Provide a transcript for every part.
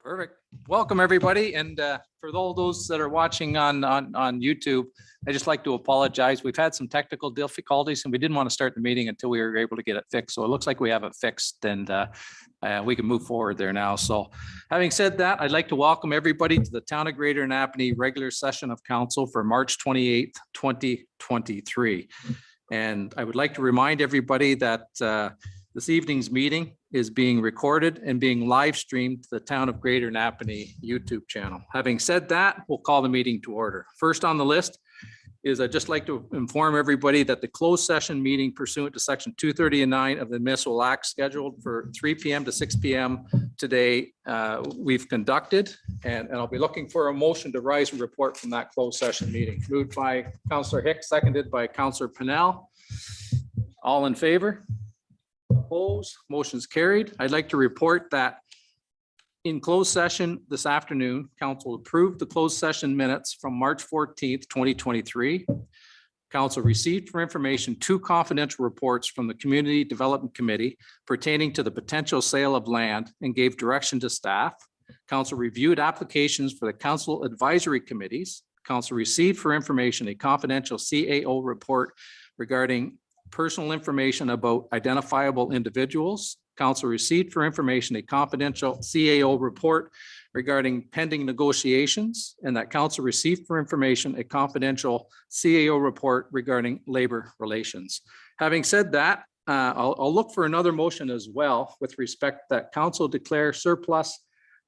Perfect. Welcome, everybody. And for all those that are watching on YouTube, I just like to apologize. We've had some technical difficulties and we didn't want to start the meeting until we were able to get it fixed. So it looks like we have it fixed and we can move forward there now. So having said that, I'd like to welcome everybody to the Town of Greater Napanee regular session of council for March 28th, 2023. And I would like to remind everybody that this evening's meeting is being recorded and being live streamed to the Town of Greater Napanee YouTube channel. Having said that, we'll call the meeting to order. First on the list is I'd just like to inform everybody that the closed session meeting pursuant to section 239 of the Municipal Act scheduled for 3 p.m. to 6 p.m. today we've conducted, and I'll be looking for a motion to rise and report from that closed session meeting. Moved by Councillor Hicks, seconded by Councillor Pennell. All in favor? Opposed? Motion's carried. I'd like to report that in closed session this afternoon, council approved the closed session minutes from March 14th, 2023. Council received for information 2 confidential reports from the Community Development Committee pertaining to the potential sale of land and gave direction to staff. Council reviewed applications for the council advisory committees. Council received for information a confidential CAO report regarding personal information about identifiable individuals. Council received for information a confidential CAO report regarding pending negotiations, and that council received for information a confidential CAO report regarding labor relations. Having said that, I'll look for another motion as well with respect that council declare surplus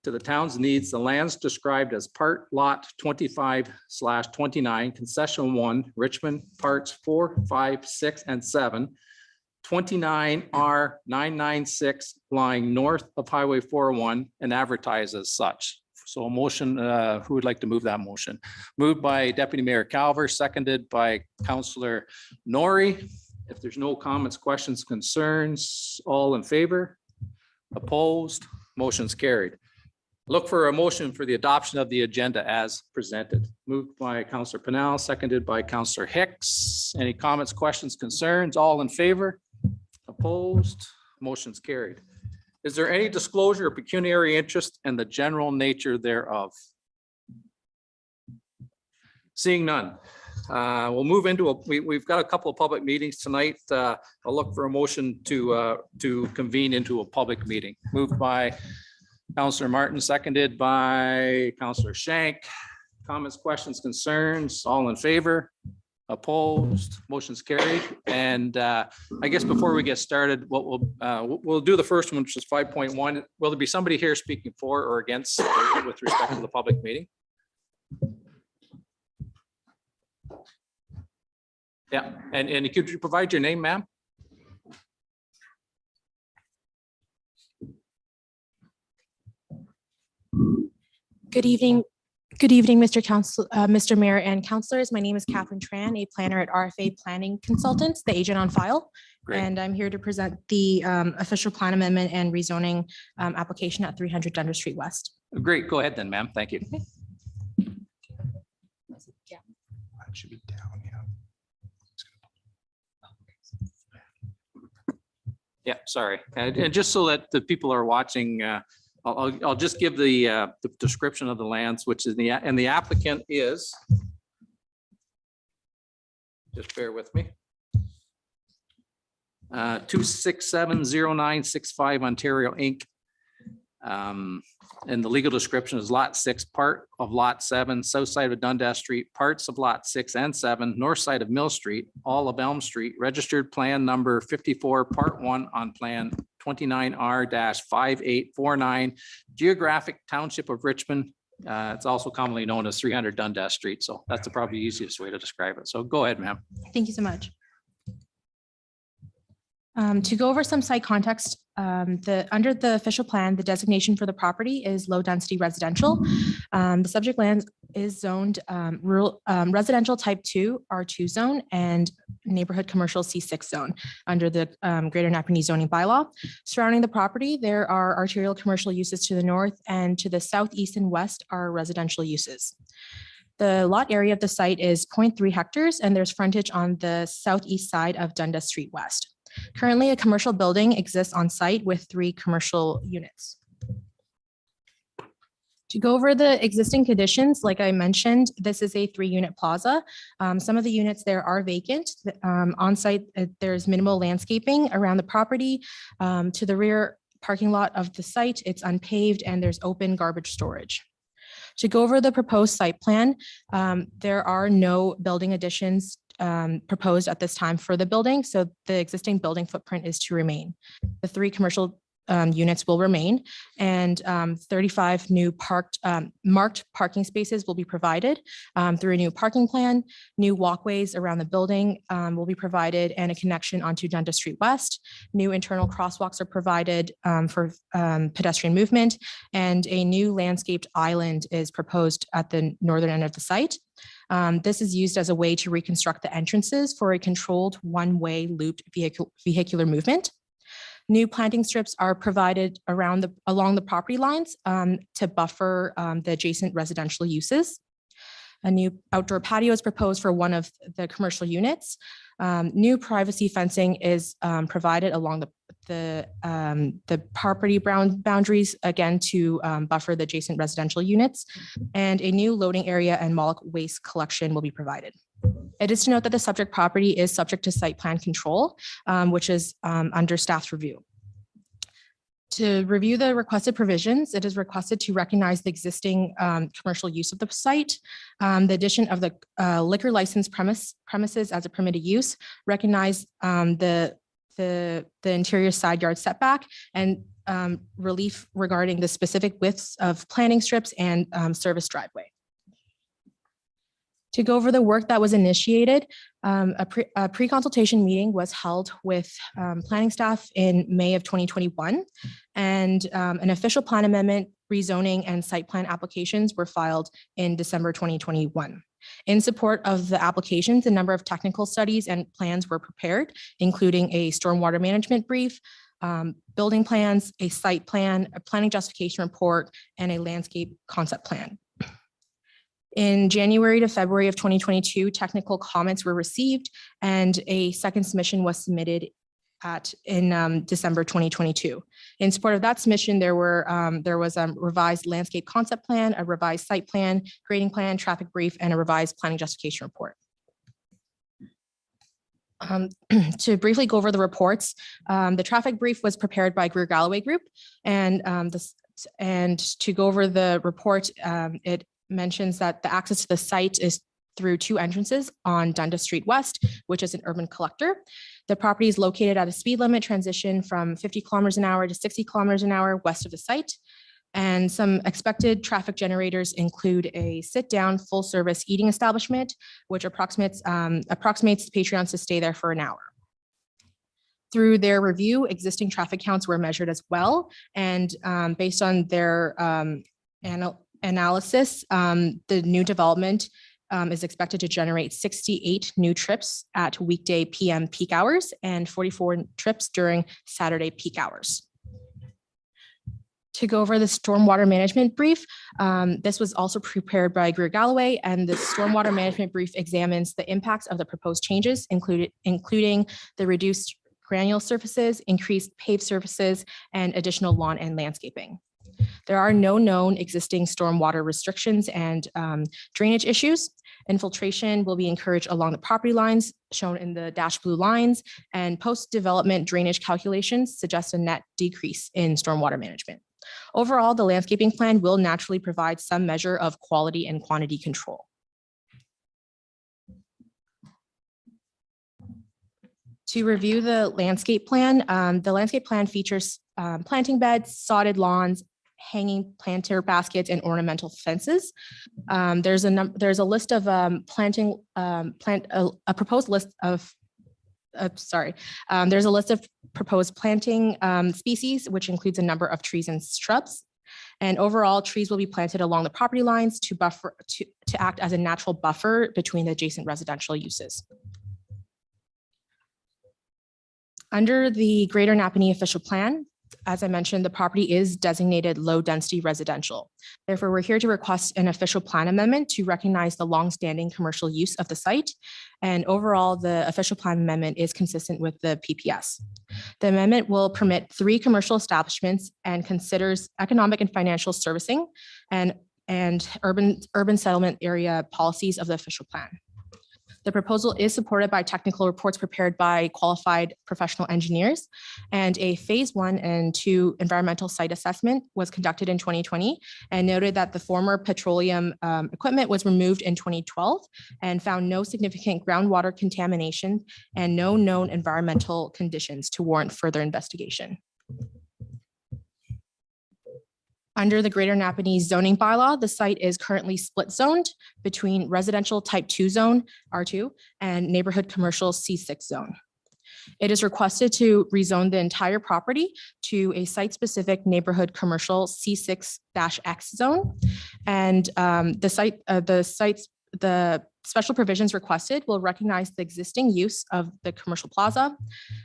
to the town's needs the lands described as part lot 25/29 concession 1 Richmond parts 4, 5, 6 and 7 29R996 lying north of Highway 401 and advertise as such. So a motion, who would like to move that motion? Moved by Deputy Mayor Calver, seconded by Councillor Norrie. If there's no comments, questions, concerns, all in favor? Opposed? Motion's carried. Look for a motion for the adoption of the agenda as presented. Moved by Councillor Pennell, seconded by Councillor Hicks. Any comments, questions, concerns? All in favor? Opposed? Motion's carried. Is there any disclosure of pecuniary interest and the general nature thereof? Seeing none. We'll move into we've got a couple of public meetings tonight. I'll look for a motion to convene into a public meeting. Moved by Councillor Martin, seconded by Councillor Shank. Comments, questions, concerns, all in favor? Opposed? Motion's carried. And I guess before we get started, what we'll do the first one, which is 5.1. Will there be somebody here speaking for or against with respect to the public meeting? Yeah, and could you provide your name, ma'am? Good evening, Mr. Mayor and councillors. My name is Catherine Tran, a planner at RFA Planning Consultants, the agent on file. Great. And I'm here to present the official plan amendment and rezoning application at 300 Dundas Street West. Great, go ahead then, ma'am. Thank you. Okay. Yeah. That should be down, yeah. Yeah, sorry. And just so that the people are watching, I'll just give the description of the lands, which is the applicant is, just bear with me. 2670965 Ontario Inc. And the legal description is lot 6, part of lot 7, south side of Dundas Street, parts of lot 6 and 7, north side of Mill Street, all of Elm Street, registered plan number 54, part 1 on plan 29R-5849, Geographic Township of Richmond. It's also commonly known as 300 Dundas Street. So that's probably the easiest way to describe it. So go ahead, ma'am. Thank you so much. To go over some site context, under the official plan, the designation for the property is low density residential. The subject land is zoned rural residential type 2 R2 zone and neighborhood commercial C6 zone under the Greater Napanee zoning bylaw. Surrounding the property, there are arterial commercial uses to the north, and to the southeast and west are residential uses. The lot area of the site is 0.3 hectares, and there's frontage on the southeast side of Dundas Street West. Currently, a commercial building exists on site with 3 commercial units. To go over the existing conditions, like I mentioned, this is a 3-unit plaza. Some of the units there are vacant. On site, there's minimal landscaping around the property. To the rear parking lot of the site, it's unpaved and there's open garbage storage. To go over the proposed site plan, there are no building additions proposed at this time for the building, so the existing building footprint is to remain. The 3 commercial units will remain, and 35 new marked parking spaces will be provided through a new parking plan. New walkways around the building will be provided, and a connection onto Dundas Street West. New internal crosswalks are provided for pedestrian movement, and a new landscaped island is proposed at the northern end of the site. This is used as a way to reconstruct the entrances for a controlled one-way looped vehicular movement. New planting strips are provided along the property lines to buffer the adjacent residential uses. A new outdoor patio is proposed for one of the commercial units. New privacy fencing is provided along the property boundaries, again, to buffer the adjacent residential units. And a new loading area and moloch waste collection will be provided. It is to note that the subject property is subject to site plan control, which is under staff's review. To review the requested provisions, it is requested to recognize the existing commercial use of the site, the addition of the liquor license premises as a permitted use, recognize the interior side yard setback, and relief regarding the specific widths of planting strips and service driveway. To go over the work that was initiated, a pre-consultation meeting was held with planning staff in May of 2021, and an official plan amendment, rezoning, and site plan applications were filed in December 2021. In support of the applications, a number of technical studies and plans were prepared, including a stormwater management brief, building plans, a site plan, a planning justification report, and a landscape concept plan. In January to February of 2022, technical comments were received, and a second submission was submitted in December 2022. In support of that submission, there was a revised landscape concept plan, a revised site plan, grading plan, traffic brief, and a revised planning justification report. To briefly go over the reports, the traffic brief was prepared by Greer Galloway Group, and to go over the report, it mentions that the access to the site is through 2 entrances on Dundas Street West, which is an urban collector. The property is located at a speed limit transition from 50 kilometers an hour to 60 kilometers an hour west of the site. And some expected traffic generators include a sit-down full-service eating establishment, which approximates Patreons to stay there for an hour. Through their review, existing traffic counts were measured as well, and based on their analysis, the new development is expected to generate 68 new trips at weekday PM peak hours and 44 trips during Saturday peak hours. To go over the stormwater management brief, this was also prepared by Greer Galloway, and the stormwater management brief examines the impacts of the proposed changes, including the reduced granule surfaces, increased paved surfaces, and additional lawn and landscaping. There are no known existing stormwater restrictions and drainage issues. Infiltration will be encouraged along the property lines shown in the dashed blue lines, and post-development drainage calculations suggest a net decrease in stormwater management. Overall, the landscaping plan will naturally provide some measure of quality and quantity control. To review the landscape plan features planting beds, sodded lawns, hanging planter baskets, and ornamental fences. There's a list of proposed list of there's a list of proposed planting species, which includes a number of trees and shrubs. And overall, trees will be planted along the property lines to act as a natural buffer between the adjacent residential uses. Under the Greater Napanee official plan, as I mentioned, the property is designated low density residential. Therefore, we're here to request an official plan amendment to recognize the longstanding commercial use of the site. And overall, the official plan amendment is consistent with the PPS. The amendment will permit 3 commercial establishments and considers economic and financial servicing, and and urban settlement area policies of the official plan. The proposal is supported by technical reports prepared by qualified professional engineers, and a phase 1 and 2 environmental site assessment was conducted in 2020 and noted that the former petroleum equipment was removed in 2012 and found no significant groundwater contamination and no known environmental conditions to warrant further investigation. Under the Greater Napanee zoning bylaw, the site is currently split zoned between residential type 2 zone, R2, and neighborhood commercial C6 zone. It is requested to rezone the entire property to a site-specific neighborhood commercial C6-X zone. And the special provisions requested will recognize the existing use of the commercial plaza,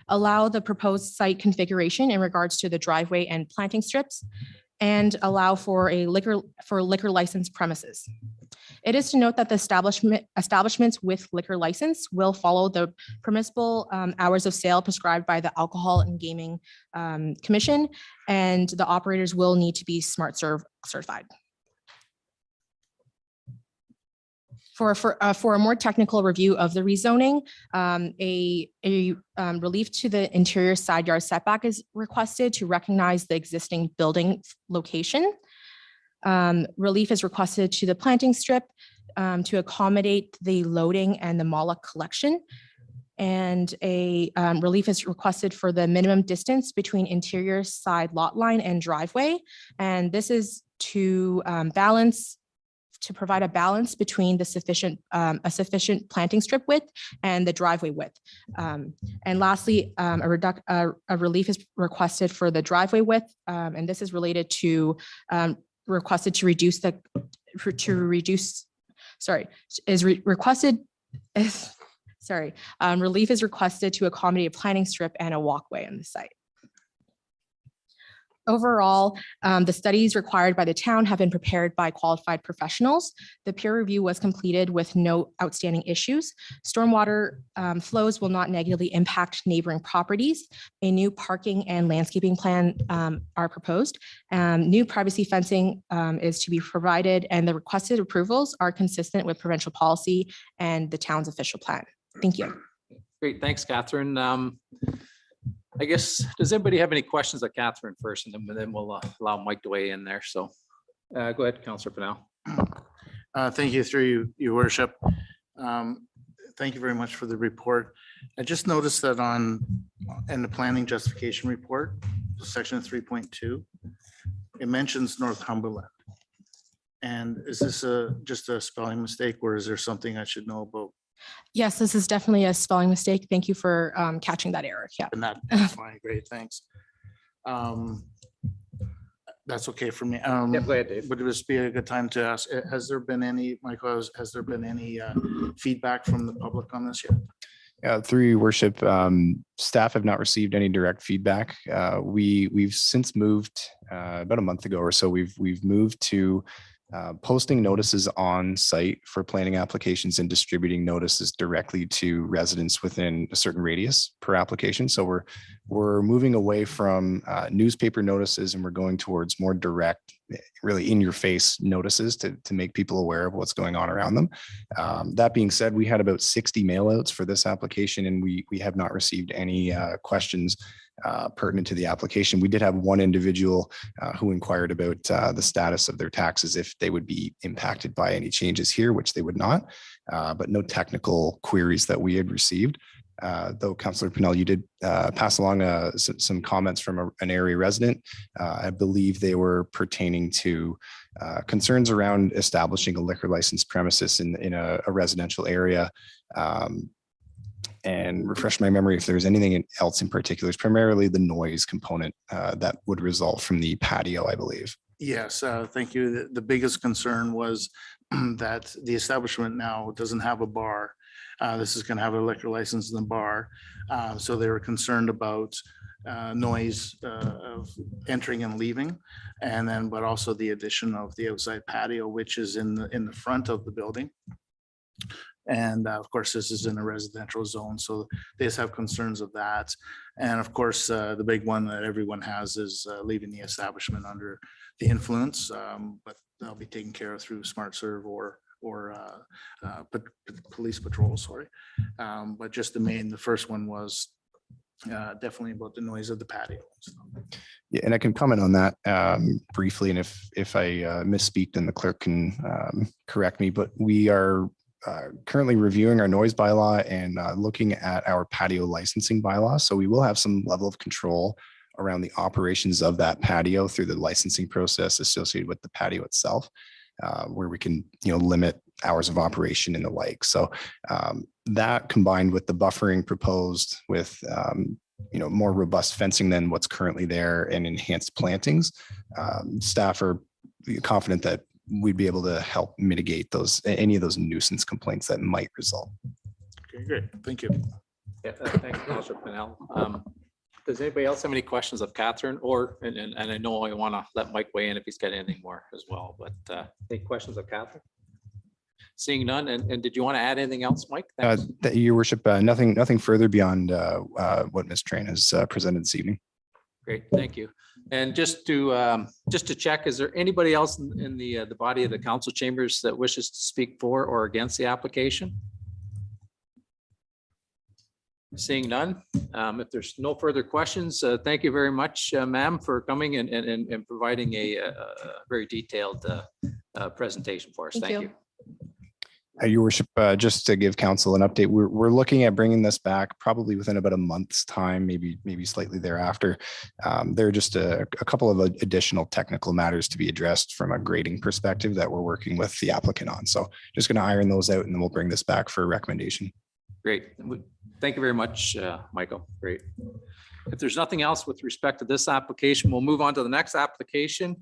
allow the proposed site configuration in regards to the driveway and planting strips, and allow for liquor license premises. It is to note that the establishments with liquor license will follow the permissible hours of sale prescribed by the Alcohol and Gaming Commission, and the operators will need to be SmartServe certified. For a more technical review of the rezoning, a relief to the interior side yard setback is requested to recognize the existing building location. Relief is requested to the planting strip to accommodate the loading and the Moloch collection. And a relief is requested for the minimum distance between interior side lot line and driveway. And this is to provide a balance between the sufficient planting strip width and the driveway width. And lastly, a relief is requested for the driveway width, and this is related to requested to reduce the relief is requested to accommodate a planting strip and a walkway on the site. Overall, the studies required by the town have been prepared by qualified professionals. The peer review was completed with no outstanding issues. Stormwater flows will not negatively impact neighboring properties. A new parking and landscaping plan are proposed. New privacy fencing is to be provided, and the requested approvals are consistent with provincial policy and the town's official plan. Thank you. Great, thanks, Catherine. I guess, does anybody have any questions of Catherine first, and then we'll allow Mike to weigh in there. So go ahead, Councillor Pennell. Thank you, through your worship. Thank you very much for the report. I just noticed that in the planning justification report, section 3.2, it mentions Northumberland. And is this just a spelling mistake, or is there something I should know about? Yes, this is definitely a spelling mistake. Thank you for catching that error. Yeah. And that's fine. Great. Thanks. That's okay for me. Yeah, go ahead, Dave. Would this be a good time to ask, has there been any, Michael, has there been any feedback from the public on this yet? Through your worship, staff have not received any direct feedback. We've since moved about a month ago or so. We've moved to posting notices on site for planning applications and distributing notices directly to residents within a certain radius per application. So we're moving away from newspaper notices, and we're going towards more direct, really in your face notices to make people aware of what's going on around them. That being said, we had about 60 mailouts for this application, and we have not received any questions pertinent to the application. We did have one individual who inquired about the status of their taxes, if they would be impacted by any changes here, which they would not, but no technical queries that we had received. Though, Councillor Pennell, you did pass along some comments from an area resident. I believe they were pertaining to concerns around establishing a liquor license premises in a residential area. And refresh my memory if there's anything else in particular. It's primarily the noise component that would result from the patio, I believe. Yes, thank you. The biggest concern was that the establishment now doesn't have a bar. This is going to have a liquor license in the bar. So they were concerned about noise of entering and leaving, and then but also the addition of the outside patio, which is in the front of the building. And of course, this is in a residential zone, so they just have concerns of that. And of course, the big one that everyone has is leaving the establishment under the influence, but that'll be taken care of through Smart Serve or police patrol, sorry. But just the first one was definitely about the noise of the patio. So. Yeah, and I can comment on that briefly, and if I misspeak, then the clerk can correct me. But we are currently reviewing our noise bylaw and looking at our patio licensing bylaw. So we will have some level of control around the operations of that patio through the licensing process associated with the patio itself, where we can limit hours of operation and the like. So that combined with the buffering proposed with more robust fencing than what's currently there and enhanced plantings, staff are confident that we'd be able to help mitigate any of those nuisance complaints that might result. Okay, great. Thank you. Yeah, thank you, Councilor Pennell. Does anybody else have any questions of Catherine and I know I want to let Mike weigh in if he's got anything more as well, but any questions of Catherine? Seeing none. And did you want to add anything else, Mike? Your worship, nothing further beyond what Ms. Train has presented this evening. Great, thank you. And just to check, is there anybody else in the body of the council chambers that wishes to speak for or against the application? Seeing none. If there's no further questions, thank you very much, ma'am, for coming and providing a very detailed presentation for us. Thank you. Your worship, just to give council an update, we're looking at bringing this back probably within about a month's time, maybe slightly thereafter. There are just a couple of additional technical matters to be addressed from a grading perspective that we're working with the applicant on. So just going to iron those out and then we'll bring this back for recommendation. Great. Thank you very much, Michael. Great. If there's nothing else with respect to this application, we'll move on to the next application,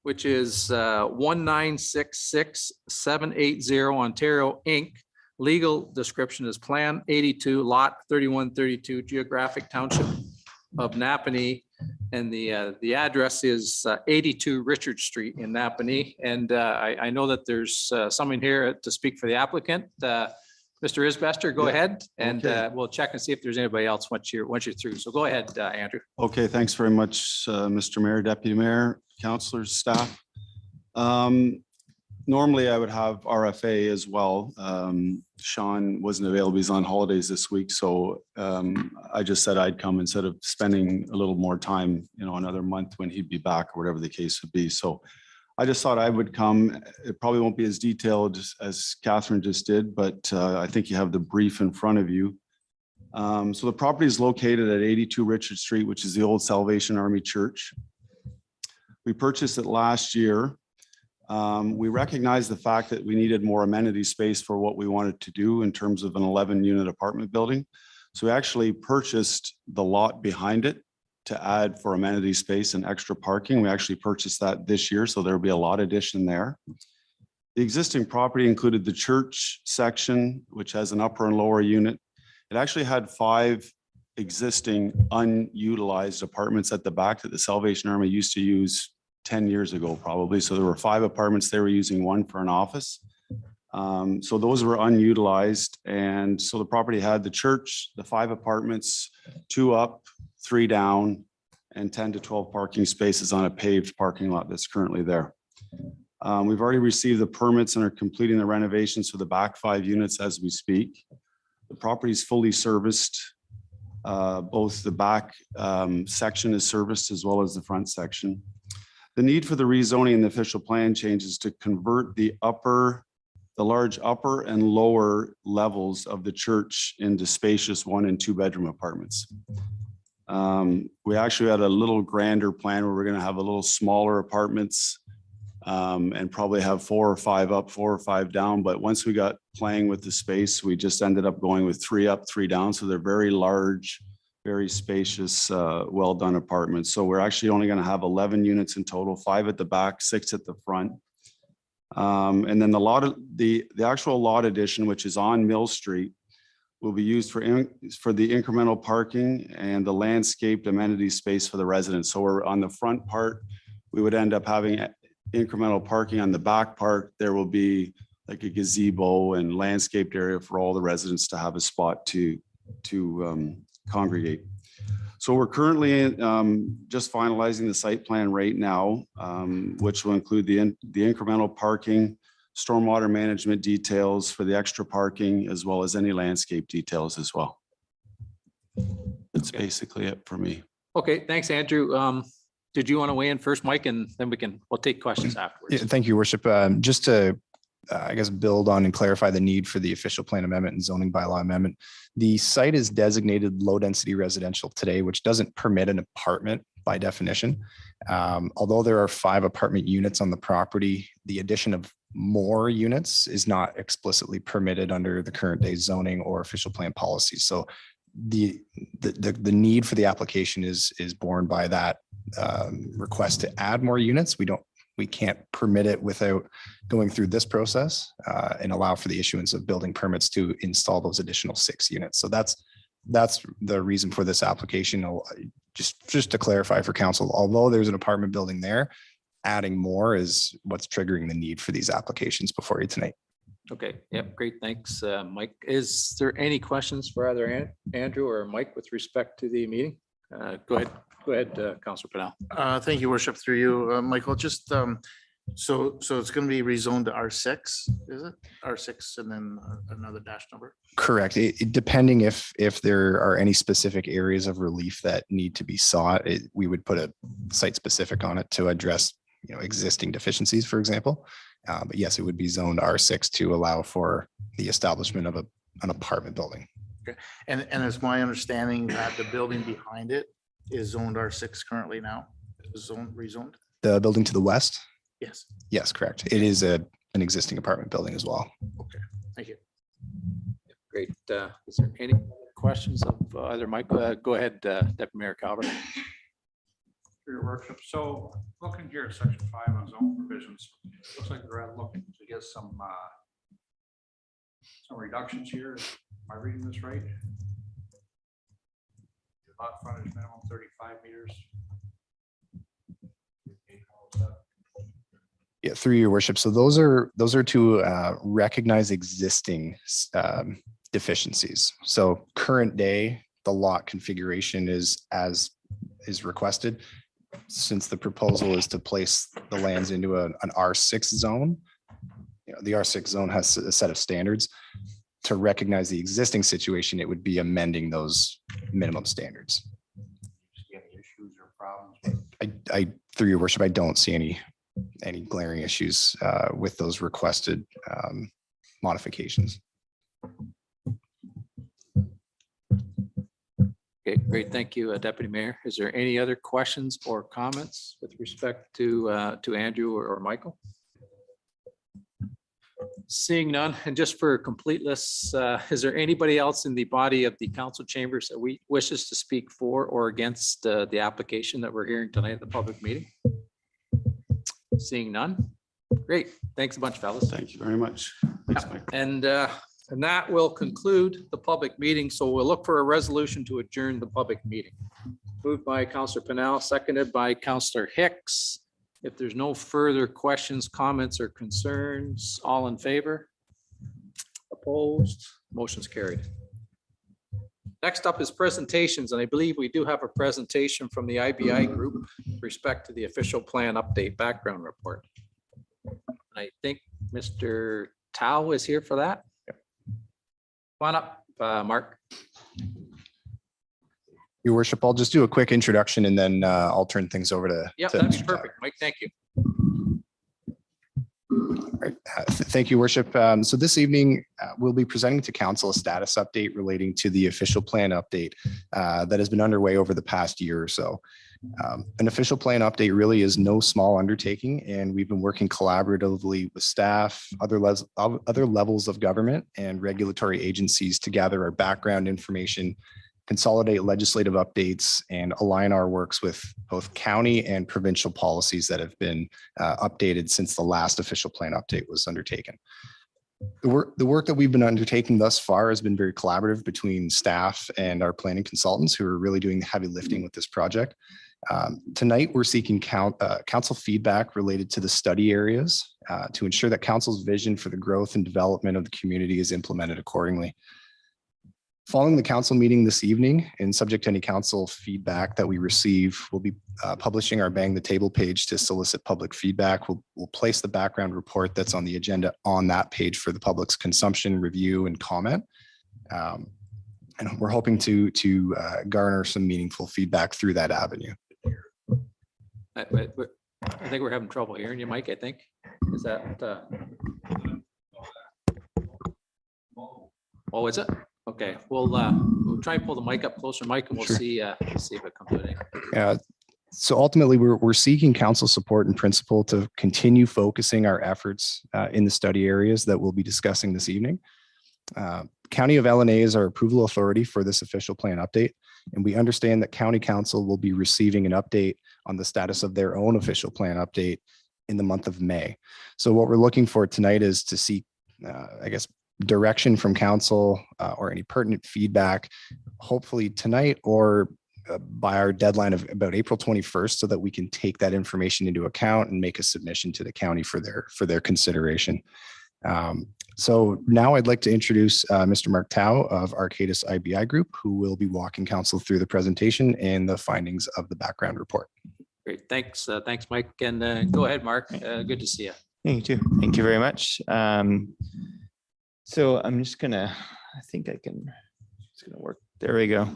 which is 1966780 Ontario Inc. Legal description is Plan 82, Lot 3132, Geographic Township of Napanee. And the address is 82 Richard Street in Napanee. And I know that there's someone here to speak for the applicant. Mr. Isbester, go ahead, and we'll check and see if there's anybody else once you're through. So go ahead, Andrew. Okay, thanks very much, Mr. Mayor, Deputy Mayor, councilors, staff. Normally I would have RFA as well. Sean wasn't available. He's on holidays this week. So I just said I'd come instead of spending a little more time, another month when he'd be back or whatever the case would be. So I just thought I would come. It probably won't be as detailed as Catherine just did, but I think you have the brief in front of you. So the property is located at 82 Richard Street, which is the old Salvation Army Church. We purchased it last year. We recognized the fact that we needed more amenity space for what we wanted to do in terms of an 11-unit apartment building. So we actually purchased the lot behind it to add for amenity space and extra parking. We actually purchased that this year, so there'll be a lot addition there. The existing property included the church section, which has an upper and lower unit. It actually had 5 existing unutilized apartments at the back that the Salvation Army used to use 10 years ago, probably. So there were 5 apartments. They were using 1 for an office. So those were unutilized. And so the property had the church, the 5 apartments, 2 up, 3 down, and 10 to 12 parking spaces on a paved parking lot that's currently there. We've already received the permits and are completing the renovations for the back 5 units as we speak. The property is fully serviced. Both the back section is serviced as well as the front section. The need for the rezoning and the official plan changes to convert the large upper and lower levels of the church into spacious 1 and 2 bedroom apartments. We actually had a little grander plan where we're going to have a little smaller apartments and probably have 4 or 5 up, 4 or 5 down. But once we got playing with the space, we just ended up going with 3 up, 3 down. So they're very large, very spacious, well done apartments. So we're actually only going to have 11 units in total, 5 at the back, 6 at the front. And then the actual lot addition, which is on Mill Street, will be used for the incremental parking and the landscaped amenity space for the residents. So we're on the front part, we would end up having incremental parking. On the back part, there will be like a gazebo and landscaped area for all the residents to have a spot to congregate. So we're currently just finalizing the site plan right now, which will include the incremental parking, stormwater management details for the extra parking, as well as any landscape details as well. That's basically it for me. Okay, thanks, Andrew. Did you want to weigh in first, Mike, and then we'll take questions Yeah, afterwards. thank you, Worship. Just to, I guess, build on and clarify the need for the official plan amendment and zoning bylaw amendment. The site is designated low density residential today, which doesn't permit an apartment by definition. Although there are 5 apartment units on the property, the addition of more units is not explicitly permitted under the current day zoning or official plan policies. So the need for the application is borne by that request to add more units. We can't permit it without going through this process and allow for the issuance of building permits to install those additional 6 units. So that's the reason for this application. Just to clarify for council, although there's an apartment building there, adding more is what's triggering the need for these applications before you tonight. Okay, yep, great, thanks, Mike. Is there any questions for either Andrew or Mike with respect to the meeting? Go ahead, Councillor Pennell. Thank you, Worship, through you, Michael. Just so it's going to be rezoned to R6, is it? R6 and then another dash number? Correct. Depending if there are any specific areas of relief that need to be sought, we would put a site specific on it to address, existing deficiencies, for example. But yes, it would be zoned R6 to allow for the establishment of an apartment building. Okay. And it's my understanding that the building behind it is zoned R6 currently now, rezoned? The building to the west? Yes. Yes, correct. It is an existing apartment building as well. Okay, thank you. Great. Is there any questions of either Mike? Go ahead, Deputy Mayor Calvert. For your worship. So looking here at section 5 on zone provisions, looks like they're looking to get some reductions here. Am I reading this right? Lot frontage minimum 35 meters. Yeah, through your worship. So those are to recognize existing deficiencies. So current day, the lot configuration is as is requested. Since the proposal is to place the lands into an R6 zone, the R6 zone has a set of standards. To recognize the existing situation, it would be amending those minimum standards. Any issues or problems? Through your worship, I don't see any glaring issues with those requested modifications. Okay, great. Thank you, Deputy Mayor. Is there any other questions or comments with respect to Andrew or Michael? Seeing none, and just for completeness, is there anybody else in the body of the council chambers that wishes to speak for or against the application that we're hearing tonight at the public meeting? Seeing none. Great. Thanks a bunch, fellas. Thank you very much. Thanks, Mike. And that will conclude the public meeting. So we'll look for a resolution to adjourn the public meeting. Moved by Councillor Pennell, seconded by Councillor Hicks. If there's no further questions, comments, or concerns, all in favor? Opposed? Motion's carried. Next up is presentations, and I believe we do have a presentation from the IBI group with respect to the official plan update background report. I think Mr. Tao is here for that. Come on up, Mark. Your worship, I'll just do a quick introduction and then I'll turn things over to. Yeah, to that'd be Mr. perfect, Mike. Thank you. All right. Thank you, worship. So this evening, we'll be presenting to council a status update relating to the official plan update that has been underway over the past year or so. An official plan update really is no small undertaking, and we've been working collaboratively with staff, other levels of government and regulatory agencies to gather our background information, consolidate legislative updates, and align our works with both county and provincial policies that have been updated since the last official plan update was undertaken. The work that we've been undertaking thus far has been very collaborative between staff and our planning consultants who are really doing the heavy lifting with this project. Tonight, we're seeking council feedback related to the study areas to ensure that council's vision for the growth and development of the community is implemented accordingly. Following the council meeting this evening, and subject to any council feedback that we receive, we'll be publishing our Bang the Table page to solicit public feedback. We'll place the background report that's on the agenda on that page for the public's consumption, review, and comment. And we're hoping to garner some meaningful feedback through that avenue. I think we're having trouble hearing you, Mike, I think. Is that? Oh, is it? Okay, we'll try and pull the mic up closer, Mike, and we'll Sure. see if it comes out. So ultimately, we're seeking council support and principle to continue focusing our efforts in the study areas that we'll be discussing this evening. County of LNA is our approval authority for this official plan update, and we understand that County Council will be receiving an update on the status of their own official plan update in the month of May. So what we're looking for tonight is to seek, I guess, direction from council or any pertinent feedback, hopefully tonight or by our deadline of about April 21st, so that we can take that information into account and make a submission to the county for their consideration. So now I'd like to introduce Mr. Mark Tao of Arcadis IBI Group, who will be walking council through the presentation and the findings of the background report. Great, thanks. Thanks, Mike. And go ahead, Mark. Good to see you. Thank you. Thank you very much. So I'm just gonna, I think I can, it's gonna work. There we go.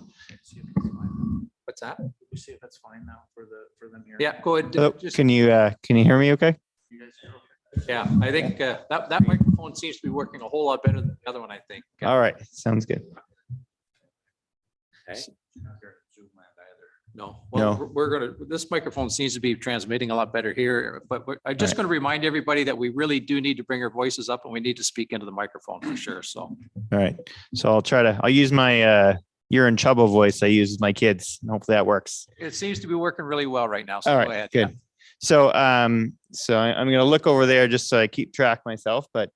What's that? We see if it's fine now for them here. Yeah, go ahead. Oh, Just- can you hear me okay? You guys hear okay? Yeah, I think that microphone seems to be working a whole lot better than the other one, I think. All right, sounds good. Okay. No, No. well, this microphone seems to be transmitting a lot better here, but I'm just going to remind everybody that we really do need to bring our voices up and we need to speak into the microphone for sure. So, All right. So I'll use my you're in trouble voice I use my kids, and hopefully that works. it seems to be working really well right now. So All go right, ahead. good. So I'm going to look over there just so I keep track myself, but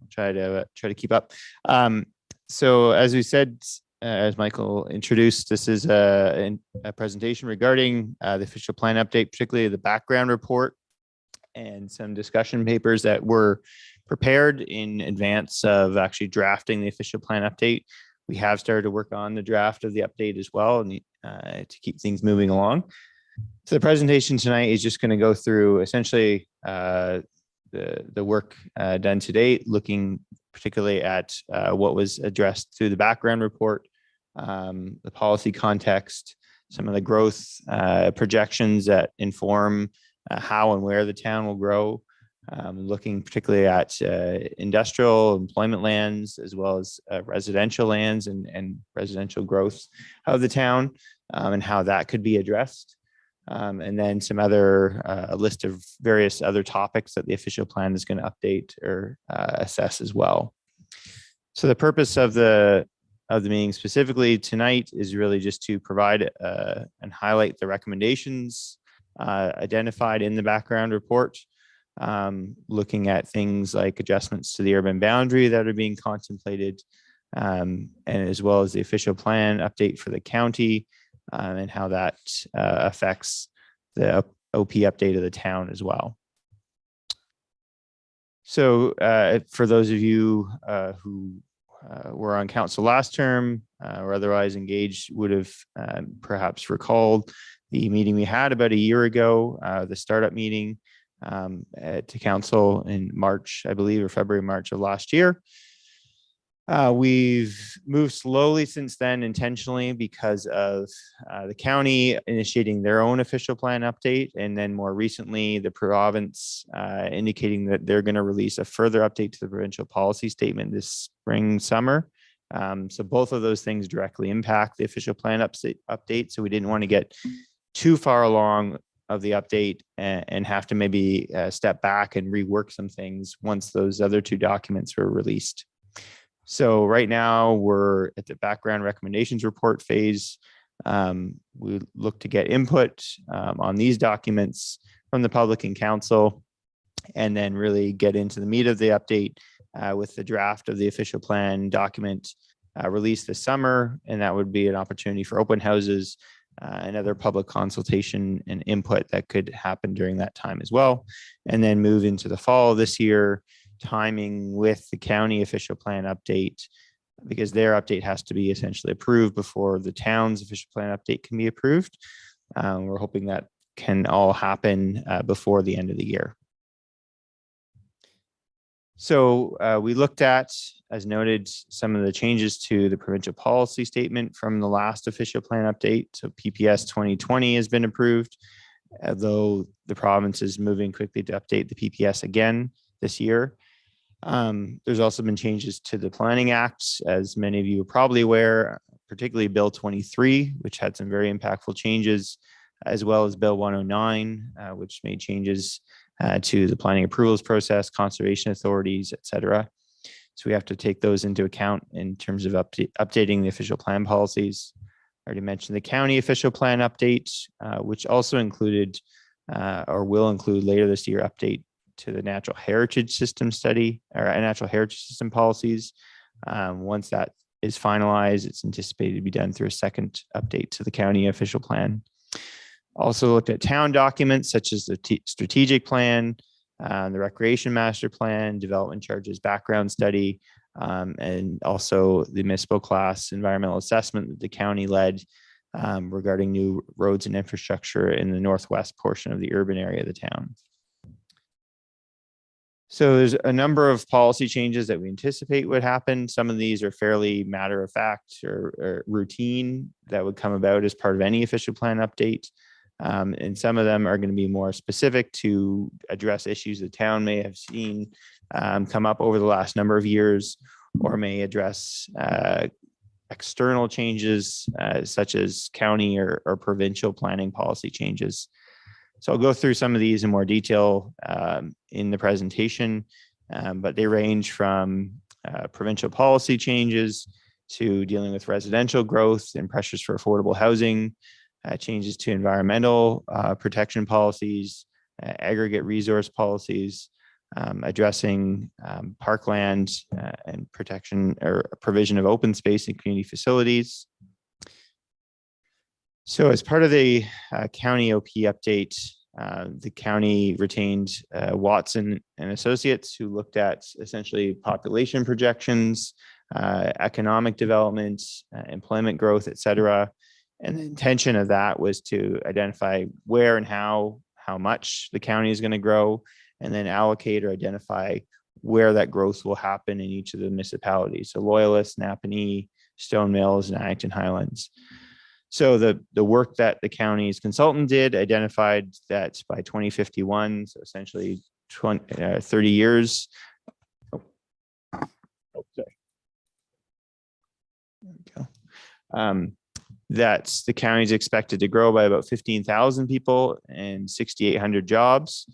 try to keep up. So as we said, as Michael introduced, this is a presentation regarding the official plan update, particularly the background report and some discussion papers that were prepared in advance of actually drafting the official plan update. We have started to work on the draft of the update as well, and to keep things moving along. So the presentation tonight is just going to go through essentially the work done to date, looking particularly at what was addressed through the background report, the policy context, some of the growth projections that inform how and where the town will grow, looking particularly at industrial employment lands, as well as residential lands and residential growth of the town, and how that could be addressed. And then some other a list of various other topics that the official plan is going to update or assess as well. So the purpose of the meeting specifically tonight is really just to provide and highlight the recommendations identified in the background report, looking at things like adjustments to the urban boundary that are being contemplated, and as well as the official plan update for the county, and how that affects the OP update of the town as well. So for those of you who were on council last term or otherwise engaged would have perhaps recalled the meeting we had about a year ago, the startup meeting to council in March, I believe, or February, March of last year. We've moved slowly since then, intentionally, because of the county initiating their own official plan update, and then more recently the province indicating that they're going to release a further update to the provincial policy statement this spring, summer. So both of those things directly impact the official plan update. So we didn't want to get too far along of the update and have to maybe step back and rework some things once those other two documents were released. So right now we're at the background recommendations report phase. We look to get input on these documents from the public and council, and then really get into the meat of the update with the draft of the official plan document released this summer. And that would be an opportunity for open houses and other public consultation and input that could happen during that time as well. And then move into the fall of this year, timing with the county official plan update, because their update has to be essentially approved before the town's official plan update can be approved. We're hoping that can all happen before the end of the year. So we looked at, as noted, some of the changes to the provincial policy statement from the last official plan update. So PPS 2020 has been approved, though the province is moving quickly to update the PPS again this year. There's also been changes to the Planning Act, as many of you are probably aware, particularly Bill 23, which had some very impactful changes, as well as Bill 109, which made changes to the planning approvals process, conservation authorities, et cetera. So we have to take those into account in terms of updating the official plan policies. I already mentioned the county official plan update, which also included or will include later this year update to the natural heritage system study or natural heritage system policies. Once that is finalized, it's anticipated to be done through a second update to the county official plan. Also looked at town documents such as the strategic plan, the recreation master plan, development charges background study, and also the municipal class environmental assessment that the county led regarding new roads and infrastructure in the northwest portion of the urban area of the town. So there's a number of policy changes that we anticipate would happen. Some of these are fairly matter of fact or routine that would come about as part of any official plan update. And some of them are going to be more specific to address issues the town may have seen come up over the last number of years, or may address external changes such as county or provincial planning policy changes. So I'll go through some of these in more detail in the presentation, but they range from provincial policy changes to dealing with residential growth and pressures for affordable housing, changes to environmental protection policies, aggregate resource policies, addressing parkland and protection or provision of open space and community facilities. So as part of the county OP update, the county retained Watson and Associates, who looked at essentially population projections, economic development, employment growth, et cetera. And the intention of that was to identify where and how much the county is going to grow, and then allocate or identify where that growth will happen in each of the municipalities. So Loyalist, Napanee, Stone Mills, and Acton Highlands. So the work that the county's consultant did identified that by 2051, so essentially 30 years. Sorry. There we go. That the county is expected to grow by about 15,000 people and 6,800 jobs.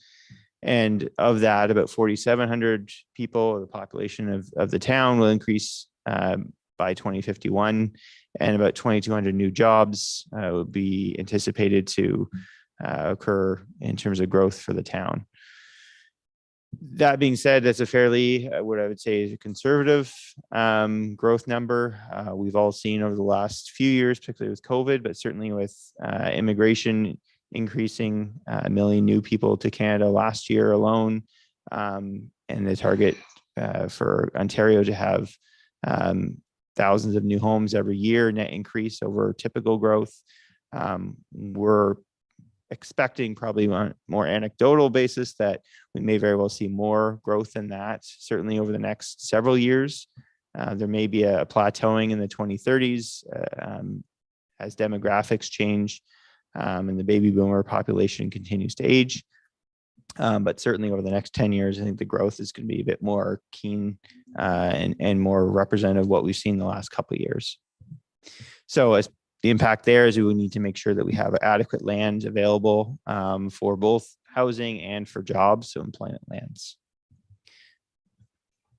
And of that, about 4,700 people, the population of the town, will increase by 2051, and about 2,200 new jobs will be anticipated to occur in terms of growth for the town. That being said, that's a fairly, what I would say is a conservative growth number. We've all seen over the last few years, particularly with COVID, but certainly with immigration increasing 1 million new people to Canada last year alone. And the target for Ontario to have thousands of new homes every year, net increase over typical growth. We're expecting, probably on a more anecdotal basis, that we may very well see more growth than that, certainly over the next several years. There may be a plateauing in the 2030s as demographics change and the baby boomer population continues to age. But certainly over the next 10 years, I think the growth is going to be a bit more keen and more representative of what we've seen the last couple of years. So as the impact there is, we would need to make sure that we have adequate land available for both housing and for jobs, so employment lands.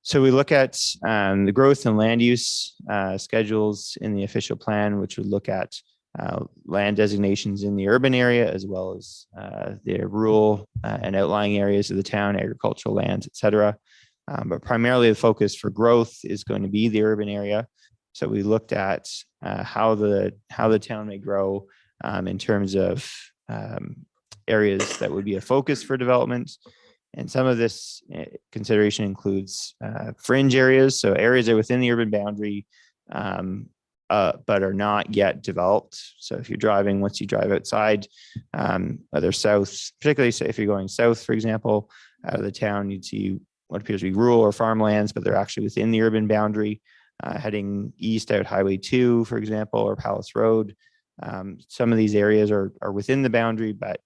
So we look at the growth and land use schedules in the official plan, which would look at land designations in the urban area, as well as the rural and outlying areas of the town, agricultural lands, et cetera. But primarily the focus for growth is going to be the urban area. So we looked at how the town may grow in terms of areas that would be a focus for development. And some of this consideration includes fringe areas, so areas that are within the urban boundary, but are not yet developed. So if you're driving, once you drive outside, whether south, particularly if you're going south, for example, out of the town, you'd see what appears to be rural or farmlands, but they're actually within the urban boundary. Heading east out Highway 2, for example, or Palace Road. Some of these areas are within the boundary, but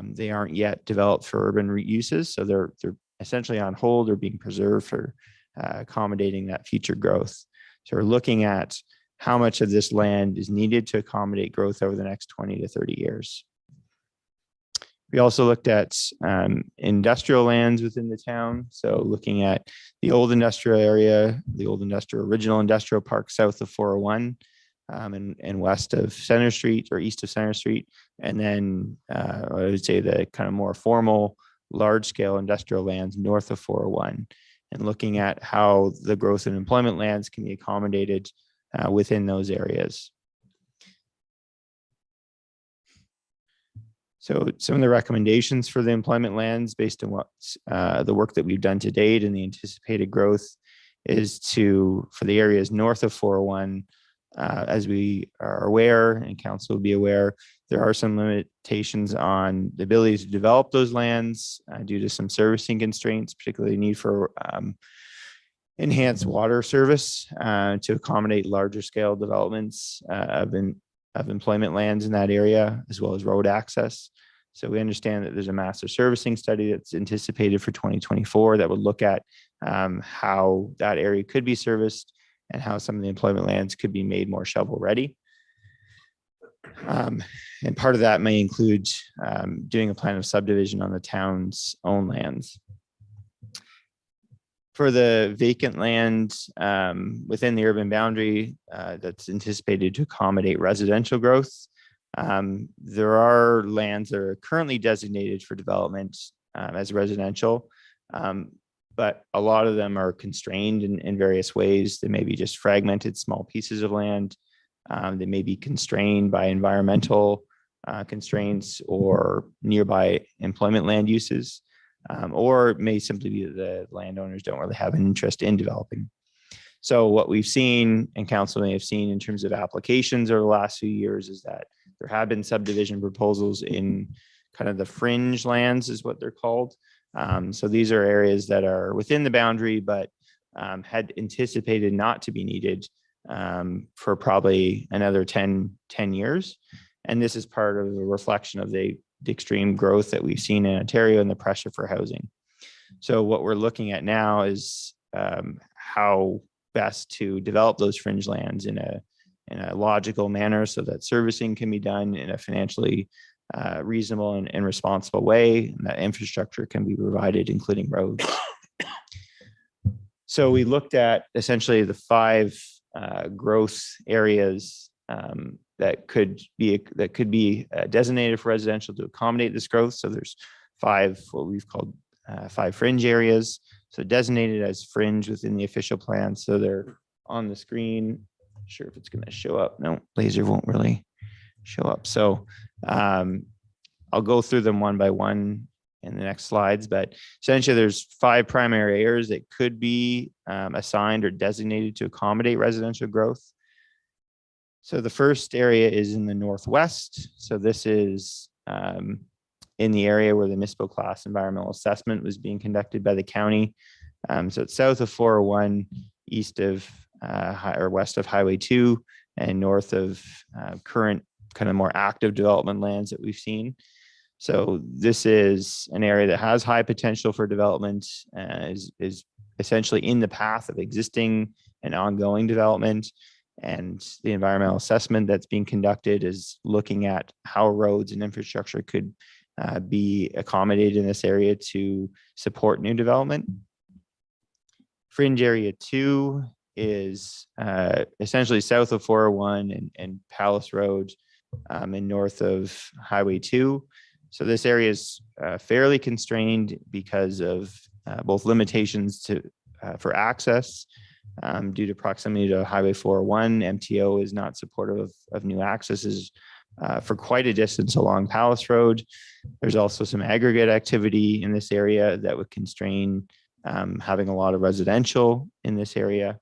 they aren't yet developed for urban uses. So they're essentially on hold or being preserved for accommodating that future growth. So we're looking at how much of this land is needed to accommodate growth over the next 20 to 30 years. We also looked at industrial lands within the town. So looking at the old industrial area, the old original industrial park south of 401 and west of Center Street or east of Center Street. And then I would say the kind of more formal large scale industrial lands north of 401, and looking at how the growth in employment lands can be accommodated within those areas. So some of the recommendations for the employment lands based on what the work that we've done to date and the anticipated growth is for the areas north of 401, as we are aware and council will be aware, there are some limitations on the ability to develop those lands due to some servicing constraints, particularly need for enhanced water service to accommodate larger scale developments of employment lands in that area, as well as road access. So we understand that there's a master servicing study that's anticipated for 2024 that would look at how that area could be serviced and how some of the employment lands could be made more shovel ready. And part of that may include doing a plan of subdivision on the town's own lands. For the vacant land within the urban boundary that's anticipated to accommodate residential growth, there are lands that are currently designated for development as residential, but a lot of them are constrained in various ways. They may be just fragmented small pieces of land. They may be constrained by environmental constraints or nearby employment land uses. Or it may simply be that the landowners don't really have an interest in developing. So what we've seen, and council may have seen in terms of applications over the last few years, is that there have been subdivision proposals in kind of the fringe lands is what they're called. So these are areas that are within the boundary, but had anticipated not to be needed for probably another 10 years. And this is part of a reflection of the extreme growth that we've seen in Ontario and the pressure for housing. So what we're looking at now is how best to develop those fringe lands in a logical manner so that servicing can be done in a financially reasonable and responsible way, and that infrastructure can be provided, including roads. So we looked at essentially the 5 growth areas that could be designated for residential to accommodate this growth. So there's 5 what we've called 5 fringe areas. So designated as fringe within the official plan. So they're on the screen. Not sure if it's going to show up. No, laser won't really show up. So I'll go through them one by one in the next slides, but essentially there's 5 primary areas that could be assigned or designated to accommodate residential growth. So the first area is in the northwest. So this is in the area where the municipal class environmental assessment was being conducted by the county. So it's south of 401, east of or west of Highway 2, and north of current kind of more active development lands that we've seen. So this is an area that has high potential for development, is essentially in the path of existing and ongoing development. And the environmental assessment that's being conducted is looking at how roads and infrastructure could be accommodated in this area to support new development. Fringe area 2 is essentially south of 401 and Palace Road and north of Highway 2. So this area is fairly constrained because of both limitations for access due to proximity to Highway 401. MTO is not supportive of new accesses for quite a distance along Palace Road. There's also some aggregate activity in this area that would constrain having a lot of residential in this area.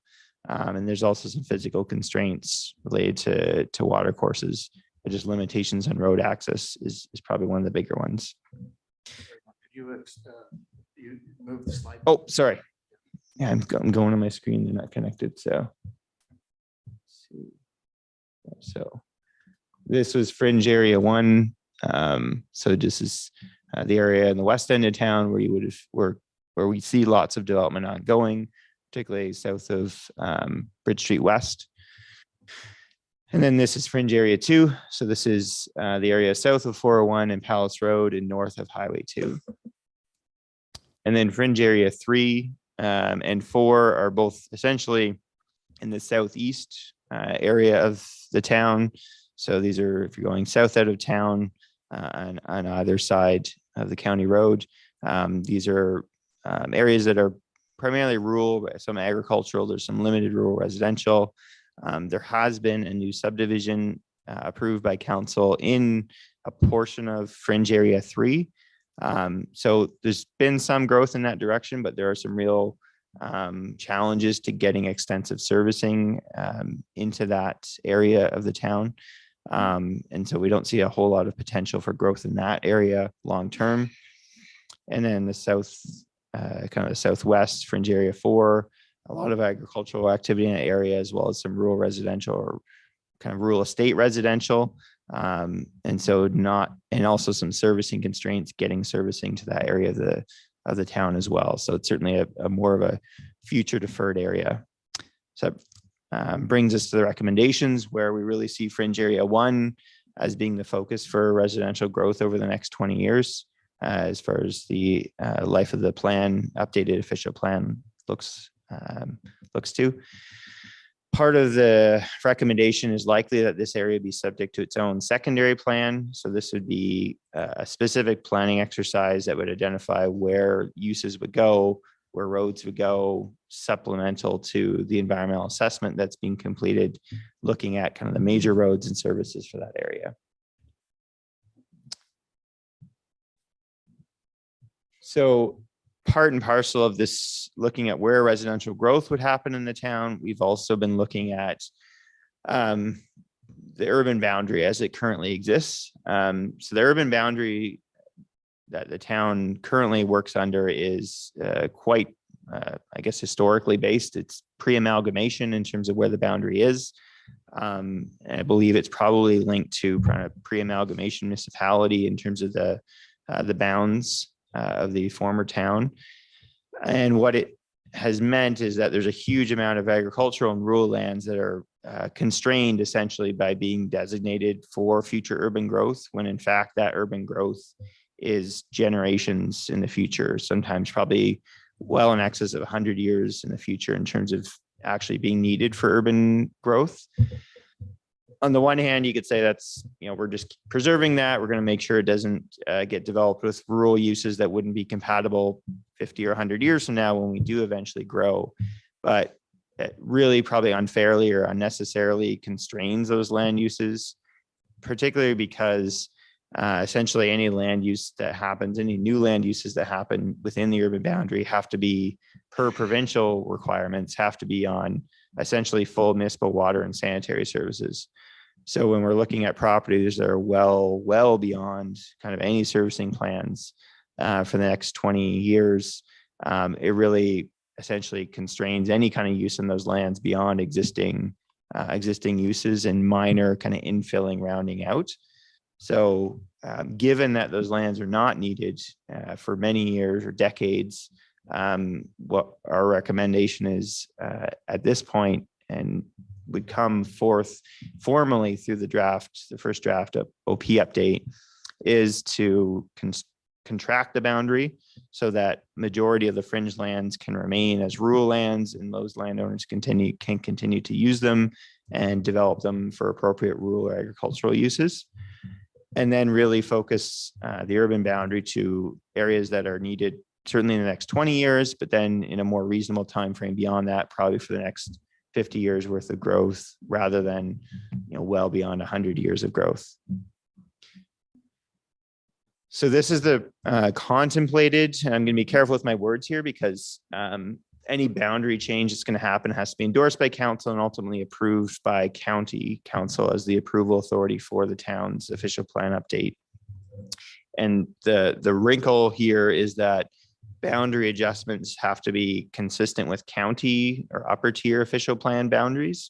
And there's also some physical constraints related to water courses. Just limitations on road access is probably one of the bigger ones. Could you move the slide? Oh, sorry. Yeah, I'm going on my screen. They're not connected. So this was fringe area 1. So this is the area in the west end of town where you would have where we see lots of development ongoing, particularly south of Bridge Street West. And then this is fringe area 2. So this is the area south of 401 and Palace Road and north of Highway 2. And then fringe area 3 and 4 are both essentially in the southeast area of the town. So these are, if you're going south out of town on either side of the county road, these are areas that are primarily rural, some agricultural, there's some limited rural residential. There has been a new subdivision approved by council in a portion of fringe area 3. So there's been some growth in that direction, but there are some real challenges to getting extensive servicing into that area of the town. And so we don't see a whole lot of potential for growth in that area long term. And then the south, kind of the southwest fringe area 4, a lot of agricultural activity in that area, as well as some rural residential or kind of rural estate residential. And so and also some servicing constraints, getting servicing to that area of the town as well. So it's certainly a more of a future deferred area. So brings us to the recommendations, where we really see fringe area 1 as being the focus for residential growth over the next 20 years, as far as the life of the plan, updated official plan looks to. Part of the recommendation is likely that this area be subject to its own secondary plan. So this would be a specific planning exercise that would identify where uses would go, where roads would go, supplemental to the environmental assessment that's being completed, looking at kind of the major roads and services for that area. So part and parcel of this, looking at where residential growth would happen in the town, we've also been looking at the urban boundary as it currently exists. So the urban boundary that the town currently works under is quite, I guess, historically based. It's pre-amalgamation in terms of where the boundary is. And I believe it's probably linked to kind of pre-amalgamation municipality in terms of the bounds of the former town. And what it has meant is that there's a huge amount of agricultural and rural lands that are constrained essentially by being designated for future urban growth, when in fact that urban growth is generations in the future, sometimes probably well in excess of 100 years in the future in terms of actually being needed for urban growth. On the one hand, you could say that's, we're just preserving that. We're going to make sure it doesn't get developed with rural uses that wouldn't be compatible 50 or 100 years from now when we do eventually grow. But it really probably unfairly or unnecessarily constrains those land uses, particularly because essentially any land use that happens, any new land uses that happen within the urban boundary have to be, per provincial requirements, have to be on essentially full municipal water and sanitary services. So when we're looking at properties that are well beyond kind of any servicing plans for the next 20 years, it really essentially constrains any kind of use in those lands beyond existing uses and minor kind of infilling, rounding out. So given that those lands are not needed for many years or decades, what our recommendation is at this point, and would come forth formally through the first draft of OP update, is to contract the boundary so that majority of the fringe lands can remain as rural lands, and those landowners can continue to use them and develop them for appropriate rural or agricultural uses. And then really focus the urban boundary to areas that are needed certainly in the next 20 years, but then in a more reasonable time frame beyond that, probably for the next 50 years worth of growth rather than, well beyond 100 years of growth. So this is the contemplated, and I'm going to be careful with my words here because any boundary change that's going to happen has to be endorsed by council and ultimately approved by county council as the approval authority for the town's official plan update. And the wrinkle here is that boundary adjustments have to be consistent with county or upper tier official plan boundaries.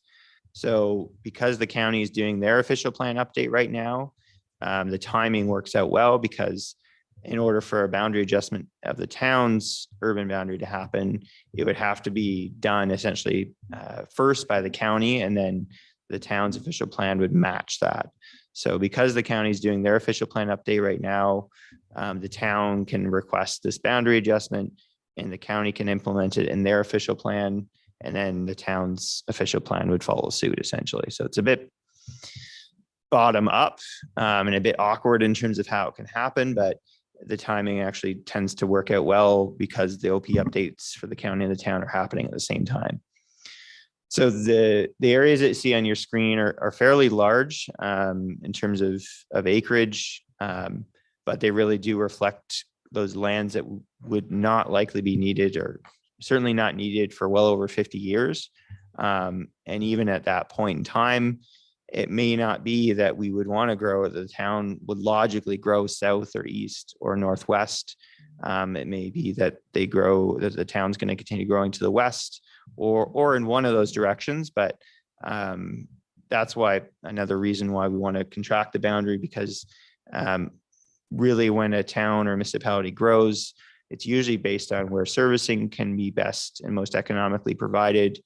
So because the county is doing their official plan update right now, the timing works out well because in order for a boundary adjustment of the town's urban boundary to happen, it would have to be done essentially first by the county, and then the town's official plan would match that. So because the county is doing their official plan update right now, the town can request this boundary adjustment and the county can implement it in their official plan, and then the town's official plan would follow suit essentially. So it's a bit bottom up and a bit awkward in terms of how it can happen, but the timing actually tends to work out well because the OP updates for the county and the town are happening at the same time. So the areas that you see on your screen are fairly large in terms of acreage, but they really do reflect those lands that would not likely be needed, or certainly not needed for well over 50 years. And even at that point in time, it may not be that we would want to grow, the town would logically grow south or east or northwest. It may be that the town's going to continue growing to the west or in one of those directions. But that's why another reason why we want to contract the boundary, because really when a town or municipality grows, it's usually based on where servicing can be best and most economically provided,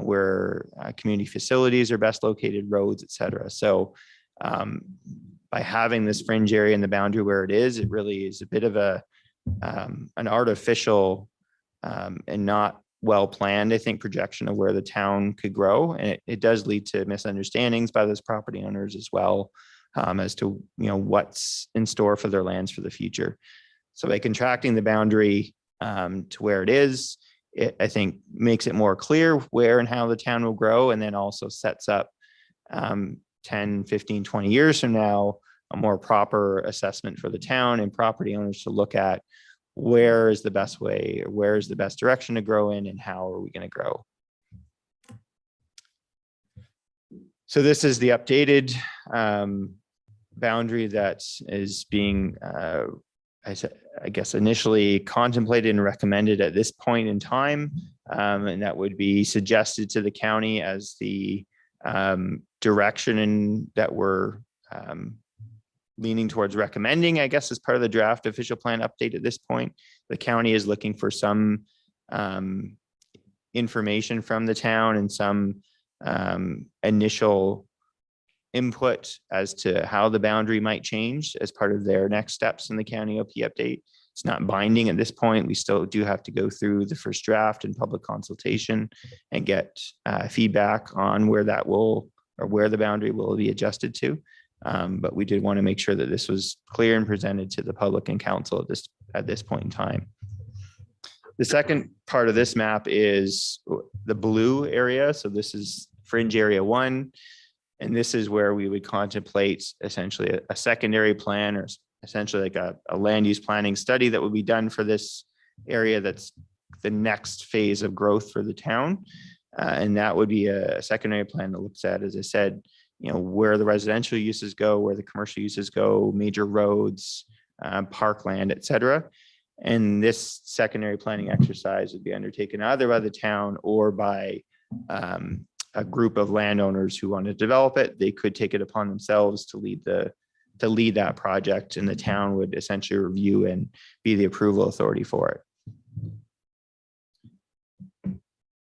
where community facilities are best located, roads, et cetera. So by having this fringe area in the boundary where it is, it really is a bit of an artificial and not well planned, I think, projection of where the town could grow. And it does lead to misunderstandings by those property owners as well, as to what's in store for their lands for the future. So by contracting the boundary to where it is, it, I think, makes it more clear where and how the town will grow, and then also sets up 10, 15, 20 years from now, a more proper assessment for the town and property owners to look at where is the best way, or where is the best direction to grow in, and how are we going to grow. So this is the updated boundary that is being I guess initially contemplated and recommended at this point in time, and that would be suggested to the county as the direction that we're leaning towards recommending, I guess, as part of the draft official plan update at this point. The county is looking for some information from the town and some initial input as to how the boundary might change as part of their next steps in the county OP update. It's not binding at this point. We still do have to go through the first draft and public consultation and get feedback on where that will, or where the boundary will be adjusted to. But we did want to make sure that this was clear and presented to the public and council at this point in time. The second part of this map is the blue area. So this is fringe area 1. And this is where we would contemplate essentially a secondary plan, or essentially like a land use planning study that would be done for this area. That's the next phase of growth for the town. And that would be a secondary plan that looks at, as I said, where the residential uses go, where the commercial uses go, major roads, parkland, et cetera. And this secondary planning exercise would be undertaken either by the town or by a group of landowners who want to develop it. They could take it upon themselves to lead that project, and the town would essentially review and be the approval authority for it.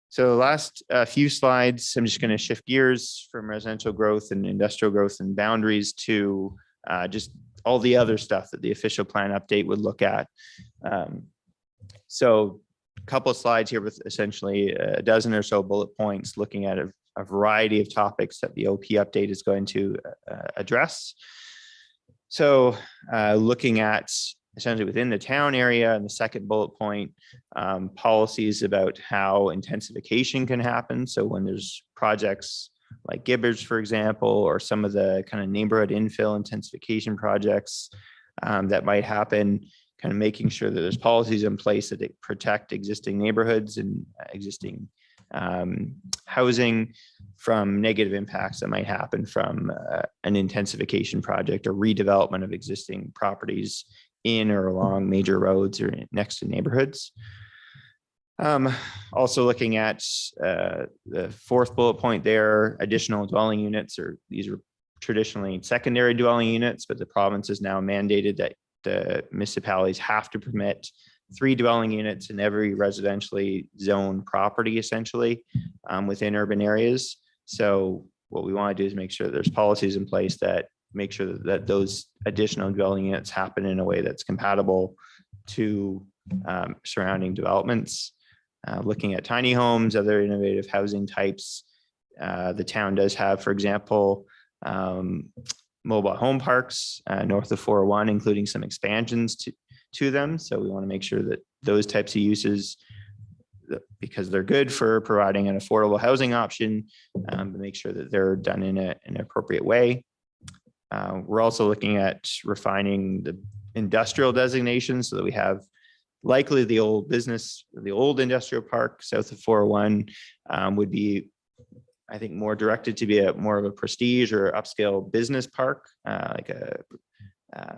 So the last few slides, I'm just going to shift gears from residential growth and industrial growth and boundaries to just all the other stuff that the official plan update would look at. So a couple of slides here with essentially a dozen or so bullet points looking at a variety of topics that the OP update is going to address. So looking at essentially within the town area. And the second bullet point, policies about how intensification can happen. So when there's projects like Gibbers, for example, or some of the kind of neighborhood infill intensification projects that might happen, kind of making sure that there's policies in place that protect existing neighborhoods and existing housing from negative impacts that might happen from an intensification project or redevelopment of existing properties in or along major roads or next to neighborhoods. Also looking at the fourth bullet point there, additional dwelling units, or these are traditionally secondary dwelling units, but the province has now mandated that the municipalities have to permit 3 dwelling units in every residentially zoned property, essentially, within urban areas. So what we want to do is make sure there's policies in place that make sure that those additional dwelling units happen in a way that's compatible to surrounding developments. Looking at tiny homes, other innovative housing types, the town does have, for example, mobile home parks north of 401, including some expansions to them. So we want to make sure that those types of uses, because they're good for providing an affordable housing option, to make sure that they're done in an appropriate way. We're also looking at refining the industrial designations so that we have likely the old industrial park south of 401 would be, I think, more directed to be more of a prestige or upscale business park,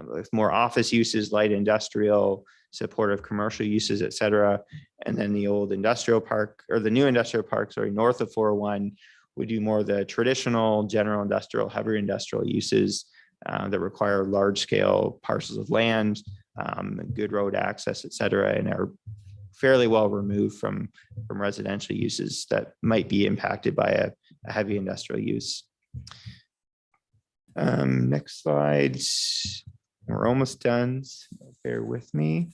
with more office uses, light industrial, supportive commercial uses, et cetera. And then the old industrial park, or the new industrial park, sorry, north of 401 would do more of the traditional general industrial, heavy industrial uses that require large scale parcels of land, good road access, et cetera, and are fairly well removed from residential uses that might be impacted by a heavy industrial use. Next slide. We're almost done, so bear with me.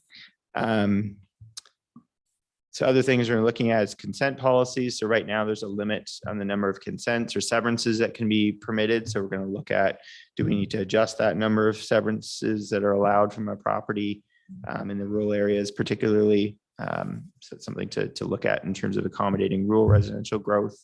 So other things we're looking at is consent policies. So right now there's a limit on the number of consents or severances that can be permitted. So we're going to look at, do we need to adjust that number of severances that are allowed from a property in the rural areas, particularly. So it's something to look at in terms of accommodating rural residential growth.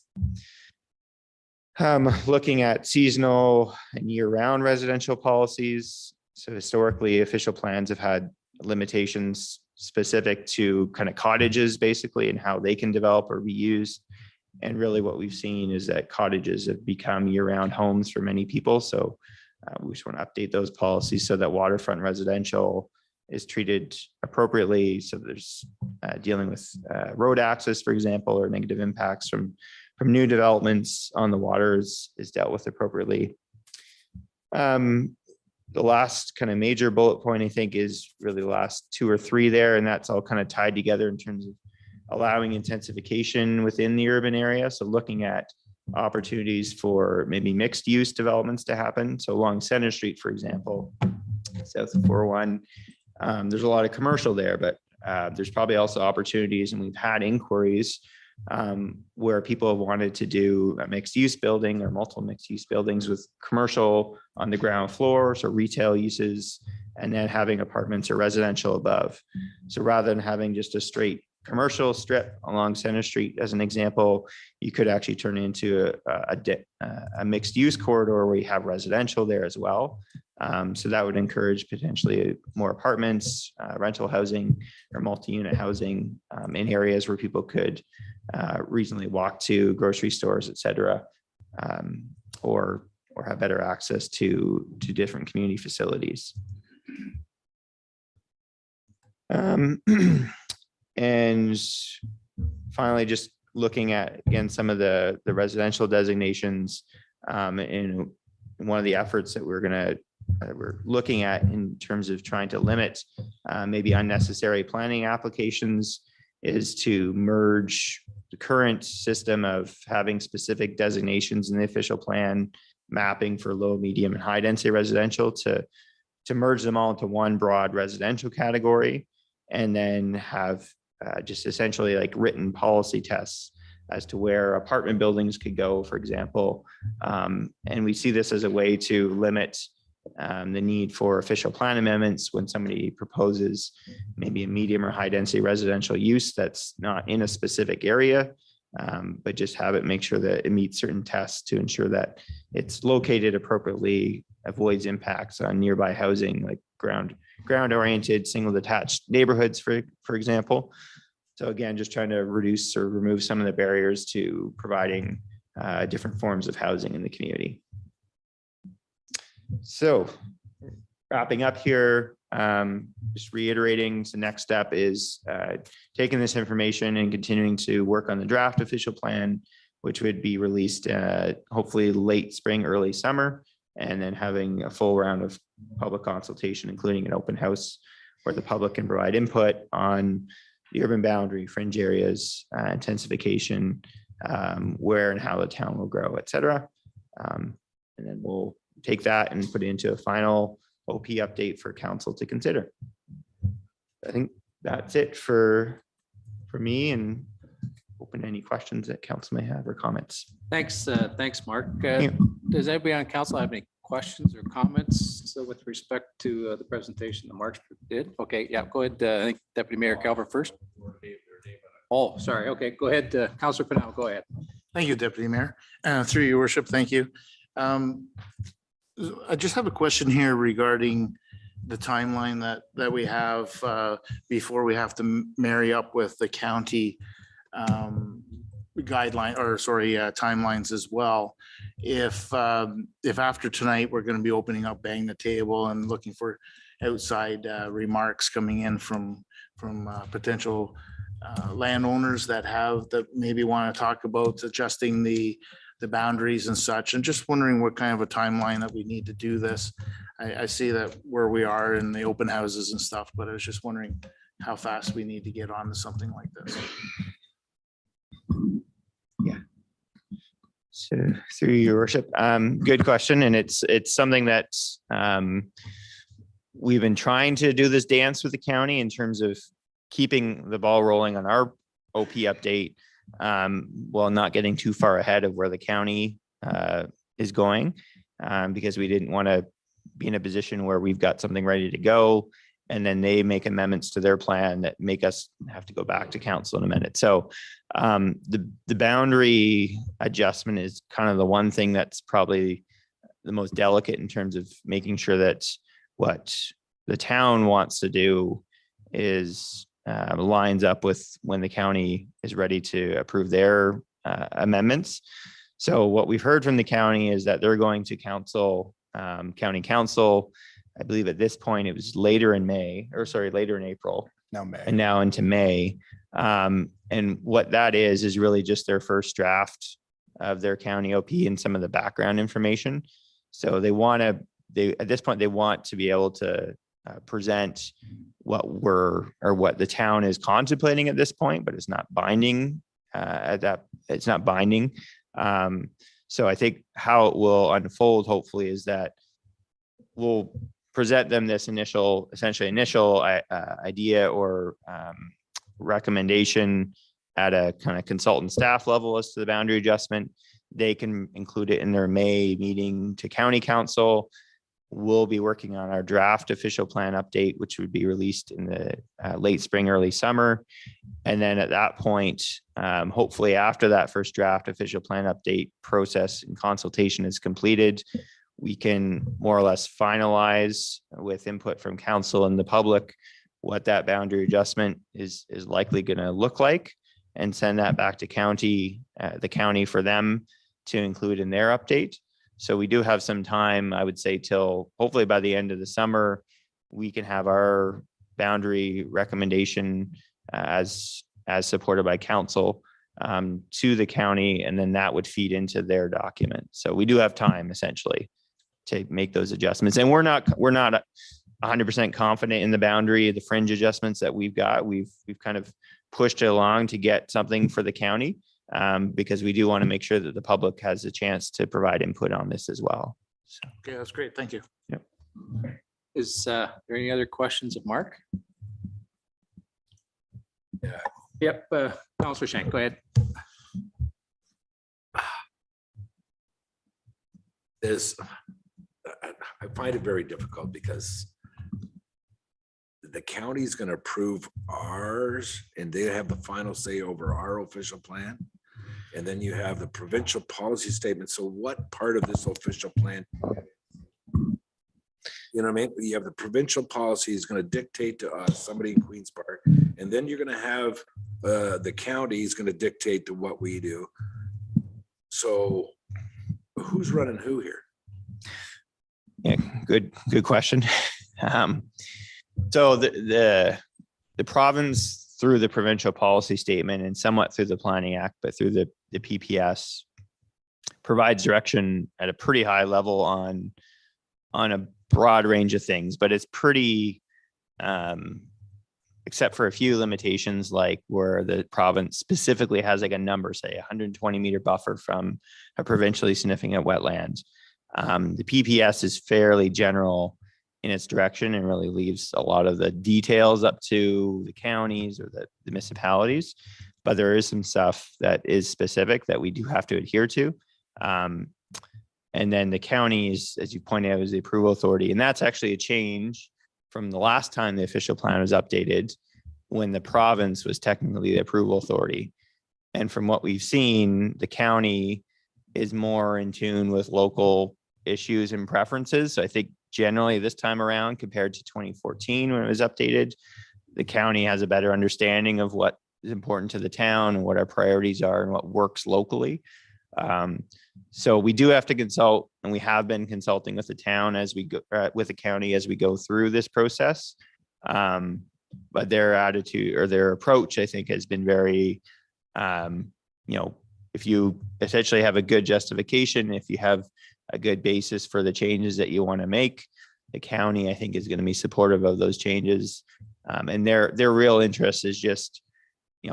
Looking at seasonal and year-round residential policies. So historically, official plans have had limitations specific to kind of cottages, basically, and how they can develop or be used. And really what we've seen is that cottages have become year-round homes for many people. So we just want to update those policies so that waterfront residential is treated appropriately. So there's dealing with road access, for example, or negative impacts from new developments on the water is dealt with appropriately. The last kind of major bullet point, I think, is really the last 2 or 3 there, and that's all kind of tied together in terms of allowing intensification within the urban area. So looking at opportunities for maybe mixed use developments to happen. So along Center Street, for example, south of 401, there's a lot of commercial there, but there's probably also opportunities, and we've had inquiries where people have wanted to do a mixed use building or multiple mixed use buildings with commercial on the ground floor, so retail uses, and then having apartments or residential above. So rather than having just a straight commercial strip along Center Street, as an example, you could actually turn into a mixed use corridor where you have residential there as well. So that would encourage potentially more apartments, rental housing, or multi-unit housing in areas where people could reasonably walk to grocery stores, et cetera, or have better access to different community facilities. And finally, just looking at, again, some of the residential designations, in one of the efforts that we're looking at in terms of trying to limit maybe unnecessary planning applications is to merge the current system of having specific designations in the official plan mapping for low, medium, and high density residential to merge them all into one broad residential category, and then have just essentially like written policy tests as to where apartment buildings could go, for example. And we see this as a way to limit the need for official plan amendments when somebody proposes maybe a medium or high density residential use that's not in a specific area, but just have it make sure that it meets certain tests to ensure that it's located appropriately, avoids impacts on nearby housing like ground oriented single detached neighborhoods, for example. So again, just trying to reduce or remove some of the barriers to providing different forms of housing in the community. So wrapping up here, just reiterating, the next step is taking this information and continuing to work on the draft official plan, which would be released hopefully late spring, early summer, and then having a full round of public consultation, including an open house where the public can provide input on the urban boundary, fringe areas, intensification, where and how the town will grow, et cetera. And then we'll take that and put it into a final OP update for council to consider. I think that's it for me, and open any questions that council may have or comments. Thanks, Mark. Yeah. Does anybody on council have any questions or comments with respect to the presentation that Mark did? Okay, yeah, go ahead. I think Deputy Mayor Calvert first. Oh, sorry. Okay, go ahead. Councilor Pinal, go ahead. Thank you, Deputy Mayor. Through your worship, thank you. I just have a question here regarding the timeline that we have before we have to marry up with the county guideline, or sorry, timelines as well. If after tonight, we're going to be opening up Bang the Table and looking for outside remarks coming in from potential landowners that maybe want to talk about adjusting the boundaries and such, and just wondering what kind of a timeline that we need to do this. I see that where we are in the open houses and stuff, but I was just wondering how fast we need to get on to something like this. Yeah. So through your worship, good question. And it's something that we've been trying to do this dance with the county in terms of keeping the ball rolling on our OP update, while not getting too far ahead of where the county is going, because we didn't want to be in a position where we've got something ready to go and then they make amendments to their plan that make us have to go back to council and amend it. So the boundary adjustment is kind of the one thing that's probably the most delicate in terms of making sure that what the town wants to do is lines up with when the county is ready to approve their amendments. So what we've heard from the county is that they're going to county council. I believe at this point it was later in April. Now May. And now into May. And what that is really just their first draft of their county OP and some of the background information. So at this point, they want to be able to present what the town is contemplating at this point, but it's not binding it's not binding. So I think how it will unfold hopefully is that we'll present them this initial idea or recommendation at a kind of consultant staff level as to the boundary adjustment. They can include it in their May meeting to county council. We'll be working on our draft official plan update, which would be released in the late spring, early summer. And then at that point, hopefully after that first draft official plan update process and consultation is completed, we can more or less finalize with input from council and the public what that boundary adjustment is likely going to look like, and send that back to the county for them to include in their update. So we do have some time, I would say, till hopefully by the end of the summer, we can have our boundary recommendation as supported by council to the county, and then that would feed into their document. So we do have time essentially to make those adjustments. And we're not 100% confident in the boundary, the fringe adjustments that we've got. We've kind of pushed it along to get something for the county, because we do want to make sure that the public has a chance to provide input on this as well. So, Okay, that's great. Thank you. yep. Is there any other questions of Mark? Yeah. Yep. Councilor Shank, go ahead. find it very difficult because the county's gonna approve ours and they have the final say over our official plan. And then you have the provincial policy statement. So what part of this official plan? You know what I mean? You have the provincial policy is going to dictate to us, somebody in Queen's Park, and then you're going to have the county is going to dictate to what we do. So who's running who here? Yeah, good question. So the province, through the provincial policy statement and somewhat through the Planning Act, but through the PPS, provides direction at a pretty high level on a broad range of things, but it's pretty, except for a few limitations, like where the province specifically has like a number, say 120 meter buffer from a provincially significant wetland. The PPS is fairly general in its direction and really leaves a lot of the details up to the counties or the municipalities. But there is some stuff that is specific that we do have to adhere to. And then the counties, as you pointed out, is the approval authority. And that's actually a change from the last time the official plan was updated, when the province was technically the approval authority. And from what we've seen, the county is more in tune with local issues and preferences. So I think generally this time around, compared to 2014 when it was updated, the county has a better understanding of what is important to the town and what our priorities are and what works locally. So we do have to consult, and we have been consulting with the town as we go, with the county as we go through this process. But their attitude or their approach, I think, has been very, if you essentially have a good justification, if you have a good basis for the changes that you want to make, the county, I think, is going to be supportive of those changes. And their real interest is just,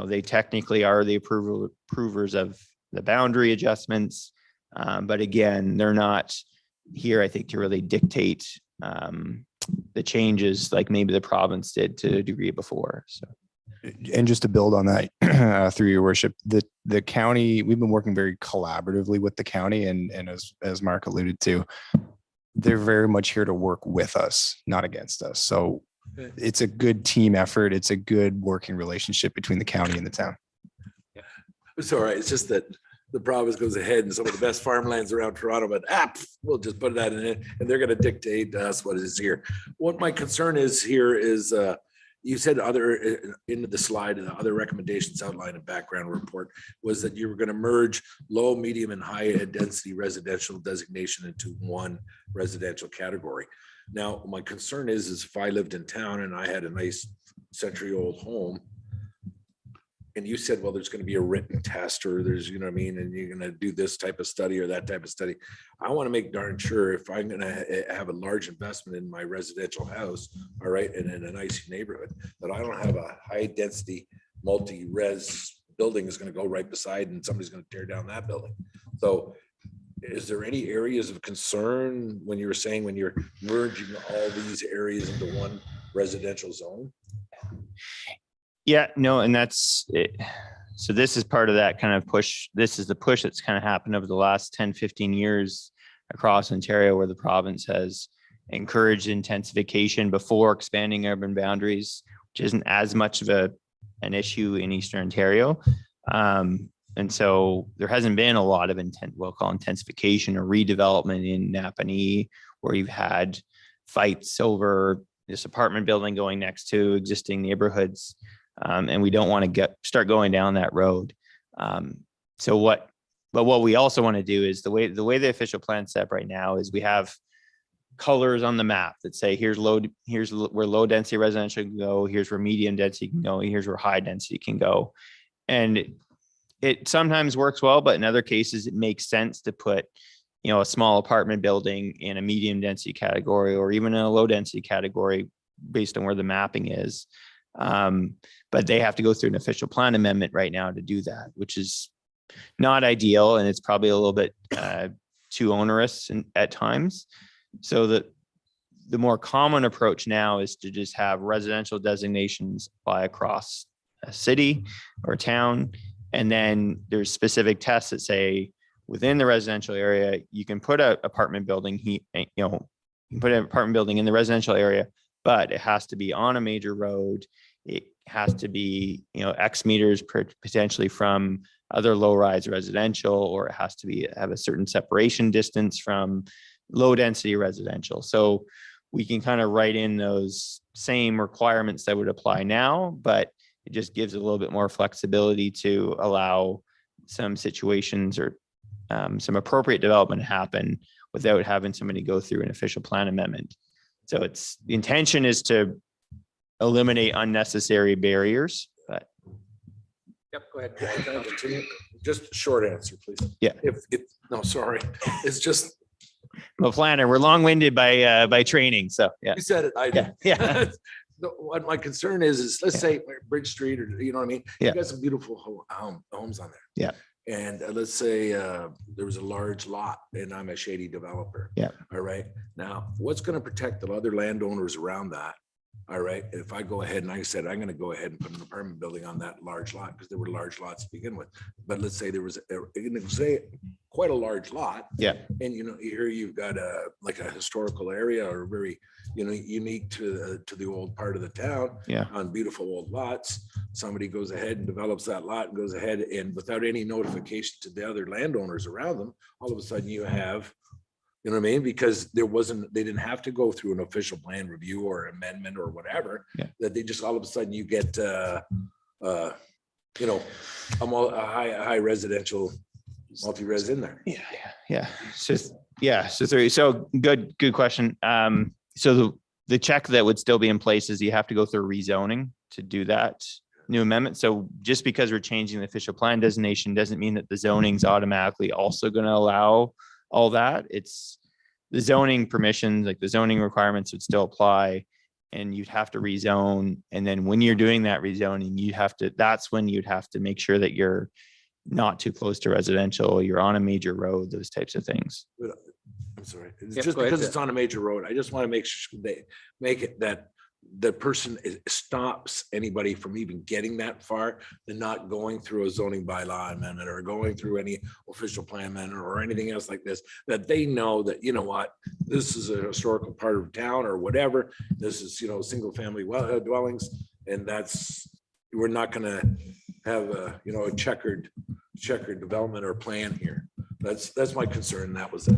they technically are the approvers of the boundary adjustments. But again, they're not here, I think, to really dictate the changes like maybe the province did to a degree before. So. And just to build on that, through your worship, the county, we've been working very collaboratively with the county, and as Mark alluded to, they're very much here to work with us, not against us. So it's a good team effort. It's a good working relationship between the county and the town. It's all right. It's just that the province goes ahead and some of the best farmlands around Toronto, but we'll just put that in it, and they're going to dictate to us what is here. What my concern is here is, you said into the slide, and the other recommendations outlined in background report was that you were going to merge low, medium, and high density residential designation into one residential category. Now, my concern is if I lived in town and I had a nice century-old home, and you said, well, there's going to be a written test, or there's, and you're going to do this type of study or that type of study. I want to make darn sure if I'm going to have a large investment in my residential house, all right, and in a nice neighborhood, that I don't have a high density multi-res building is going to go right beside and somebody's going to tear down that building. So is there any areas of concern when you were saying when you're merging all these areas into one residential zone? Yeah, no, and that's it. So this is part of that kind of push. This is the push that's kind of happened over the last 10, 15 years across Ontario, where the province has encouraged intensification before expanding urban boundaries, which isn't as much of an issue in Eastern Ontario. And so there hasn't been a lot of we'll call intensification or redevelopment in Napanee, where you've had fights over this apartment building going next to existing neighborhoods. And we don't want to start going down that road. But what we also want to do is the way the official plan set up right now is we have colors on the map that say here's where low density residential can go, here's where medium density can go, here's where high density can go. And it sometimes works well, but in other cases it makes sense to put a small apartment building in a medium density category or even in a low density category based on where the mapping is. But they have to go through an official plan amendment right now to do that, which is not ideal. And it's probably a little bit too onerous at times. So the more common approach now is to just have residential designations apply across a city or a town. And then there's specific tests that say within the residential area, you can put an apartment building, you can put an apartment building in the residential area, but it has to be on a major road. It has to be, X meters potentially from other low rise residential, or it has to have a certain separation distance from low density residential. So we can kind of write in those same requirements that would apply now, but it just gives a little bit more flexibility to allow some situations or some appropriate development happen without having somebody go through an official plan amendment. So the intention is to eliminate unnecessary barriers, but Yep, go ahead. Can I continue? Just a short answer, please. Yeah. No, sorry. It's just, I'm a planner. We're long-winded by training. So yeah. you said it, I did. Yeah. What my concern is let's say Bridge Street, or you know what I mean? Yeah. You got some beautiful homes on there. Yeah. And let's say there was a large lot and I'm a shady developer. Yeah. All right. Now, what's going to protect the other landowners around that? All right. If I go ahead and I said, I'm going to go ahead and put an apartment building on that large lot, because there were large lots to begin with. But let's say there was, say quite a large lot. Yeah. And here you've got like a historical area, or very, unique to the old part of the town. Yeah. On beautiful old lots. Somebody goes ahead and develops that lot and goes ahead and without any notification to the other landowners around them, all of a sudden you have, you know what I mean? Because they didn't have to go through an official plan review or amendment or whatever. Yeah. That they just, all of a sudden you get, a high residential multi-res in there. Yeah. So good question. So the check that would still be in place is you have to go through rezoning to do that new amendment. So just because we're changing the official plan designation doesn't mean that the zoning's automatically also going to allow all that. It's the zoning permissions, like the zoning requirements would still apply, and you'd have to rezone. And then when you're doing that rezoning, that's when you'd have to make sure that you're not too close to residential, you're on a major road, those types of things. I'm sorry. It's Yep, just go ahead, because Jeff. it's on a major road. I just want to make sure they make it that the person stops anybody from even getting that far and not going through a zoning bylaw amendment or going through any official plan amendment or anything else like this, that they know that, you know what, this is a historical part of town or whatever. This is, single family dwellings. And we're not going to have a checkered development or plan here. That's my concern. That's it.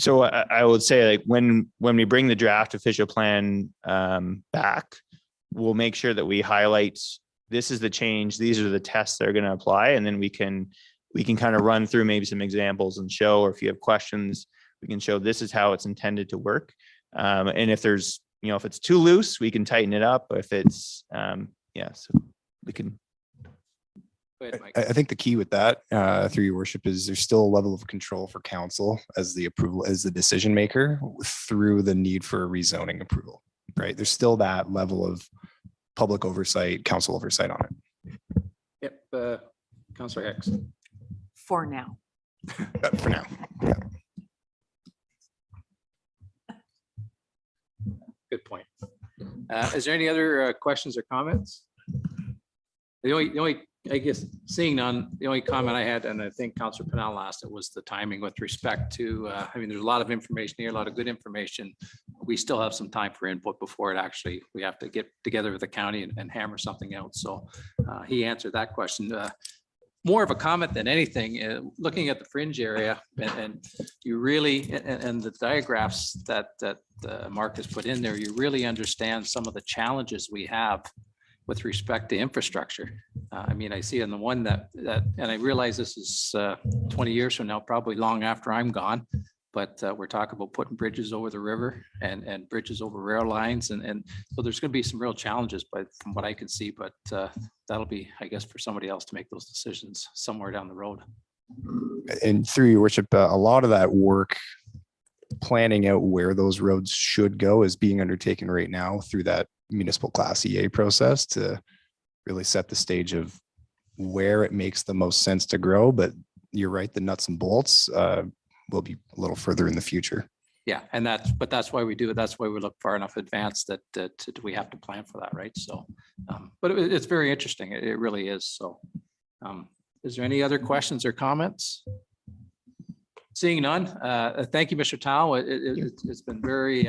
So I would say, like, when we bring the draft official plan back, we'll make sure that we highlight, this is the change, these are the tests that are going to apply. And then we can kind of run through maybe some examples and show, or if you have questions, we can show this is how it's intended to work. And if there's, if it's too loose, we can tighten it up. If it's, so we can. Go ahead, Mike. I think the key with that, through your worship, is there's still a level of control for council as the decision maker through the need for a rezoning approval, right? There's still that level of public oversight, council oversight on it. Yep, Councillor Hicks. For now. For now. Yeah. Good point. Is there any other questions or comments? The only, I guess, seeing none, the only comment I had, and I think Councillor Pennell asked it, was the timing with respect to, there's a lot of information here, a lot of good information. We still have some time for input before we have to get together with the county and hammer something out. So he answered that question. More of a comment than anything, looking at the fringe area and you really, and the diagraphs that Mark has put in there, you really understand some of the challenges we have with respect to infrastructure. I see on the one that, and I realize this is 20 years from now, probably long after I'm gone, but we're talking about putting bridges over the river and bridges over rail lines. And so there's going to be some real challenges, but from what I can see, but that'll be, I guess, for somebody else to make those decisions somewhere down the road. And through your worship, a lot of that work planning out where those roads should go is being undertaken right now through that municipal class EA process to really set the stage of where it makes the most sense to grow. But you're right, the nuts and bolts will be a little further in the future. Yeah, and that's why we do it. That's why we look far enough advanced that we have to plan for that, right? So, but it's very interesting. It really is. So, is there any other questions or comments? Seeing none, thank you, Mr. Tao. It's been very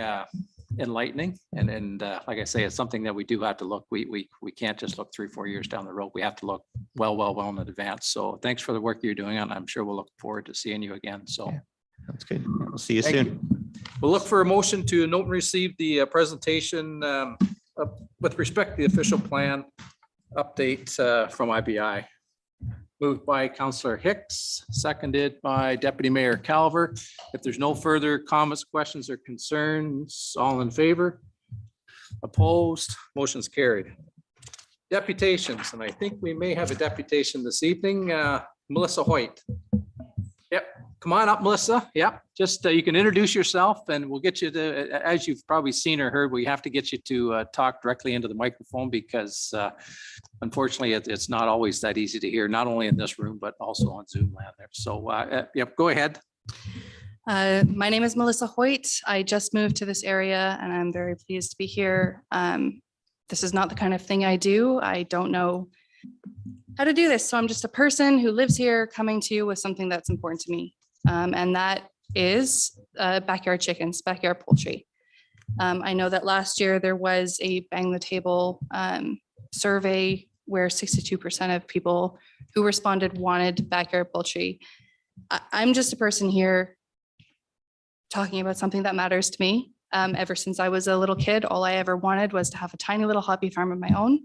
enlightening. And like I say, it's something that we do have to look, we can't just look 3-4 years down the road. We have to look well in advance. So thanks for the work you're doing, and I'm sure we'll look forward to seeing you again. So. Yeah. That's good. We'll see you Thank soon. We'll look for a motion to note and receive the presentation with respect to the official plan update from IBI. Moved by Councillor Hicks, seconded by Deputy Mayor Calver. If there's no further comments, questions, or concerns, all in favor? Opposed? Motion's carried. Deputations, and I think we may have a deputation this evening. Melissa Hoyt. Yep. Come on up, Melissa. Yep. Just you can introduce yourself and we'll get you to, as you've probably seen or heard, we have to get you to talk directly into the microphone because unfortunately it's not always that easy to hear, not only in this room, but also on Zoom land there. So yep, go ahead. My name is Melissa Hoyt. I just moved to this area and I'm very pleased to be here. This is not the kind of thing I do. I don't know how to do this. So I'm just a person who lives here coming to you with something that's important to me. And that is backyard chickens, backyard poultry. I know that last year there was a bang the table survey where 62% of people who responded wanted backyard poultry. I'm just a person here talking about something that matters to me. Ever since I was a little kid, all I ever wanted was to have a tiny little hobby farm of my own.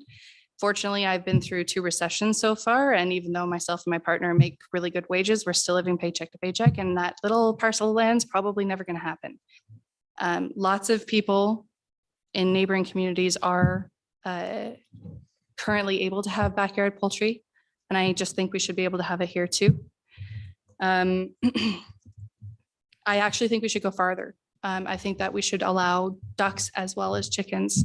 Fortunately, I've been through 2 recessions so far, and even though myself and my partner make really good wages, we're still living paycheck to paycheck, and that little parcel of land's probably never going to happen. Lots of people in neighboring communities are currently able to have backyard poultry, and I just think we should be able to have it here too. I actually think we should go farther. I think that we should allow ducks as well as chickens.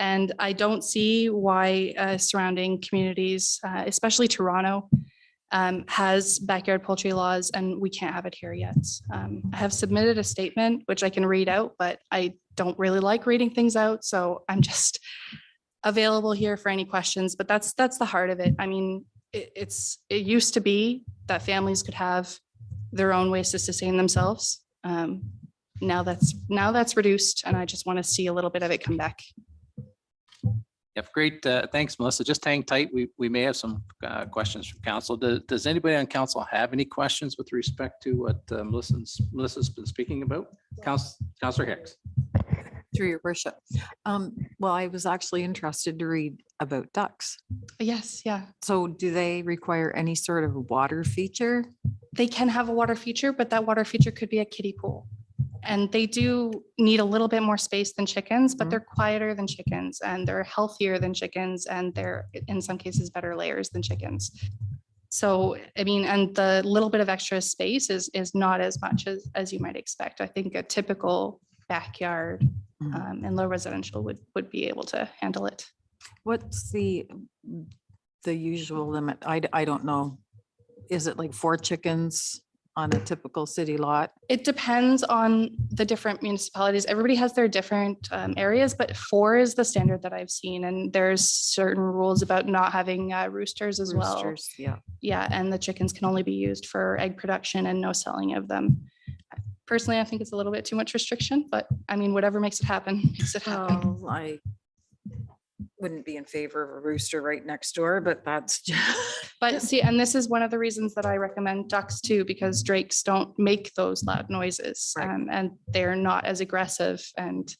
And I don't see why surrounding communities, especially Toronto, has backyard poultry laws and we can't have it here yet. I have submitted a statement, which I can read out, but I don't really like reading things out. So I'm just available here for any questions, but that's the heart of it. I mean, it used to be that families could have their own ways to sustain themselves. Now that's reduced, and I just want to see a little bit of it come back. Yep, great. Thanks, Melissa. Just hang tight. We may have some questions from council. Does anybody on council have any questions with respect to what Melissa's been speaking about? Councillor Hicks. Through your worship. Well, I was actually interested to read about ducks. Yes, yeah. So do they require any sort of water feature? They can have a water feature, but that water feature could be a kiddie pool. And they do need a little bit more space than chickens, but they're quieter than chickens and they're healthier than chickens. And they're in some cases better layers than chickens. So, I mean, and the little bit of extra space is not as much as you might expect. I think a typical backyard and low residential would be able to handle it. What's the usual limit? I don't know. Is it like 4 chickens on a typical city lot? It depends on the different municipalities. Everybody has their different areas, but 4 is the standard that I've seen. And there's certain rules about not having roosters as well. Yeah. Yeah, and the chickens can only be used for egg production and no selling of them. Personally, I think it's a little bit too much restriction, but I mean, whatever makes it happen, makes it happen. Well, I wouldn't be in favor of a rooster right next door, but that's just. But see, and this is one of the reasons that I recommend ducks too, because drakes don't make those loud noises and they're not as aggressive and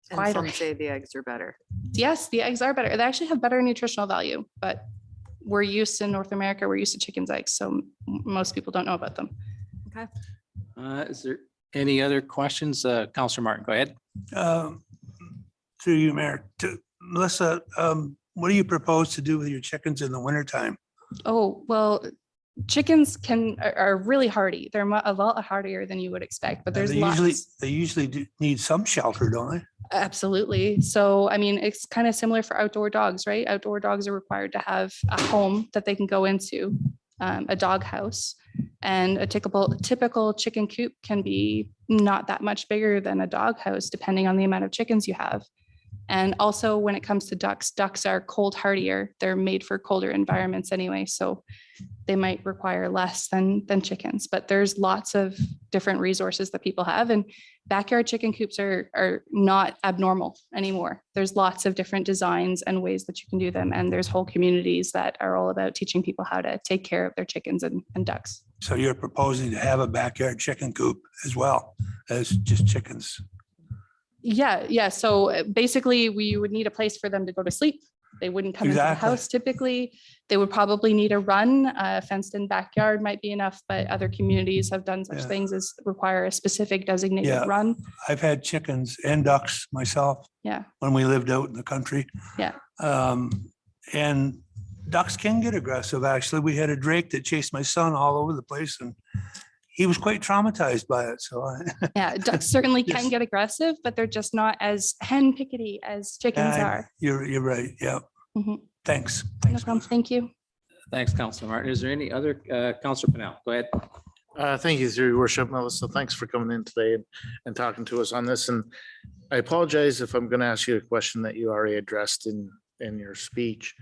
Some say the eggs are better. Yes, the eggs are better. They actually have better nutritional value, but we're used in North America, we're used to chicken's eggs, so most people don't know about them. Okay. Is there any other questions? Councillor Martin, go ahead. Through you, Mayor. To Melissa, what do you propose to do with your chickens in the wintertime? Oh, well, chickens are really hardy. They're a lot hardier than you would expect, but there's lots. They usually do need some shelter, don't they? Absolutely. So, I mean, it's kind of similar for outdoor dogs, right? Outdoor dogs are required to have a home that they can go into, a dog house. And a typical chicken coop can be not that much bigger than a dog house, depending on the amount of chickens you have. And also when it comes to ducks are cold hardier. They're made for colder environments anyway. So they might require less than chickens, but there's lots of different resources that people have, and backyard chicken coops are not abnormal anymore. There's lots of different designs and ways that you can do them. And there's whole communities that are all about teaching people how to take care of their chickens and ducks. So you're proposing to have a backyard chicken coop as well as just chickens? Yeah. So basically we would need a place for them to go to sleep. They wouldn't come into the Exactly. house typically. They would probably need a run. A fenced in backyard might be enough, but other communities have done such Yeah. things as require a specific designated Yeah. run. I've had chickens and ducks myself Yeah. when we lived out in the country. Yeah. And ducks can get aggressive, actually. We had a drake that chased my son all over the place and he was quite traumatized by it. So Yeah, ducks certainly can Yes. get aggressive, but they're just not as hen pickety as chickens are. you're right. Yeah. Mhm. Thanks. No Thanks. problem. Thank you. Thanks, Councilor Martin. Is there any other, Councilor Pennell? Go ahead. Thank you, through your worship, Melissa. Thanks for coming in today and talking to us on this. And I apologize if I'm going to ask you a question that you already addressed in your speech.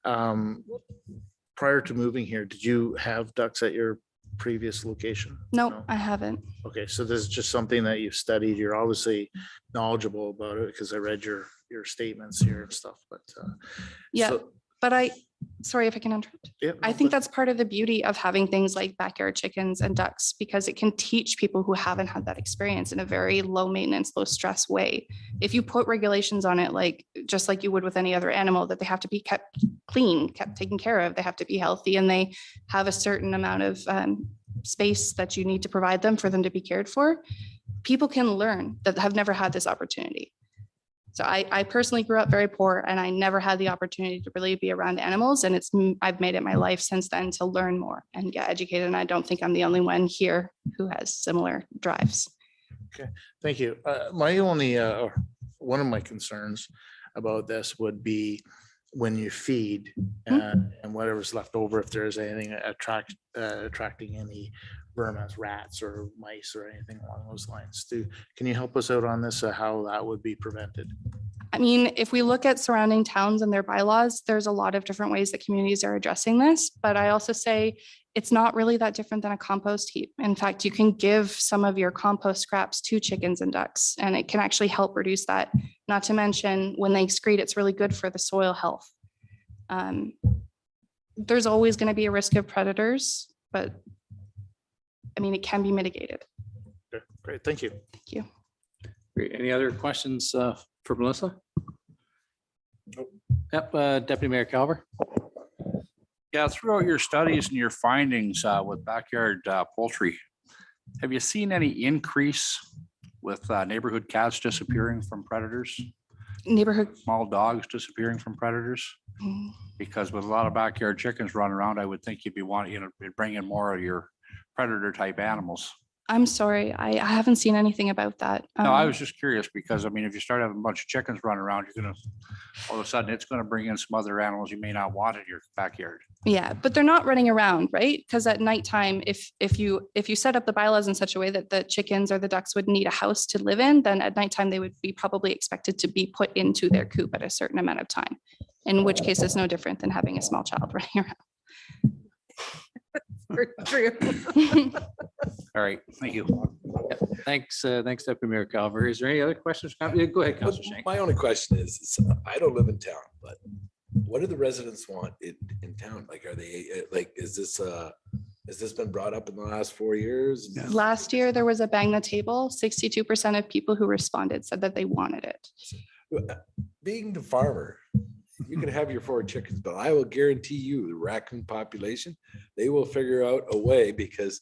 Prior to moving here, did you have ducks at your previous location? No, I haven't. Okay, so this is just something that you've studied. You're obviously knowledgeable about it because I read your statements here and stuff, but. Yeah, so- but sorry if I can interrupt. Yeah, I no, think but- that's part of the beauty of having things like backyard chickens and ducks, because it can teach people who haven't had that experience in a very low maintenance, low stress way. If you put regulations on it, like just like you would with any other animal, that they have to be kept clean, kept taken care of, they have to be healthy, and they have a certain amount of space that you need to provide them for them to be cared for. People can learn that have never had this opportunity. So I personally grew up very poor and I never had the opportunity to really be around animals. And I've made it my life since then to learn more and get educated. And I don't think I'm the only one here who has similar drives. Thank you. My only, one of my concerns about this would be when you feed and whatever's left over, if there's anything attracting any vermin, rats or mice or anything along those lines. Can you help us out on this, how that would be prevented? I mean, if we look at surrounding towns and their bylaws, there's a lot of different ways that communities are addressing this. But I also say it's not really that different than a compost heap. In fact, you can give some of your compost scraps to chickens and ducks, and it can actually help reduce that. Not to mention when they excrete, it's really good for the soil health. There's always going to be a risk of predators, but I mean, it can be mitigated. Okay, great, thank you. Thank you. Great. Any other questions for Melissa? Yep, Deputy Mayor Calver. Yeah, throughout your studies and your findings with backyard poultry, have you seen any increase with neighborhood cats disappearing from predators? Neighborhood. Small dogs disappearing from predators? Because with a lot of backyard chickens running around, I would think you'd be wanting, you'd bring in more of your predator type animals. I'm sorry, I haven't seen anything about that. No, I was just curious because I mean, if you start having a bunch of chickens running around, you're gonna, all of a sudden, it's gonna bring in some other animals you may not want in your backyard. Yeah, but they're not running around, right? Because at nighttime, if you set up the bylaws in such a way that the chickens or the ducks would need a house to live in, then at nighttime they would be probably expected to be put into their coop at a certain amount of time. In which case it's no different than having a small child running around. True. All right, thank you. Yep, thanks, Deputy Mayor Calver. Is there any other questions? Go ahead, Councilor Shank. My only question is, I don't live in town, but what do the residents want in town? Like, are they, like, has this been brought up in the last 4 years? Yeah. Last year, there was a bang the table. 62% of people who responded said that they wanted it. Being the farmer, you can have your 4 chickens, but I will guarantee you the raccoon population, they will figure out a way because,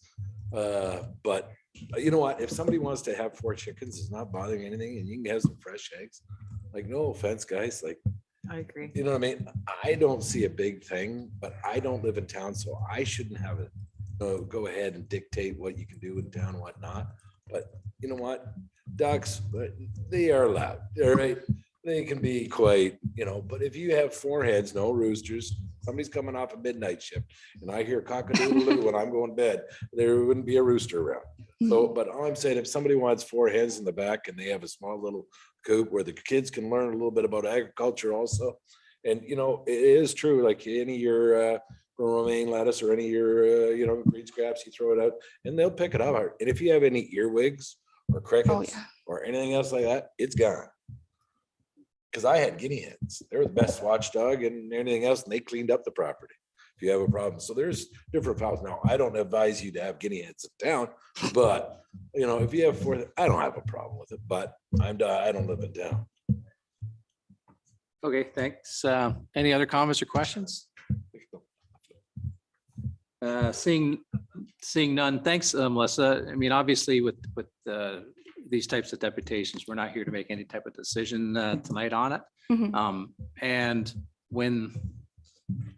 but you know what, if somebody wants to have 4 chickens, it's not bothering anything and you can have some fresh eggs. Like, no offense, guys, like, I agree. you know what I mean? I don't see a big thing, but I don't live in town, so I shouldn't have it. Go ahead and dictate what you can do in town and whatnot. But you know what? Ducks, they are loud, all right? They can be quite, but if you have 4 heads, no roosters, somebody's coming off a midnight shift and I hear cock-a-doodle-doo when I'm going to bed, there wouldn't be a rooster around. So, but all I'm saying, if somebody wants 4 hens in the back and they have a small little coop where the kids can learn a little bit about agriculture also. And, it is true, like any of your romaine lettuce or any of your, green scraps, you throw it out and they'll pick it up. And if you have any earwigs or crickets yeah. or anything else like that, it's gone. Because I had guinea hens. They were the best watchdog and anything else, and they cleaned up the property if you have a problem. So there's different problems. Now, I don't advise you to have guinea hens in town, but if you have four, I don't have a problem with it, but I don't live in town. Okay, thanks. Any other comments or questions? Seeing none, thanks, Melissa. I mean, obviously with these types of deputations, we're not here to make any type of decision tonight on it. Mhm. And when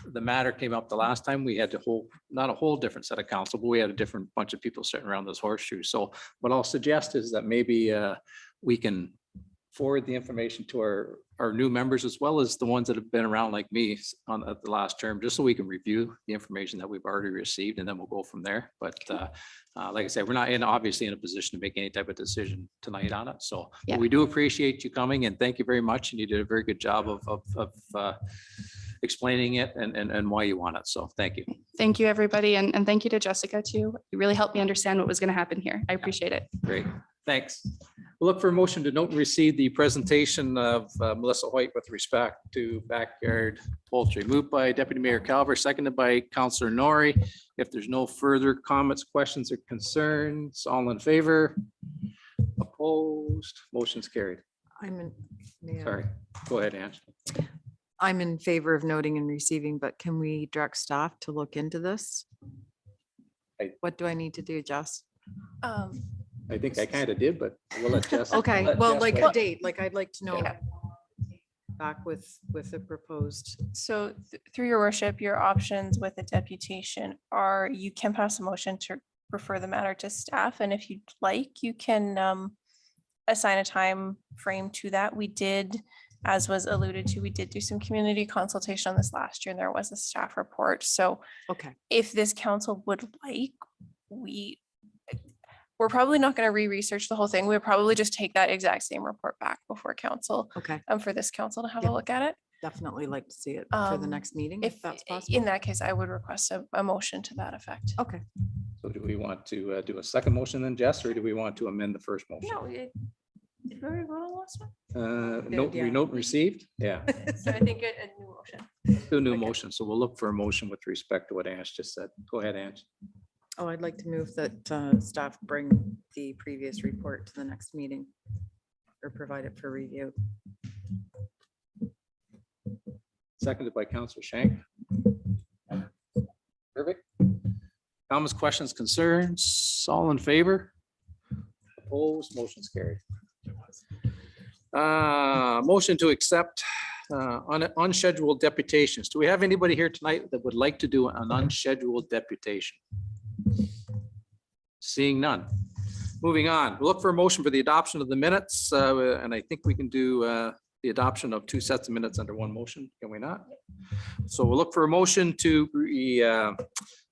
the matter came up the last time, we had not a whole different set of council, but we had a different bunch of people sitting around this horseshoe. So what I'll suggest is that maybe we can forward the information to our new members as well as the ones that have been around like me at the last term, just so we can review the information that we've already received, and then we'll go from there. But like I said, we're not obviously in a position to make any type of decision tonight on it. So Yeah. we do appreciate you coming, and thank you very much. And you did a very good job of explaining it and why you want it. So thank you. Thank you, everybody. And thank you to Jessica too. You really helped me understand what was going to happen here. I appreciate it. Great, thanks. We'll look for a motion to note and receive the presentation of Melissa Hoyt with respect to backyard poultry. Moved by Deputy Mayor Calver, seconded by Councillor Nori. If there's no further comments, questions, or concerns, all in favor? Opposed? Motion's carried. Sorry, go ahead, Ange. I'm in favor of noting and receiving, but can we direct staff to look into this? What do I need to do, Jess? I think I kind of did, but we'll let Jess. Okay, let well, Jess like weigh. a date, like I'd like to know Yeah. back with a proposed. So through your worship, your options with a deputation are you can pass a motion to refer the matter to staff. And if you'd like, you can assign a time frame to that. We did, as was alluded to, we did do some community consultation on this last year and there was a staff report. So Okay, if this council would like, we're probably not going to re-research the whole thing. We'll probably just take that exact same report back before council, okay, for this council to have Yeah. a look at it. definitely like to see it for the next meeting, if If that's possible. in that case, I would request a motion to that effect. Okay, So do we want to do a second motion then, Jess, or do we want to amend the first motion? No, did we already vote on the last one? Note, yeah. note received? Yeah, So I think a new motion. do a new motion. So we'll look for a motion with respect to what Ange just said. Go ahead, Ange. oh, I'd like to move that staff bring the previous report to the next meeting or provide it for review. Seconded by Councillor Shank. Perfect. Comments, questions, concerns, all in favor? Opposed, motion's carried. Motion to accept unscheduled deputations. Do we have anybody here tonight that would like to do an unscheduled deputation? Seeing none. Moving on, we'll look for a motion for the adoption of the minutes, and I think we can do the adoption of two sets of minutes under one motion, can we not? So we'll look for a motion to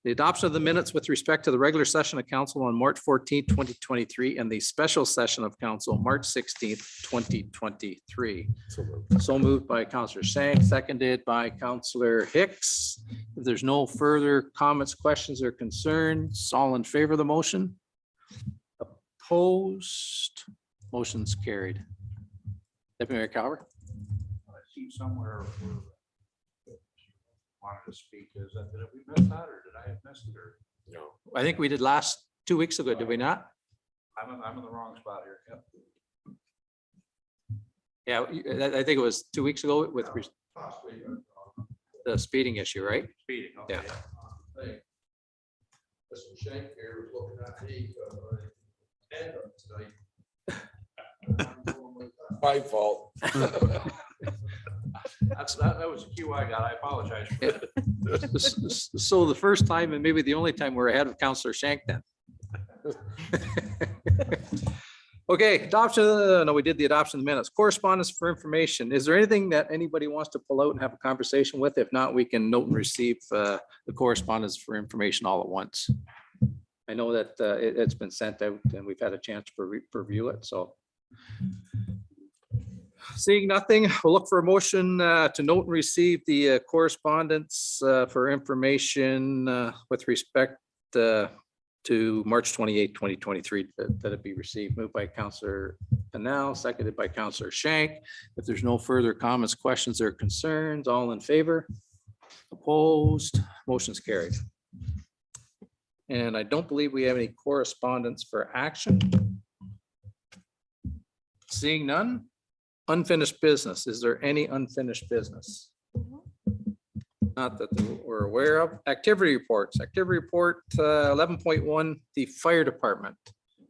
the adoption of the minutes with respect to the regular session of council on March 14th, 2023, and the special session of council March 16th, 2023. So moved by Councillor Shank, seconded by Councillor Hicks. If there's no further comments, questions, or concerns, all in favor of the motion? Opposed? Motion's carried. Deputy Mayor Calver? I see somewhere where wanted to speak. Is that, did we miss that or did I have missed it or? No. I think we did 2 weeks ago, did we not? I'm in the wrong spot here. Yep. Yeah, I think it was 2 weeks ago with Possibly. the speeding issue, right? Speeding. okay, Yeah. Hey, Mr. Shank here was looking at me. My fault. that was the cue I got. I apologize for that. So the first time and maybe the only time we're ahead of Councillor Shank then. Okay, adoption, no, we did the adoption of the minutes. Correspondence for information. Is there anything that anybody wants to pull out and have a conversation with? If not, we can note and receive the correspondence for information all at once. I know that it's been sent out and we've had a chance to review it, so. Seeing nothing, we'll look for a motion to note and receive the correspondence for information with respect to March 28, 2023, that it be received. Moved by Councillor Canal, seconded by Councillor Shank. If there's no further comments, questions, or concerns, all in favor? Opposed? Motion's carried. And I don't believe we have any correspondence for action. Seeing none. Unfinished business. Is there any unfinished business? Not that we're aware of. Activity reports. Activity report 11.1, the fire department.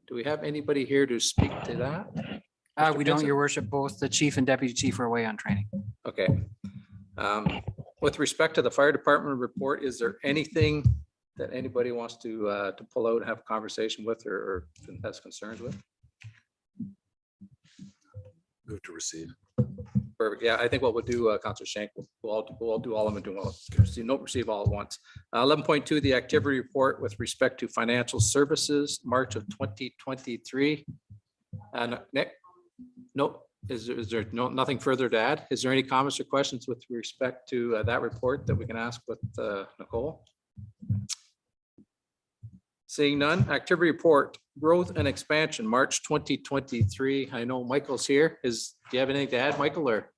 Do we have anybody here to speak to that? Mr. We don't, Vincent? your worship. Both the chief and deputy chief are away on training. Okay. With respect to the fire department report, is there anything that anybody wants to pull out and have a conversation with or has concerns with? Move to receive. Perfect. Yeah, I think what we'll do, Councillor Shank, we'll all do all of them and do all, don't receive all at once. 11.2, the activity report with respect to financial services, March of 2023. And Nick, no, is there nothing further to add? Is there any comments or questions with respect to that report that we can ask with Nicole? Seeing none, activity report, growth and expansion, March 2023. I know Michael's here. Do you have anything to add, Michael, or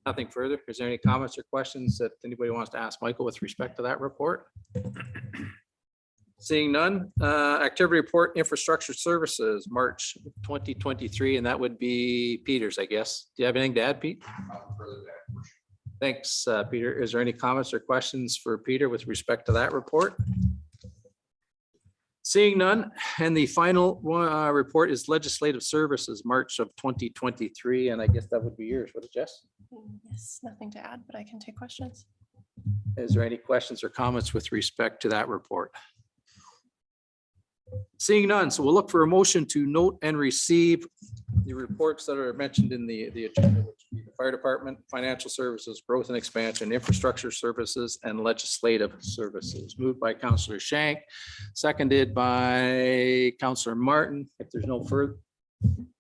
nothing further? Is there any comments or questions that anybody wants to ask Michael with respect to that report? Seeing none, activity report, infrastructure services, March 2023, and that would be Peter's, I guess. Do you have anything to add, Pete? Thanks, Peter. Is there any comments or questions for Peter with respect to that report? Seeing none, and the final report is legislative services, March of 2023, and I guess that would be yours, would it, Jess? Yes, nothing to add, but I can take questions. Is there any questions or comments with respect to that report? Seeing none, so we'll look for a motion to note and receive the reports that are mentioned in the agenda, which would be the fire department, financial services, growth and expansion, infrastructure services, and legislative services. Moved by Councillor Shank, seconded by Councillor Martin. If there's no further.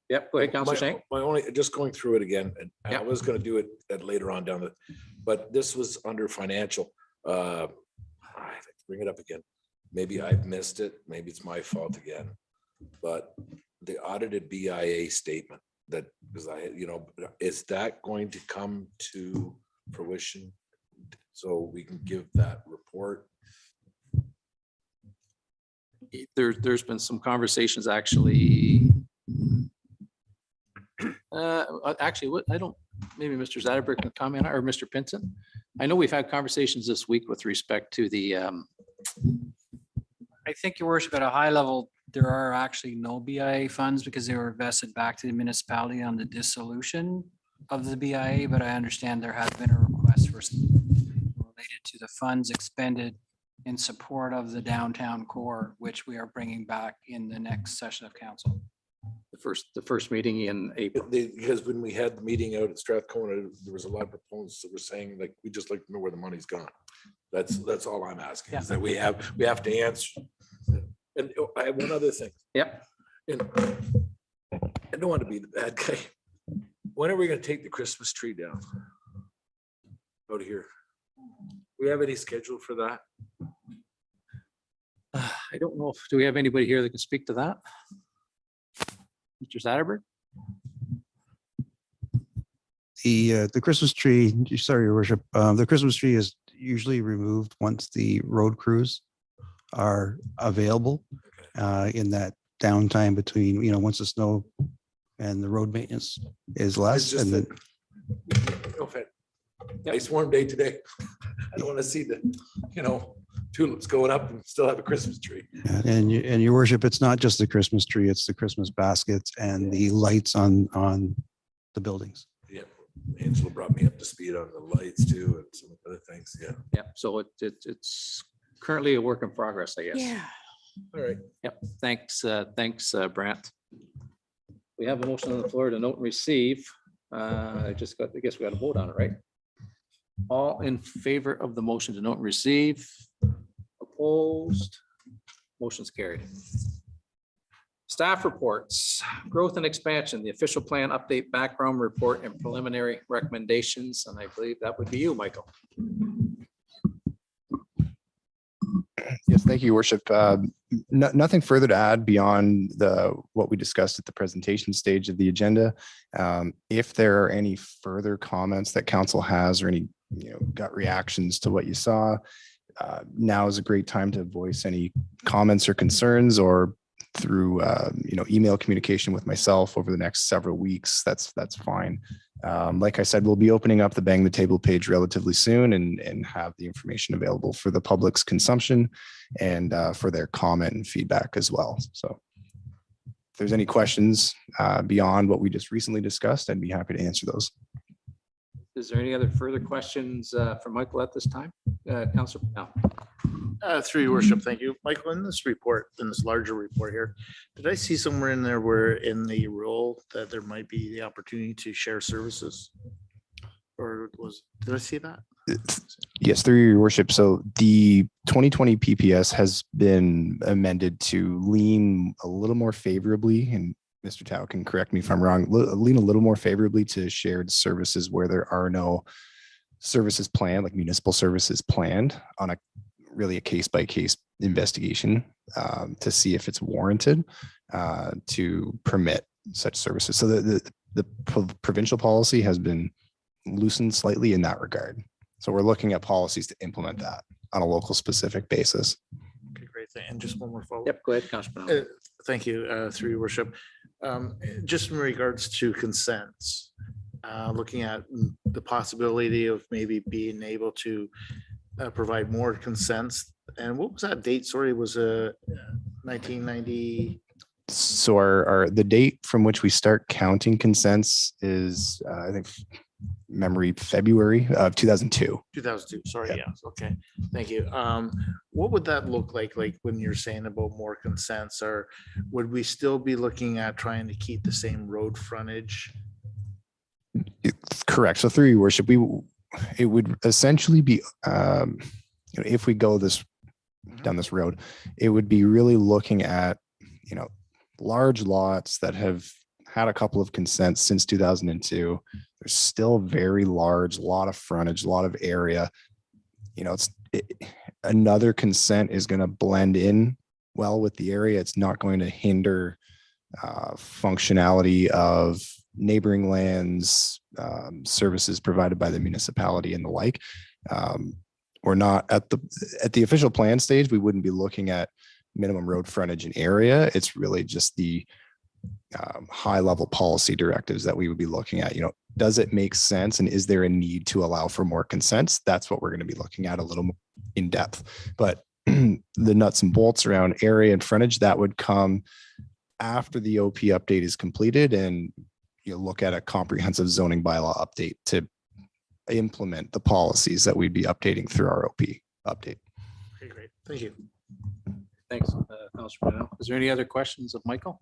Yep, go ahead, Councillor Shank. My only, just going through it again, and I Yep. was gonna do it later on down the, but this was under financial. Bring it up again. Maybe I've missed it. Maybe it's my fault again. But the audited BIA statement that, because is that going to come to fruition? So we can give that report? There's been some conversations actually. Actually, what I don't, maybe Mr. Zatterberg can comment, or Mr. Pinson. I know we've had conversations this week with respect to the I think, your worship, at a high level, there are actually no BIA funds because they were vested back to the municipality on the dissolution of the BIA, but I understand there has been a request for related to the funds expended in support of the downtown core, which we are bringing back in the next session of council. the first meeting in April. Because when we had the meeting out at Strathcona, there was a lot of proponents that were saying, like, we just like to know where the money's gone. That's all I'm asking, is that we have to answer. And I have one other thing. Yep. And I don't want to be the bad guy. When are we gonna take the Christmas tree down? Out of here. We have any schedule for that? I don't know do we have anybody here that can speak to that? Mr. Zatterberg? The Christmas tree, sorry, your worship, the Christmas tree is usually removed once the road crews are available in that downtime between, once the snow and the road maintenance is less. And then Nice warm day today. I don't want to see the, tulips going up and still have a Christmas tree. and your worship, it's not just the Christmas tree, it's the Christmas baskets and the lights on the buildings. Yeah, Angela brought me up to speed on the lights too and some other things. Yeah. Yeah, so it's currently a work in progress, I guess. Yeah. All right. Yep, thanks, Brant. We have a motion on the floor to note and receive. I guess we got to vote on it, right? All in favor of the motion to note and receive? Opposed? Motion's carried. Staff reports, growth and expansion, the official plan update, background report, and preliminary recommendations. And I believe that would be you, Michael. Yes, thank you, Your Worship. Nothing further to add beyond what we discussed at the presentation stage of the agenda. If there are any further comments that council has or any gut reactions to what you saw, now is a great time to voice any comments or concerns, or through email communication with myself over the next several weeks. That's fine. Like I said, we'll be opening up the Bang the Table page relatively soon and have the information available for the public's consumption and for their comment and feedback as well. So if there's any questions beyond what we just recently discussed, I'd be happy to answer those. Is there any other further questions for Michael at this time? Councilor Pennell. Through your worship, thank you. Michael, in this report, in this larger report here, did I see somewhere in there where in the rule that there might be the opportunity to share services? Or did I see that? Yes, through your worship. So the 2020 PPS has been amended to lean a little more favorably, and Mr. Tao can correct me if I'm wrong, lean a little more favorably to shared services where there are no services planned, like municipal services planned, on a really a case-by-case investigation to see if it's warranted to permit such services. So the provincial policy has been loosened slightly in that regard. So we're looking at policies to implement that on a local specific basis. Okay, great. And just one more follow-up. Yep, go ahead, Councilor Pennell. Thank you, through your worship. Just in regards to consents, looking at the possibility of maybe being able to provide more consents. And what was that date? Sorry, it was 1990. So the date from which we start counting consents is, I think, memory February of 2002. 2002. Sorry. Yep. Yeah. Okay. Thank you. What would that look like when you're saying about more consents, or would we still be looking at trying to keep the same road frontage? Correct. So through your worship, it would essentially be, if we go down this road, it would be really looking at, large lots that have had a couple of consents since 2002. There's still very large, lot of frontage, a lot of area. Another consent is going to blend in well with the area. It's not going to hinder functionality of neighboring lands, services provided by the municipality and the like. We're not at the official plan stage. We wouldn't be looking at minimum road frontage and area. It's really just the high level policy directives that we would be looking at. Does it make sense, and is there a need to allow for more consents? That's what we're going to be looking at a little more in depth. But the nuts and bolts around area and frontage, that would come after the OP update is completed, and you look at a comprehensive zoning bylaw update to implement the policies that we'd be updating through our OP update. Okay, great. Thank you. Thanks, Councilor Pennell. Is there any other questions of Michael?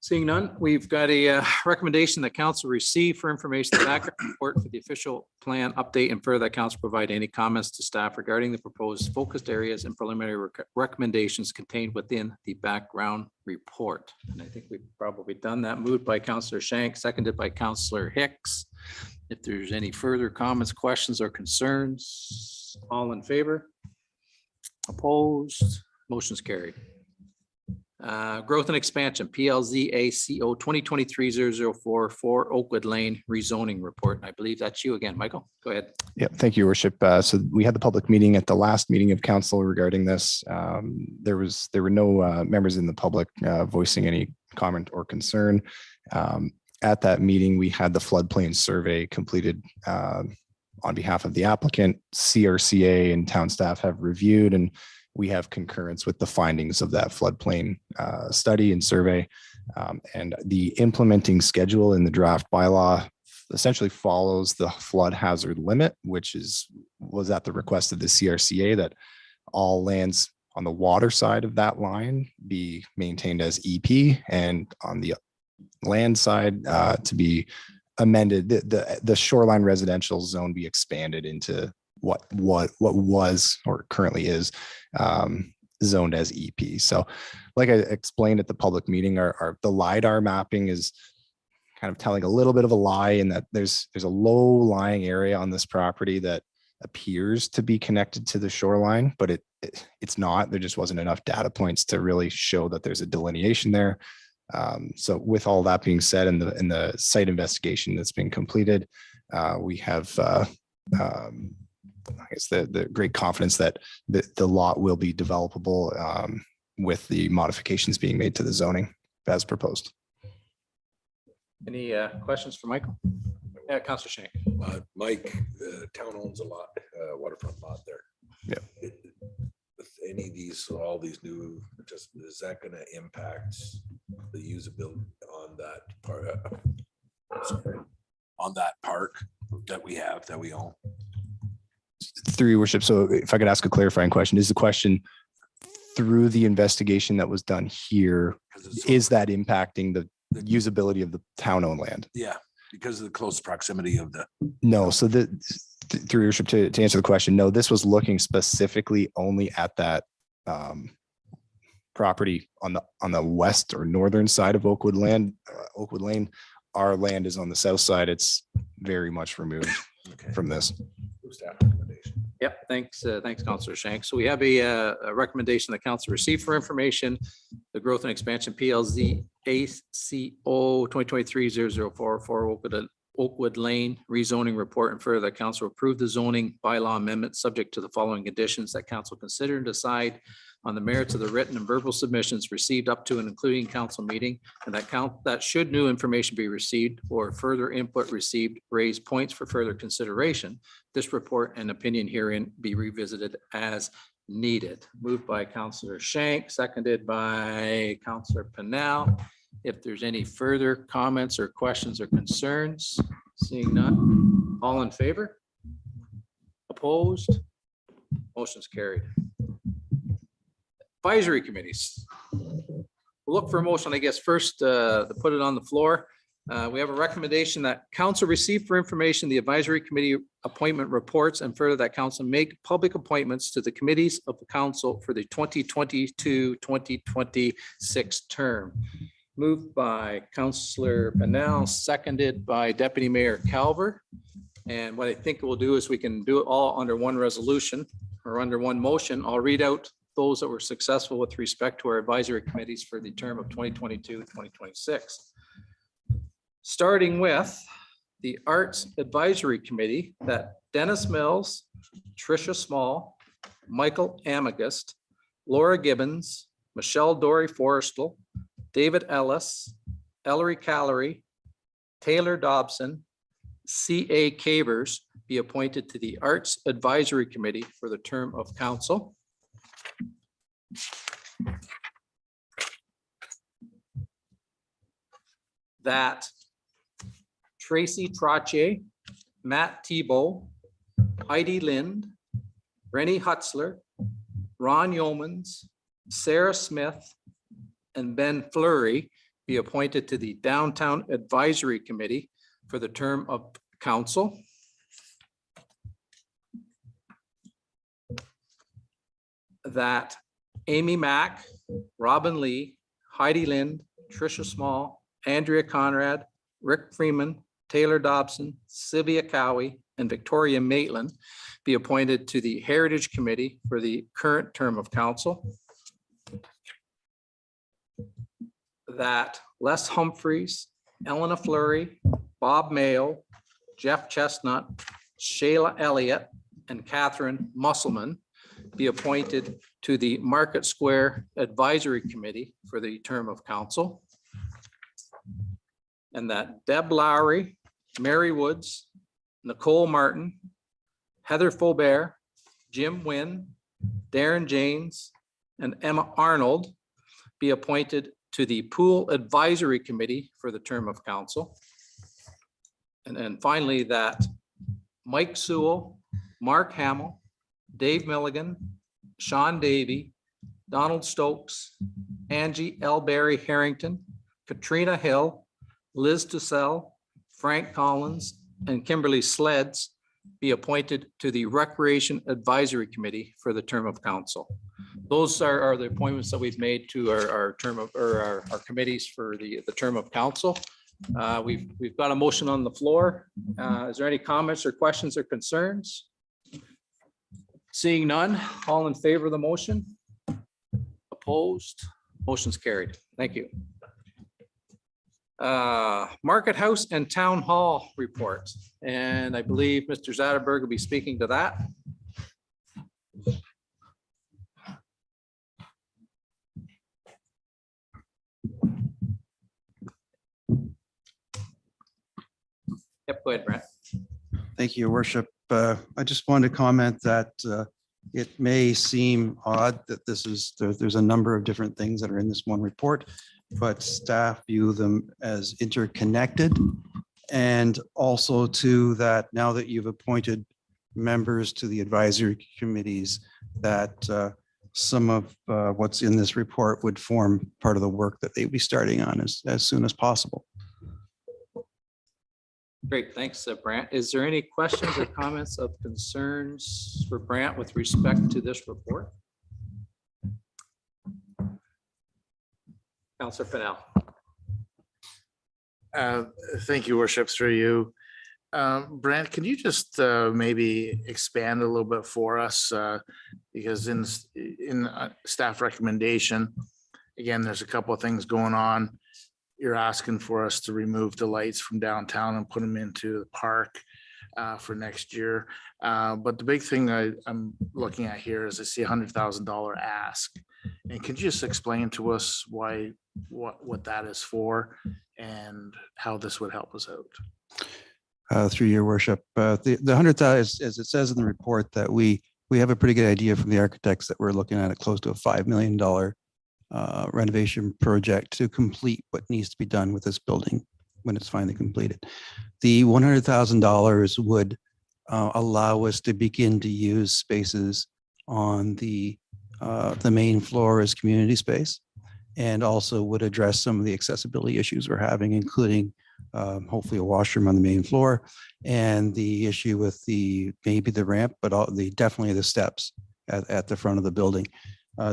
Seeing none, we've got a recommendation that council receive for information the background report for the official plan update, and further that council provide any comments to staff regarding the proposed focused areas and preliminary recommendations contained within the background report. And I think we've probably done that. Moved by Councilor Shank, seconded by Councilor Hicks. If there's any further comments, questions, or concerns, all in favor? Opposed? Motion's carried. Growth and expansion, PLZACO 2023-004 for Oakwood Lane rezoning report. I believe that's you again, Michael. Go ahead. Yeah, thank you, Your Worship. So we had the public meeting at the last meeting of council regarding this. There were no members in the public voicing any comment or concern. At that meeting, we had the floodplain survey completed on behalf of the applicant. CRCA and town staff have reviewed, and we have concurrence with the findings of that floodplain study and survey. And the implementing schedule in the draft bylaw essentially follows the flood hazard limit, which was at the request of the CRCA that all lands on the water side of that line be maintained as EP, and on the land side to be amended, the shoreline residential zone be expanded into what was or currently is zoned as EP. So like I explained at the public meeting, the LiDAR mapping is kind of telling a little bit of a lie in that there's a low lying area on this property that appears to be connected to the shoreline, but it's not. There just wasn't enough data points to really show that there's a delineation there. So with all that being said, in the site investigation that's been completed, we have I guess the great confidence that the lot will be developable with the modifications being made to the zoning as proposed. Any questions for Michael? Yeah, Councillor Shank. Mike, the town owns a lot, waterfront lot there. Yeah. With any of these, all these new, just, is that gonna impact the usability on that part? On that park that we have, that we own? Through your worship. So if I could ask a clarifying question, is the question through the investigation that was done here, is that impacting the usability of the town owned land? Yeah, because of the close proximity of the. No. So through your worship, to answer the question, no, this was looking specifically only at that property on the west or northern side of Oakwood Lane. Our land is on the south side. It's very much removed from this. Yep, thanks, Councillor Shank. So we have a recommendation that council received for information, the growth and expansion PLZ ACO 2023-0044 Oakwood Lane rezoning report, and further that council approved the zoning bylaw amendment subject to the following conditions: that council consider and decide on the merits of the written and verbal submissions received up to and including council meeting, and that should new information be received or further input received, raise points for further consideration. This report and opinion herein be revisited as needed. Moved by Councillor Shank, seconded by Councillor Pennell. If there's any further comments or questions or concerns, seeing none, all in favor? Opposed? Motion's carried. Advisory committees. We'll look for a motion, I guess, first to put it on the floor. We have a recommendation that council receive for information the advisory committee appointment reports, and further that council make public appointments to the committees of the council for the 2022-2026 term. Moved by Councillor Pennell, seconded by Deputy Mayor Calver. And what I think we'll do is we can do it all under one resolution or under one motion. I'll read out those that were successful with respect to our advisory committees for the term of 2022-2026. Starting with the Arts Advisory Committee, that Dennis Mills, Tricia Small, Michael Amagist, Laura Gibbons, Michelle Dory Forrestal, David Ellis, Ellery Callery, Taylor Dobson, C.A. Cavers be appointed to the Arts Advisory Committee for the term of council. That Tracy Trottier, Matt Tebow, Heidi Lind, Rennie Hutzler, Ron Yeomans, Sarah Smith, and Ben Fleury be appointed to the Downtown Advisory Committee for the term of council. That Amy Mack, Robin Lee, Heidi Lind, Tricia Small, Andrea Conrad, Rick Freeman, Taylor Dobson, Sylvia Cowie, and Victoria Maitland be appointed to the Heritage Committee for the current term of council. That Les Humphreys, Elena Fleury, Bob Mayo, Jeff Chestnut, Shayla Elliott, and Catherine Musselman be appointed to the Market Square Advisory Committee for the term of council. And that Deb Lowry, Mary Woods, Nicole Martin, Heather Faubert, Jim Wynn, Darren James, and Emma Arnold be appointed to the Pool Advisory Committee for the term of council. And then finally, that Mike Sewell, Mark Hamill, Dave Milligan, Sean Davey, Donald Stokes, Angie Elberry Harrington, Katrina Hill, Liz Dussel, Frank Collins, and Kimberly Sleds be appointed to the Recreation Advisory Committee for the term of council. Those are the appointments that we've made to our term of, or our committees for the term of council. We've got a motion on the floor. Is there any comments or questions or concerns? Seeing none, all in favor of the motion? Opposed? Motion's carried. Thank you. Market House and Town Hall reports. And I believe Mr. Zatterberg will be speaking to that. Yep, go ahead, Brent. Thank you, Your Worship. I just wanted to comment that it may seem odd that there's a number of different things that are in this one report, but staff view them as interconnected. And also too, that now that you've appointed members to the advisory committees, that some of what's in this report would form part of the work that they'd be starting on as soon as possible. Great, thanks, Brant. Is there any questions or comments of concerns for Brant with respect to this report? Councillor Fennell. Thank you, Worship, through you. Brant, can you just maybe expand a little bit for us? Because in staff recommendation, again, there's a couple of things going on. You're asking for us to remove the lights from downtown and put them into the park for next year. But the big thing I'm looking at here is I see $100,000 ask. And could you just explain to us what that is for and how this would help us out? Through Your Worship, the 100,000, as it says in the report, that we have a pretty good idea from the architects that we're looking at close to a $5 million renovation project to complete what needs to be done with this building when it's finally completed. The $100,000 would allow us to begin to use spaces on the main floor as community space, and also would address some of the accessibility issues we're having, including hopefully a washroom on the main floor, and the issue with maybe the ramp, but definitely the steps at the front of the building.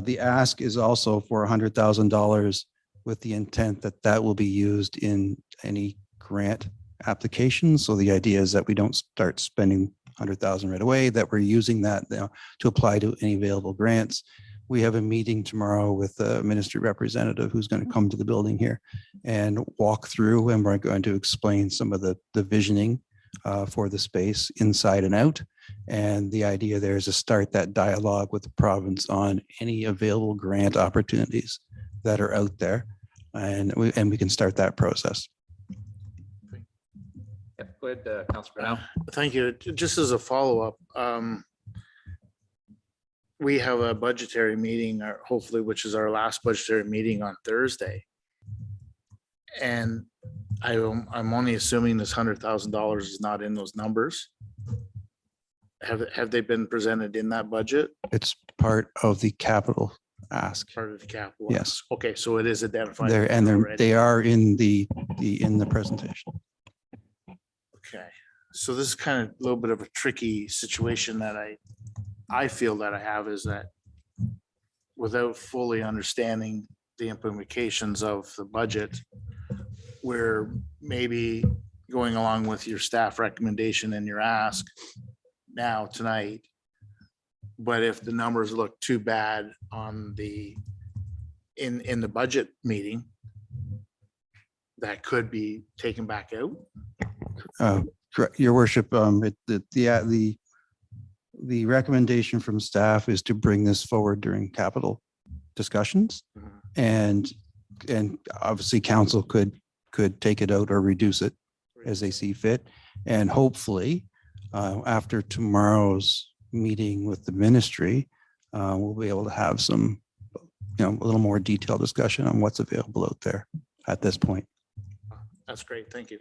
The ask is also for $100,000 with the intent that will be used in any grant applications. So the idea is that we don't start spending $100,000 right away, that we're using that to apply to any available grants. We have a meeting tomorrow with a ministry representative who's going to come to the building here and walk through, and we're going to explain some of the visioning for the space inside and out. And the idea there is to start that dialogue with the province on any available grant opportunities that are out there. And we can start that process. Yep, go ahead, Councillor Brown. Thank you. Just as a follow-up, we have a budgetary meeting, or hopefully, which is our last budgetary meeting on Thursday. And I'm only assuming this $100,000 is not in those numbers. Have they been presented in that budget? It's part of the capital ask. Part of the capital? Yes. Okay, so it is identified. They are in the presentation. Okay, so this is kind of a little bit of a tricky situation that I feel that I have, is that without fully understanding the implications of the budget, we're maybe going along with your staff recommendation and your ask now tonight. But if the numbers look too bad on in the budget meeting, that could be taken back out. Correct, Your Worship. The recommendation from staff is to bring this forward during capital discussions, and obviously council could take it out or reduce it as they see fit. And hopefully, after tomorrow's meeting with the ministry, we'll be able to have some, a little more detailed discussion on what's available out there at this point. That's great. Thank you.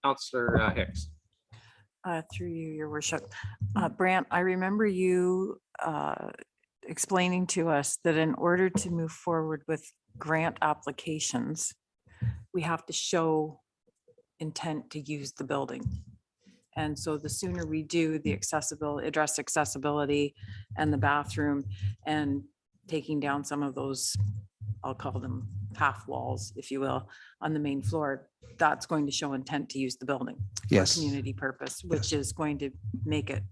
Councillor Hicks. Through you, Your Worship. Brant, I remember you explaining to us that in order to move forward with grant applications, we have to show intent to use the building. And so the sooner we do the address accessibility and the bathroom and taking down some of those, I'll call them half walls, if you will, on the main floor, that's going to show intent to use the building for Yes. community purpose, which is going to make it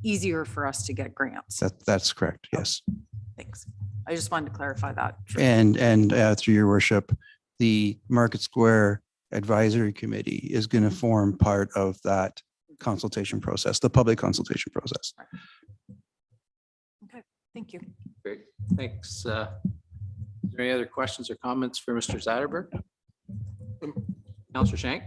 easier for us to get grants. That's correct. Yes. Thanks. I just wanted to clarify that. And through your worship, the Market Square Advisory Committee is going to form part of that consultation process, the public consultation process. Okay, thank you. Great, thanks. Is there any other questions or comments for Mr. Zatterberg? Counselor Shank?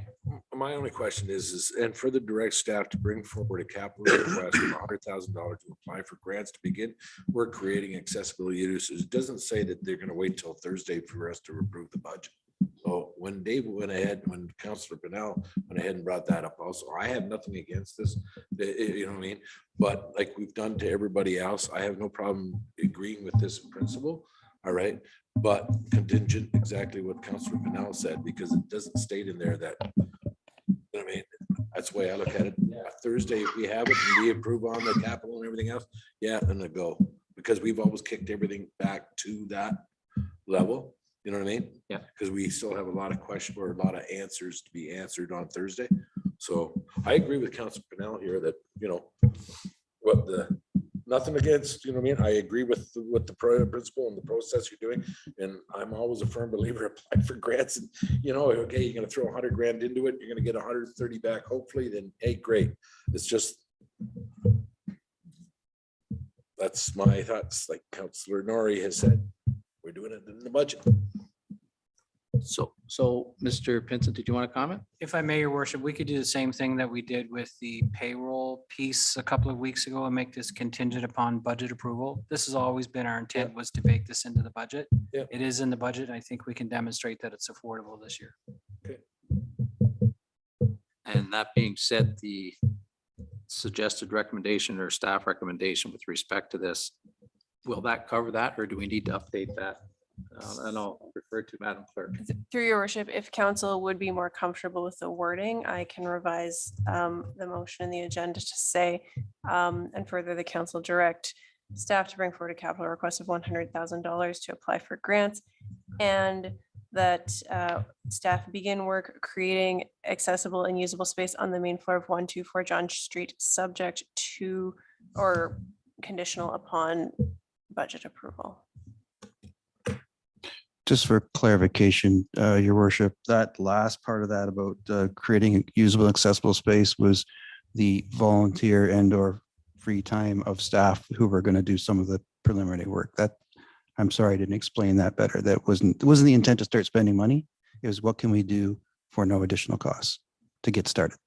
My only question is, and further direct staff to bring forward a capital request of $100,000 to apply for grants to begin. We're creating accessibility uses. It doesn't say that they're going to wait till Thursday for us to approve the budget. So when Dave went ahead, when Councillor Pennell went ahead and brought that up also, I have nothing against this, you know what I mean? But like we've done to everybody else, I have no problem agreeing with this in principle. All right, but contingent exactly what Councillor Pennell said, because it doesn't state in there that, you know what I mean? That's the way I look at it. Yeah, Thursday, if we have it and we approve on the capital and everything else, yeah, then I go. Because we've always kicked everything back to that level. You know what I mean? Yeah. Because we still have a lot of questions or a lot of answers to be answered on Thursday. So I agree with Councilor Pennell here that, you know, what nothing against, you know what I mean? I agree with the principle and the process you're doing. And I'm always a firm believer, apply for grants and, you know, okay, you're going to throw 100 grand into it. You're going to get 130 back, hopefully, then, hey, great. It's just, that's my thoughts. Like Councillor Nori has said, we're doing it in the budget. So Mr. Pinson, did you want to comment? If I may, your worship, we could do the same thing that we did with the payroll piece a couple of weeks ago and make this contingent upon budget approval. This has always been our intent, was to bake this into the budget. Yeah. It is in the budget. I think we can demonstrate that it's affordable this year. And that being said, the suggested recommendation or staff recommendation with respect to this, will that cover that, or do we need to update that? And I'll refer to Madam Clerk. Through your worship, if council would be more comfortable with the wording, I can revise the motion and the agenda to say, and further the council direct staff to bring forward a capital request of $100,000 to apply for grants, and that staff begin work creating accessible and usable space on the main floor of 124 John Street, subject to or conditional upon budget approval. Just for clarification, your worship, that last part of that about creating a usable, accessible space was the volunteer and or free time of staff who were going to do some of the preliminary work. That, I'm sorry, I didn't explain that better. That wasn't the intent to start spending money. It was what can we do for no additional costs to get started.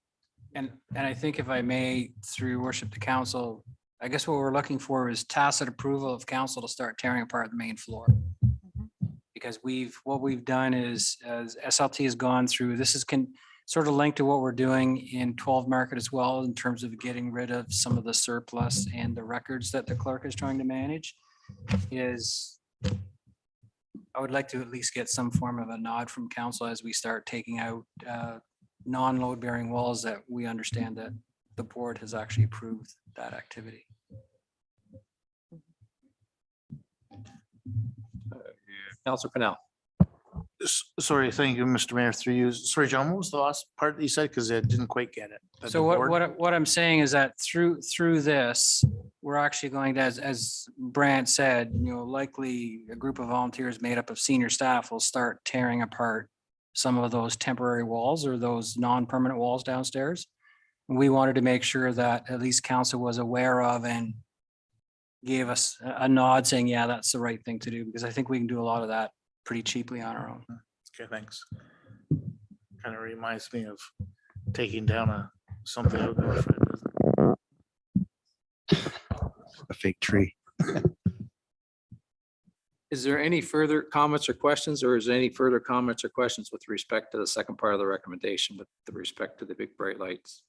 And I think if I may, through your worship to council, I guess what we're looking for is tacit approval of council to start tearing apart the main floor. Because what we've done is, as SLT has gone through, this is sort of linked to what we're doing in 12 Market as well, in terms of getting rid of some of the surplus and the records that the clerk is trying to manage. I would like to at least get some form of a nod from council as we start taking out non-load bearing walls that we understand that the board has actually approved that activity. Councilor Pennell. Sorry, thank you, Mr. Mayor, through you. Sorry, John, what was the last part that you said? Because I didn't quite get it. That So the board- what I'm saying is that through this, we're actually going to, as Brant said, you know, likely a group of volunteers made up of senior staff will start tearing apart some of those temporary walls or those non-permanent walls downstairs. We wanted to make sure that at least council was aware of and gave us a nod saying, yeah, that's the right thing to do, because I think we can do a lot of that pretty cheaply on our own. Okay, thanks. Kind of reminds me of taking down something. out north, right? A fake tree. Is there any further comments or questions, or is there any further comments or questions with respect to the second part of the recommendation with the respect to the big bright lights?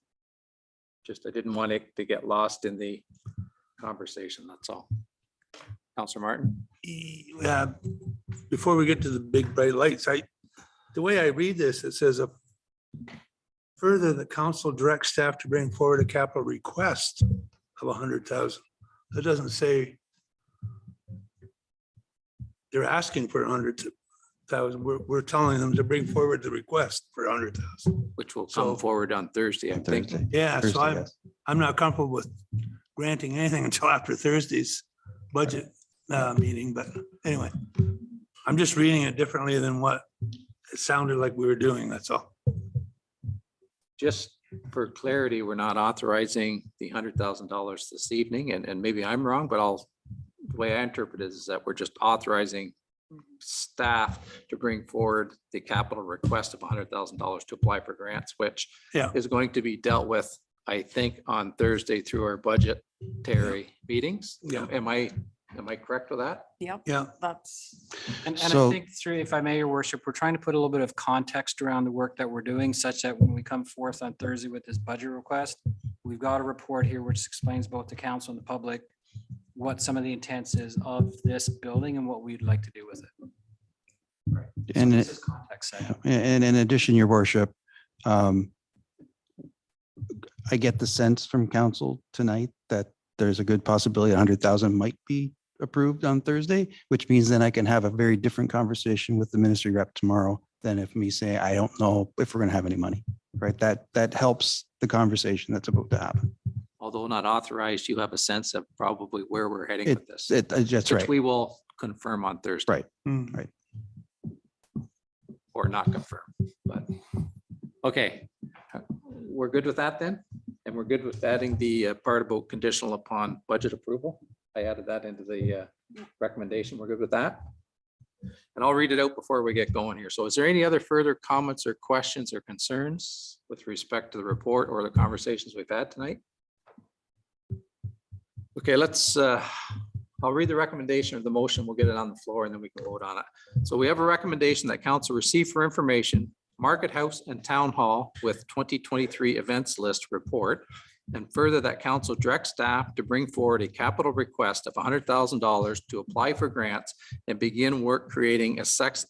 Just, I didn't want it to get lost in the conversation, that's all. Councilor Martin? Yeah, before we get to the big bright lights, the way I read this, it says further, the council directs staff to bring forward a capital request of 100,000. It doesn't say they're asking for 100,000. We're telling them to bring forward the request for 100,000. Which will So- come forward on Thursday, I think. Thursday. Yeah, so Thursday, yes. I'm not comfortable with granting anything until after Thursday's budget meeting, but anyway, I'm just reading it differently than what it sounded like we were doing, that's all. Just for clarity, we're not authorizing the $100,000 this evening, and maybe I'm wrong, but the way I interpret it is that we're just authorizing staff to bring forward the capital request of $100,000 to apply for grants, which Yeah. is going to be dealt with, I think, on Thursday through our budgetary meetings. Yeah. Am I correct with that? Yep. Yeah. That's, And So- I think through, if I may, your worship, we're trying to put a little bit of context around the work that we're doing such that when we come forth on Thursday with this budget request, we've got a report here which explains both the council and the public what some of the intents is of this building and what we'd like to do with it. Right. So And this it- is context setting. And in addition, your worship, I get the sense from council tonight that there's a good possibility 100,000 might be approved on Thursday, which means then I can have a very different conversation with the ministry rep tomorrow than if me say, I don't know if we're going to have any money, right? That helps the conversation that's about to happen. Although not authorized, you have a sense of probably where we're heading It, with this. that's Which right. we will confirm on Thursday. Right. Hmm. Or not confirm, but, okay. We're good with that then? And we're good with adding the part about conditional upon budget approval? I added that into the recommendation. We're good with that? And I'll read it out before we get going here. So is there any other further comments or questions or concerns with respect to the report or the conversations we've had tonight? Okay, I'll read the recommendation of the motion. We'll get it on the floor and then we can vote on it. So we have a recommendation that council receive for information Market House and Town Hall with 2023 events list report. And further, that council direct staff to bring forward a capital request of $100,000 to apply for grants and begin work creating a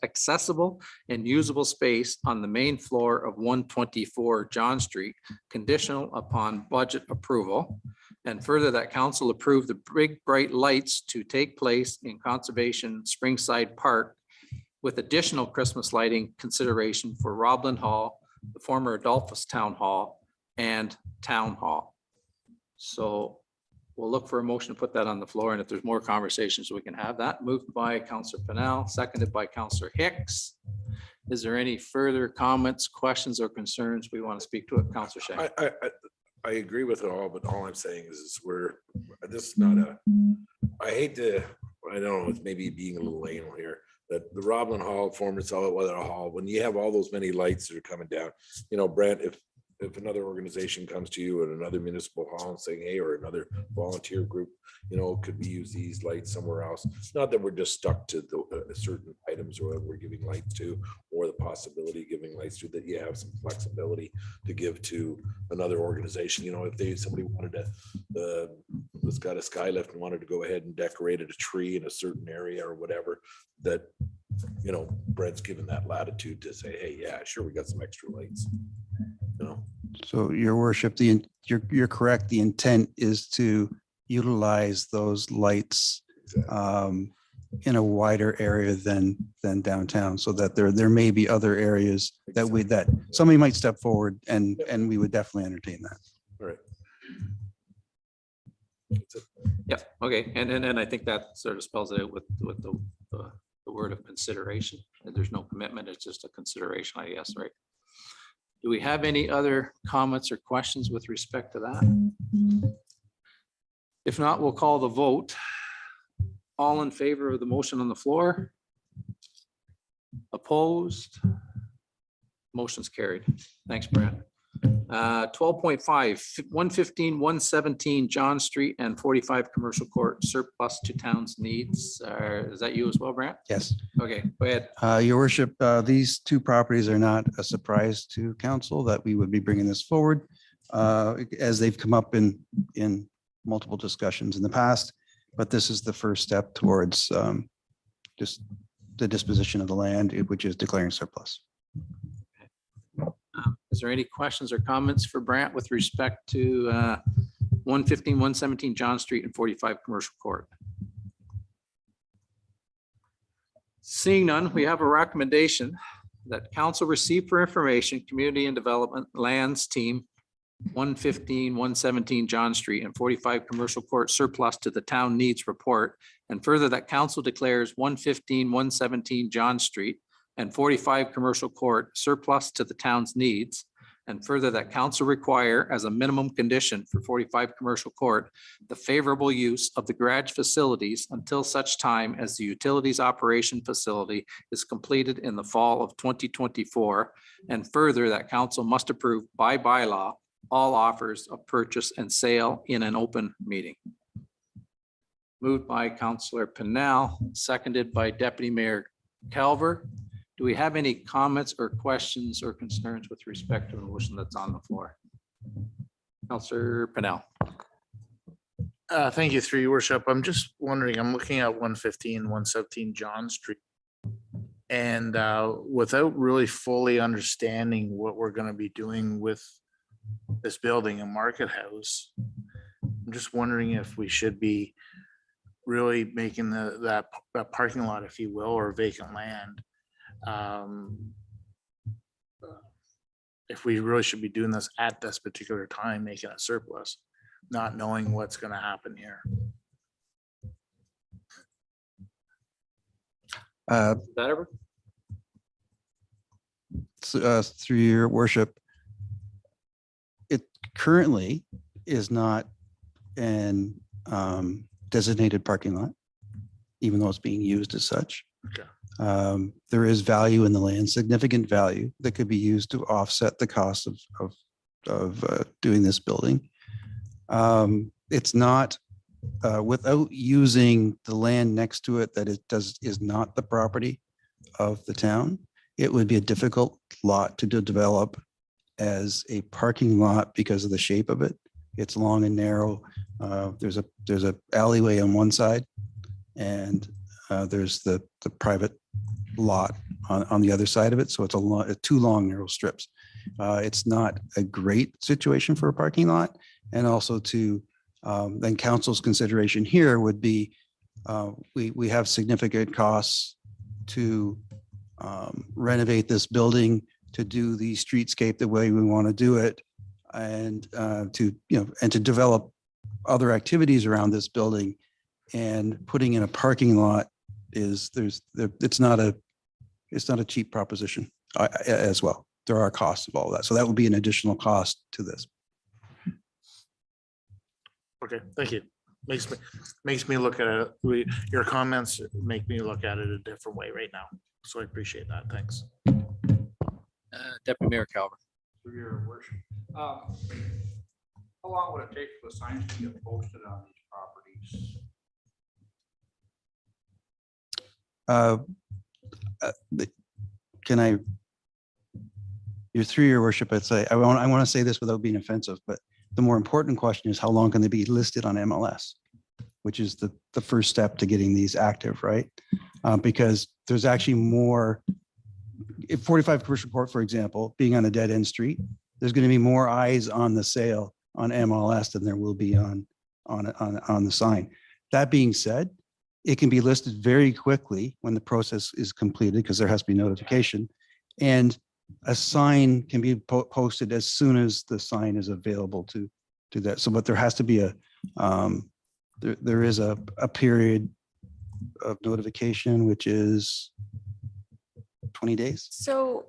accessible and usable space on the main floor of 124 John Street, conditional upon budget approval. And further, that council approve the big bright lights to take place in Conservation Springside Park with additional Christmas lighting consideration for Roblin Hall, the former Adolphus Town Hall, and Town Hall. So we'll look for a motion to put that on the floor, and if there's more conversations, we can have that. Moved by Councillor Pennell, seconded by Councillor Hicks. Is there any further comments, questions, or concerns we want to speak to it? Councillor Shank. I agree with it all, but all I'm saying is this is not I hate to, I don't know, it's maybe being a little anal here, that the Roblin Hall, former Saltweather Hall, when you have all those many lights that are coming down, Brent, if another organization comes to you at another municipal hall and saying, hey, or another volunteer group, could we use these lights somewhere else? Not that we're just stuck to the certain items or we're giving lights to, or the possibility of giving lights to, that you have some flexibility to give to another organization. If somebody wanted to, that's got a skylift and wanted to go ahead and decorated a tree in a certain area or whatever, that, Brent's given that latitude to say, hey, yeah, sure, we got some extra lights. So your worship, you're correct. The intent is to utilize those lights in a wider area than downtown, so that there may be other areas that somebody might step forward and we would definitely entertain that. All right. Yeah, okay, and I think that sort of spells it out with the word of consideration. There's no commitment, it's just a consideration, I guess, right? Do we have any other comments or questions with respect to that? If not, we'll call the vote. All in favor of the motion on the floor? Opposed? Motion's carried. Thanks, Brad. 12.5, 115, 117 John Street and 45 Commercial Court surplus to town's needs. Is that you as well, Brad? Yes. Okay, go ahead. Your worship, these two properties are not a surprise to council that we would be bringing this forward as they've come up in multiple discussions in the past. But this is the first step towards just the disposition of the land, which is declaring surplus. Is there any questions or comments for Brant with respect to 115, 117 John Street and 45 Commercial Court? Seeing none, we have a recommendation that council receive for information, Community and Development Lands Team 115, 117 John Street and 45 Commercial Court surplus to the town needs report. And further, that council declares 115, 117 John Street and 45 Commercial Court surplus to the town's needs. And further, that council require as a minimum condition for 45 Commercial Court, the favorable use of the garage facilities until such time as the utilities operation facility is completed in the fall of 2024. And further, that council must approve by bylaw all offers of purchase and sale in an open meeting. Moved by Councillor Pennell, seconded by Deputy Mayor Calver. Do we have any comments or questions or concerns with respect to the motion that's on the floor? Councillor Pennell. Thank you, through your worship. I'm just wondering, I'm looking at 115, 117 John Street. And without really fully understanding what we're going to be doing with this building and Market House, I'm just wondering if we should be really making that parking lot, if you will, or vacant land. If we really should be doing this at this particular time, making a surplus, not knowing what's going to happen here. That ever? Through your worship, it currently is not an designated parking lot, even though it's being used as such. Okay. There is value in the land, significant value that could be used to offset the cost of doing this building. It's not without using the land next to it that is not the property of the town. It would be a difficult lot to develop as a parking lot because of the shape of it. It's long and narrow. There's a alleyway on one side, and there's the private lot on the other side of it. So it's two long narrow strips. It's not a great situation for a parking lot. And also then council's consideration here would be, we have significant costs to renovate this building, to do the streetscape the way we want to do it, and to develop other activities around this building. And putting in a parking lot it's not a cheap proposition as well. There are costs of all that. So that would be an additional cost to this. Okay, thank you. Makes me look at it. Your comments make me look at it a different way right now. So I appreciate that. Thanks. Deputy Mayor Calver. Through your worship. How long would it take for the signs to get posted on these properties? You're through your worship. I'd say I want to say this without being offensive, but the more important question is how long can they be listed on MLS, which is the first step to getting these active, right? Because there's actually more. If 45 Commercial Court, for example, being on a dead end street, there's going to be more eyes on the sale on MLS than there will be on the sign. That being said, it can be listed very quickly when the process is completed because there has to be notification, and a sign can be posted as soon as the sign is available to that. So, but there has to be there is a period of notification, which is 20 days. So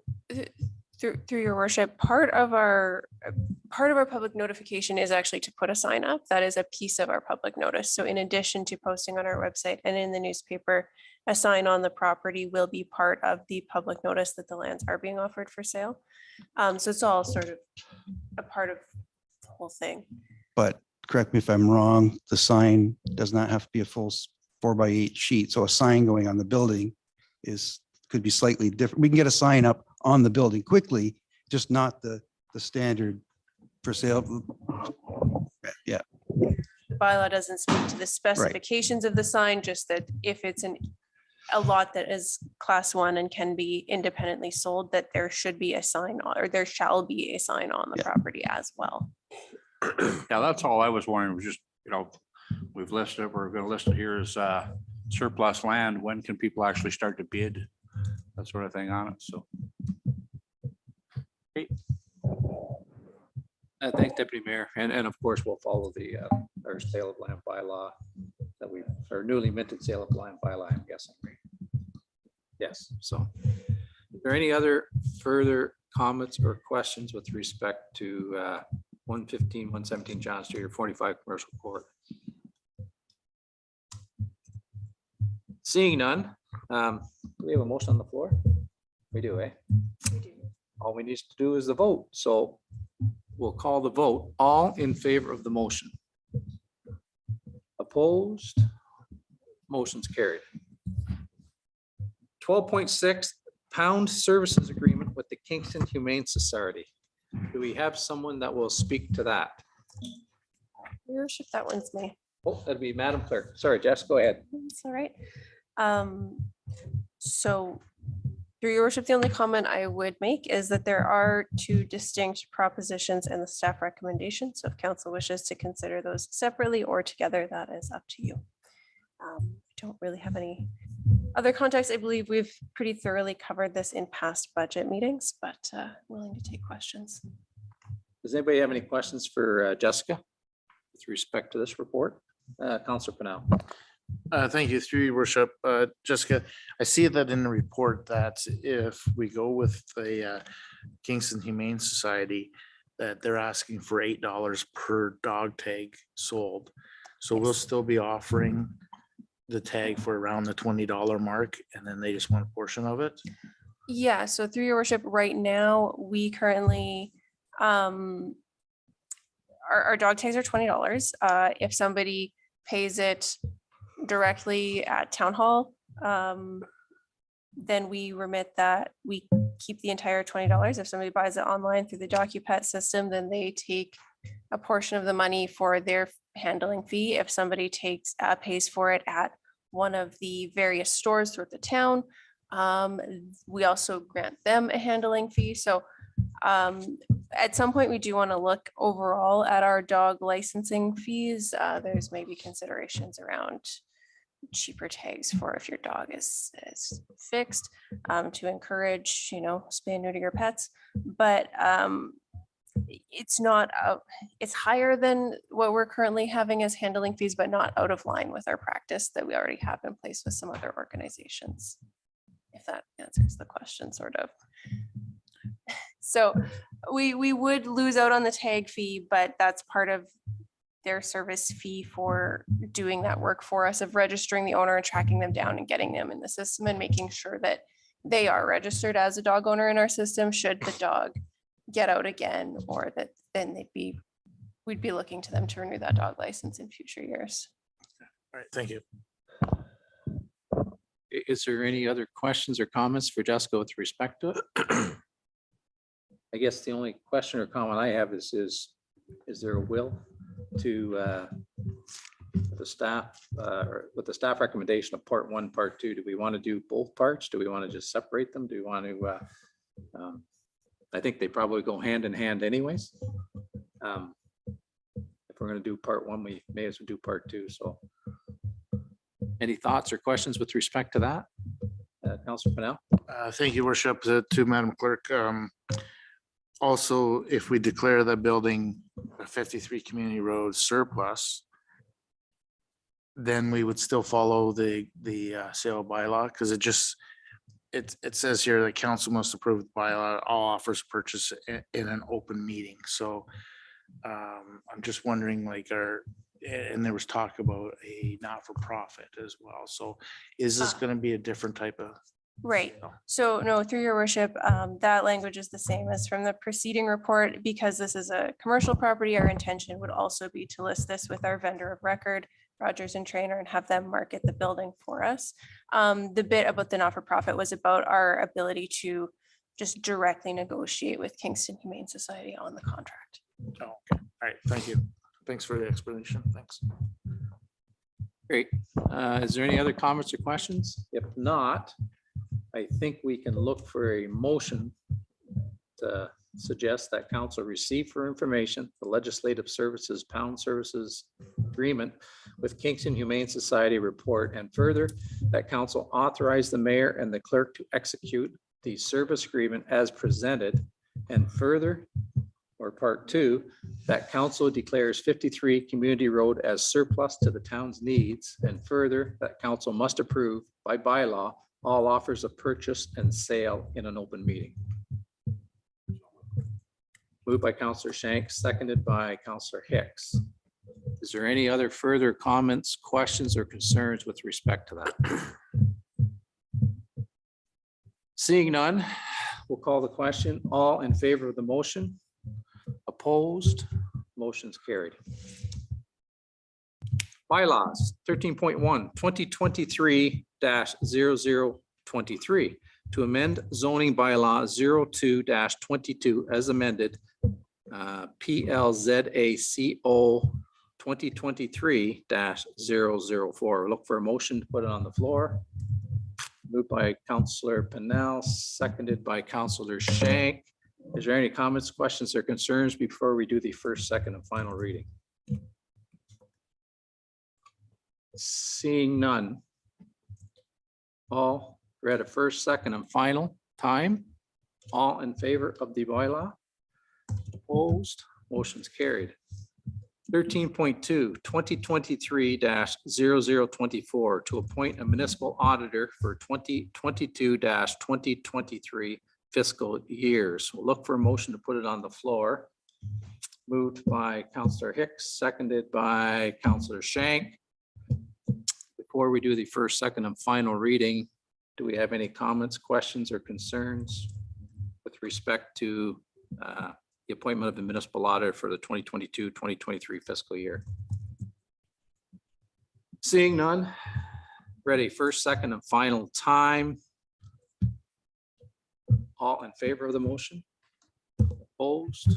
through your worship, part of our public notification is actually to put a sign up. That is a piece of our public notice. So in addition to posting on our website and in the newspaper, a sign on the property will be part of the public notice that the lands are being offered for sale. So it's all sort of a part of the whole thing. But correct me if I'm wrong, the sign does not have to be a full 4x8 sheet. So a sign going on the building could be slightly different. We can get a sign up on the building quickly, just not the standard for sale. Yeah. The bylaw doesn't speak to the specifications of the sign, just that if it's a lot that is class 1 and can be independently sold, that there should be a sign on, or there shall be a sign on the property as well. Yeah, that's all I was wondering, was just, we've listed, we're gonna list it here as surplus land. When can people actually start to bid? That sort of thing on it, so. Thanks, Deputy Mayor. And of course, we'll follow the, our sale of land bylaw that we, our newly minted sale of land bylaw, I'm guessing. Yes, so. Is there any other further comments or questions with respect to 115, 117 John Street or 45 Commercial Court? Seeing none, do we have a motion on the floor? We do, eh? We do. All we need to do is the vote. So we'll call the vote. All in favor of the motion? Opposed? Motion's carried. 12.6 Pound Services Agreement with the Kingston Humane Society. Do we have someone that will speak to that? Your worship, that one's me. Oh, that'd be Madam Clerk. Sorry, Jess, go ahead. That's all right. So through your worship, the only comment I would make is that there are two distinct propositions in the staff recommendation. So if council wishes to consider those separately or together, that is up to you. I don't really have any other context. I believe we've pretty thoroughly covered this in past budget meetings, but willing to take questions. Does anybody have any questions for Jessica with respect to this report? Councillor Pennell. Thank you, through your worship. Jessica, I see that in the report that if we go with the Kingston Humane Society, that they're asking for $8 per dog tag sold. So we'll still be offering the tag for around the $20 mark, and then they just want a portion of it. Yeah, so through your worship, right now, we currently, our dog tags are $20. If somebody pays it directly at town hall, then we remit that, we keep the entire $20. If somebody buys it online through the DocuPet system, then they take a portion of the money for their handling fee. If somebody pays for it at one of the various stores throughout the town, we also grant them a handling fee. So at some point, we do want to look overall at our dog licensing fees. There's maybe considerations around cheaper tags for if your dog is fixed, to encourage, spay and neuter your pets. But it's not, it's higher than what we're currently having as handling fees, but not out of line with our practice that we already have in place with some other organizations. If that answers the question, sort of. So we would lose out on the tag fee, but that's part of their service fee for doing that work for us, of registering the owner and tracking them down and getting them in the system and making sure that they are registered as a dog owner in our system should the dog get out again, or that then we'd be looking to them to renew that dog license in future years. All right, thank you. Is there any other questions or comments for Jessica with respect to it? I guess the only question or comment I have is there a will to the staff or with the staff recommendation of part 1, part 2? Do we want to do both parts? Do we want to just separate them? Do we want to? I think they probably go hand in hand anyways. If we're going to do part 1, we may as well do part 2. So any thoughts or questions with respect to that? Councillor Pennell. Thank you, worship, to Madam Clerk. Also, if we declare the building a 53 Community Road surplus, then we would still follow the sale bylaw, because it says here that council must approve the bylaw, all offers purchase in an open meeting. So I'm just wondering, and there was talk about a not-for-profit as well. So is this going to be a different type of? Right. So no, through your worship, that language is the same as from the preceding report. Because this is a commercial property, our intention would also be to list this with our vendor of record, Rogers and Trainer, and have them market the building for us. The bit about the not-for-profit was about our ability to just directly negotiate with Kingston Humane Society on the contract. Oh, okay. All right. Thank you. Thanks for the explanation. Thanks. Great. Is there any other comments or questions? If not, I think we can look for a motion to suggest that council receive for information the Legislative Services Pound Services Agreement with Kingston Humane Society report, and further that council authorize the mayor and the clerk to execute the service agreement as presented, and further, or part two, that council declares 53 Community Road as surplus to the town's needs, and further that council must approve by bylaw all offers of purchase and sale in an open meeting. Moved by Counselor Shanks, seconded by Counselor Hicks. Is there any other further comments, questions, or concerns with respect to that? Seeing none, we'll call the question. All in favor of the motion? Opposed? Motion's carried. Bylaws 13.1, 2023-0023 to amend zoning bylaw 02-22 as amended, PLZACO 2023-004. Look for a motion to put it on the floor. Moved by Councillor Pennell, seconded by Councillor Shank. Is there any comments, questions, or concerns before we do the first, second, and final reading? Seeing none. All read a first, second, and final time. All in favor of the bylaw? Opposed? Motion's carried. 13.2, 2023-0024 to appoint a municipal auditor for 2022-2023 fiscal years. We'll look for a motion to put it on the floor. Moved by Councillor Hicks, seconded by Councillor Shank. Before we do the first, second, and final reading, do we have any comments, questions, or concerns with respect to the appointment of the municipal auditor for the 2022-2023 fiscal year? Seeing none. Ready, first, second, and final time. All in favor of the motion? Opposed?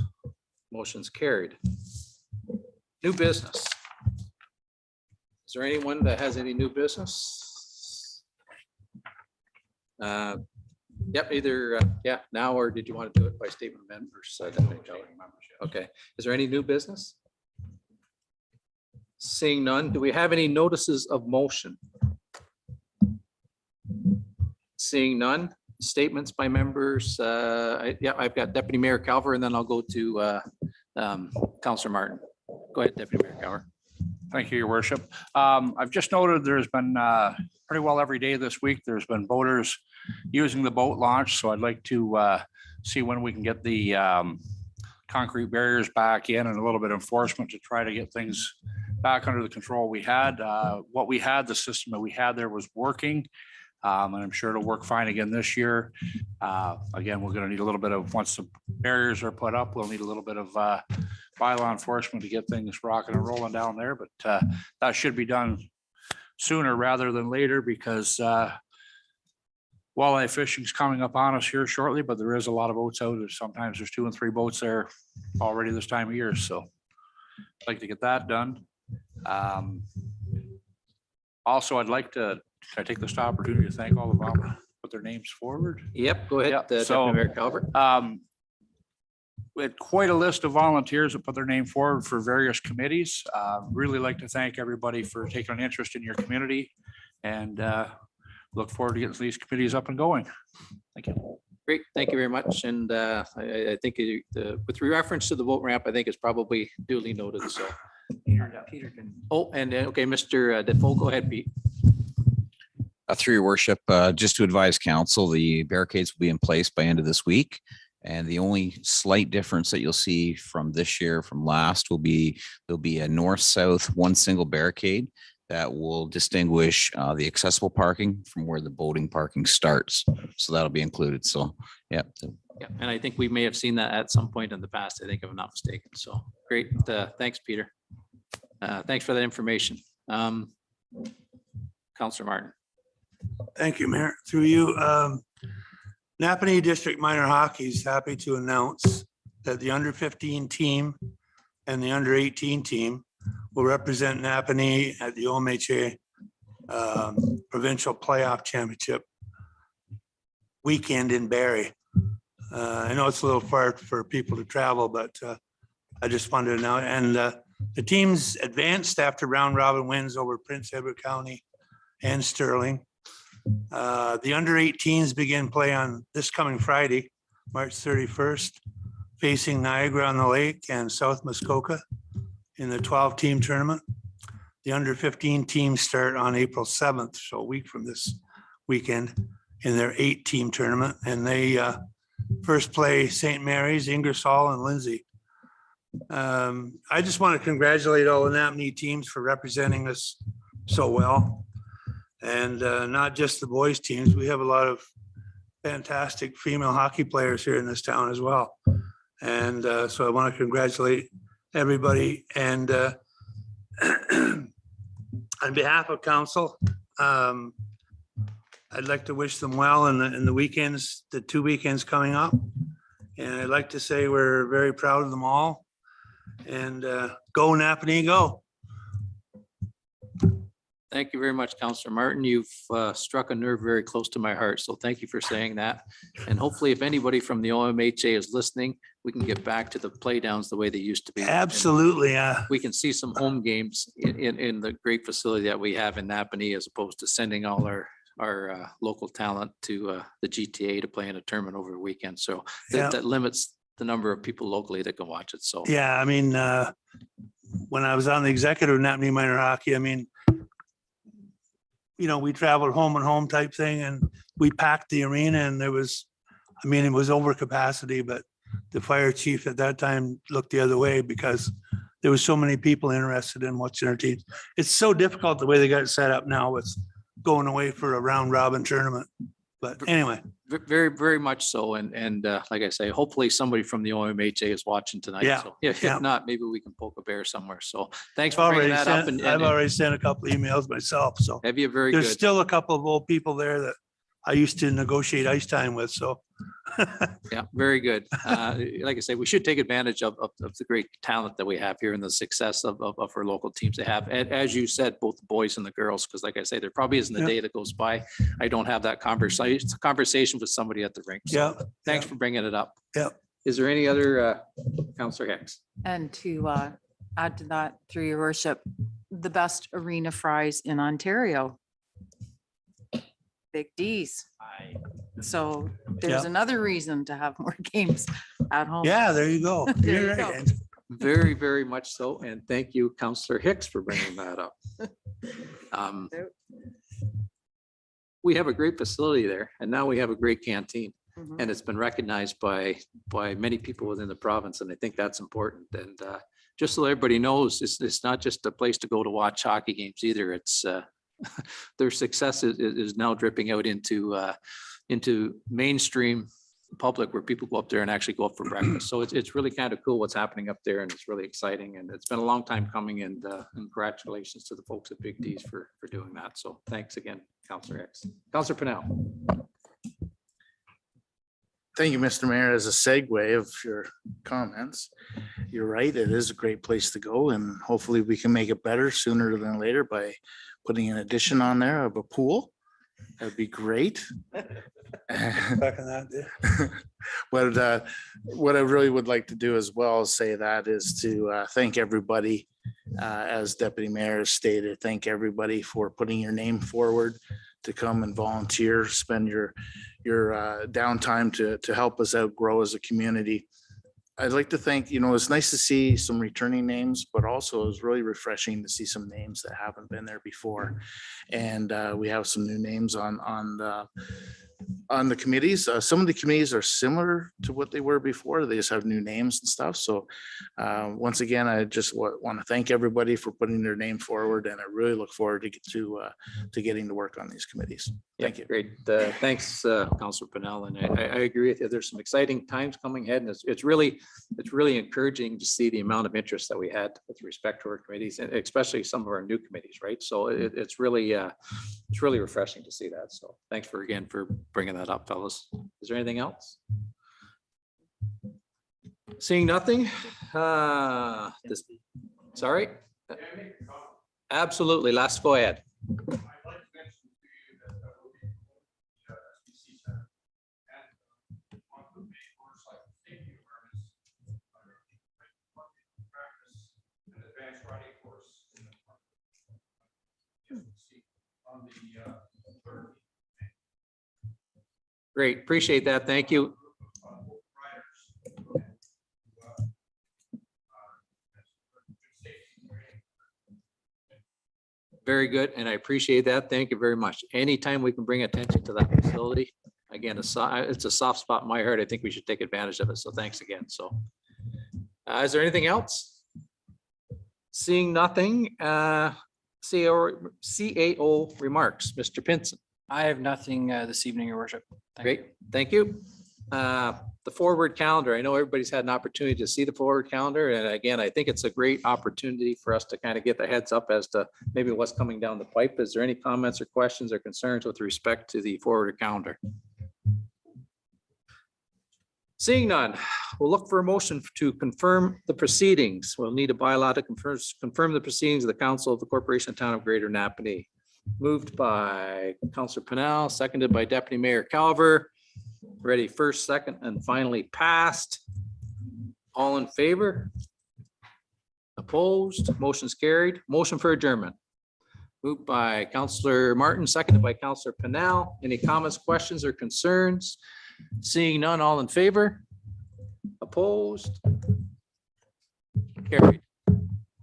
Motion's carried. New business. Is there anyone that has any new business? Yep, either, yeah, now, or did you want to do it by statement of members? Okay, is there any new business? Seeing none, do we have any notices of motion? Seeing none, statements by members. Yeah, I've got Deputy Mayor Calver, and then I'll go to Councillor Martin. Go ahead, Deputy Mayor Calver. Thank you, Your Worship. I've just noted there's been pretty well every day this week, there's been boaters using the boat launch. So I'd like to see when we can get the concrete barriers back in and a little bit of enforcement to try to get things back under the control we had. What we had, the system that we had there was working. And I'm sure it'll work fine again this year. Again, we're going to need a little bit of, once the barriers are put up, we'll need a little bit of bylaw enforcement to get things rocking and rolling down there. But that should be done sooner rather than later, because walleye fishing is coming up on us here shortly, but there is a lot of boats out. Sometimes there's 2 and 3 boats there already this time of year. So I'd like to get that done. Also, I'd like to, can I take this opportunity to thank all the volunteers, put their names forward? Yep, go ahead. Yep, Deputy so, Mayor Calver. We had quite a list of volunteers that put their name forward for various committees. Really like to thank everybody for taking an interest in your community, and look forward to getting these committees up and going. Thank you. Great, thank you very much. And I think with reference to the boat ramp, I think it's probably duly noted. So Peter can. Oh, and okay, Mr. Defoe, go ahead, Pete. Through your worship, just to advise council, the barricades will be in place by end of this week. And the only slight difference that you'll see from this year from last will be, there'll be a north-south one single barricade that will distinguish the accessible parking from where the boating parking starts. So that'll be included. So, yeah. Yeah, and I think we may have seen that at some point in the past, I think, if I'm not mistaken. So great. Thanks, Peter. Thanks for that information. Councillor Martin. Thank you, Mayor. Through you, Napanee District Minor Hockey is happy to announce that the under 15 team and the under 18 team will represent Napanee at the OMHA Provincial Playoff Championship weekend in Barrie. I know it's a little far for people to travel, but I just wanted to know. And the teams advanced after round robin wins over Prince Edward County and Sterling. The under 18s begin play on this coming Friday, March 31st, facing Niagara on the Lake and South Muskoka in the 12-team tournament. The under 15 teams start on April 7th, so a week from this weekend, in their 8-team tournament. And they first play St. Mary's, Ingersoll, and Lindsay. I just want to congratulate all the Napanee teams for representing us so well. And not just the boys teams. We have a lot of fantastic female hockey players here in this town as well. And so I want to congratulate everybody. And on behalf of council, I'd like to wish them well in the weekends, the 2 weekends coming up. And I'd like to say we're very proud of them all. And go Napanee, go. Thank you very much, Councillor Martin. You've struck a nerve very close to my heart. So thank you for saying that. And hopefully if anybody from the OMHA is listening, we can get back to the play downs the way they used to be. Absolutely. Yeah. We can see some home games in the great facility that we have in Napanee, as opposed to sending all our local talent to the GTA to play in a tournament over the weekend. So that limits the number of people locally that can watch it. So yeah, I mean, when I was on the executive of Napanee Minor Hockey, I mean, you know, we traveled home and home type thing, and we packed the arena, and there was, I mean, it was over capacity, but the fire chief at that time looked the other way because there was so many people interested in watching our teams. It's so difficult the way they got it set up now with going away for a round robin tournament. But anyway. Very, very much so. And like I say, hopefully somebody from the OMHA is watching tonight. Yeah, So if not, maybe we can poke a bear somewhere. So thanks I've for bringing already that up. sent- And I've already sent a couple emails myself, so. have you very There's good. still a couple of old people there that I used to negotiate ice time with, so. Yeah, very good. Like I say, we should take advantage of the great talent that we have here and the success of our local teams they have. And as you said, both the boys and the girls, because like I say, there probably isn't a day that goes by I don't have that conversation with somebody at the rink. So Yeah. thanks for bringing it up. Yeah. Is there any other, Councillor Hicks? And to add to that, through your worship, the best arena fries in Ontario. Big D's. So there's Yeah. another reason to have more games at home. Yeah, there you go. There You're you right, go. Ed. Very, very much so. And thank you, Councillor Hicks, for bringing that up. We have a great facility there, and now we have a great canteen. Mhm. And it's been recognized by many people within the province, and I think that's important. And just so everybody knows, it's not just a place to go to watch hockey games either. It's their success is now dripping out into mainstream public, where people go up there and actually go up for breakfast. So it's really kind of cool what's happening up there, and it's really exciting. And it's been a long time coming, and congratulations to the folks at Big D's for doing that. So thanks again, Councillor Hicks. Councillor Pennell. Thank you, Mr. Mayor. As a segue of your comments, you're right. It is a great place to go, and hopefully we can make it better sooner than later by putting an addition on there of a pool. That'd be great. Back on that there. But what I really would like to do as well as say that is to thank everybody, as Deputy Mayor stated, thank everybody for putting your name forward to come and volunteer, spend your downtime to help us out grow as a community. I'd like to thank, you know, it's nice to see some returning names, but also it was really refreshing to see some names that haven't been there before. And we have some new names on the committees. Some of the committees are similar to what they were before. They just have new names and stuff. So once again, I just want to thank everybody for putting their name forward, and I really look forward to getting to work on these committees. Thank you. Great. Thanks, Councillor Pennell. And I agree with you. There's some exciting times coming ahead, and it's really encouraging to see the amount of interest that we had with respect to our committees, and especially some of our new committees, right? So it's really refreshing to see that. So thanks for bringing that up, fellas. Is there anything else? Seeing nothing? Sorry? Absolutely. Last, go ahead. Great, appreciate that. Thank you. Very good, and I appreciate that. Thank you very much. Anytime we can bring attention to that facility, again, it's a soft spot in my heart. I think we should take advantage of it. So thanks again. So is there anything else? Seeing nothing, CAO remarks, Mr. Pinson. I have nothing this evening, Your Worship. Thank you. Great, thank you. The forward calendar, I know everybody's had an opportunity to see the forward calendar. And again, I think it's a great opportunity for us to kind of get the heads up as to maybe what's coming down the pipe. Is there any comments or questions or concerns with respect to the forward calendar? Seeing none, we'll look for a motion to confirm the proceedings. We'll need a bylaw to confirm the proceedings of the Council of the Corporation of Town of Greater Napanee. Moved by Councillor Pennell, seconded by Deputy Mayor Calver. Ready first, second, and finally passed. All in favor? Opposed? Motion's carried. Motion for adjournment. Moved by Councillor Martin, seconded by Councillor Pennell. Any comments, questions, or concerns? Seeing none, all in favor? Opposed? Carried.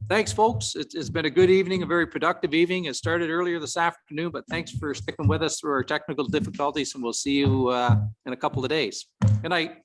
Thanks, folks. It's been a good evening, a very productive evening. It started earlier this afternoon, but thanks for sticking with us through our technical difficulties, and we'll see you in a couple of days. Good night.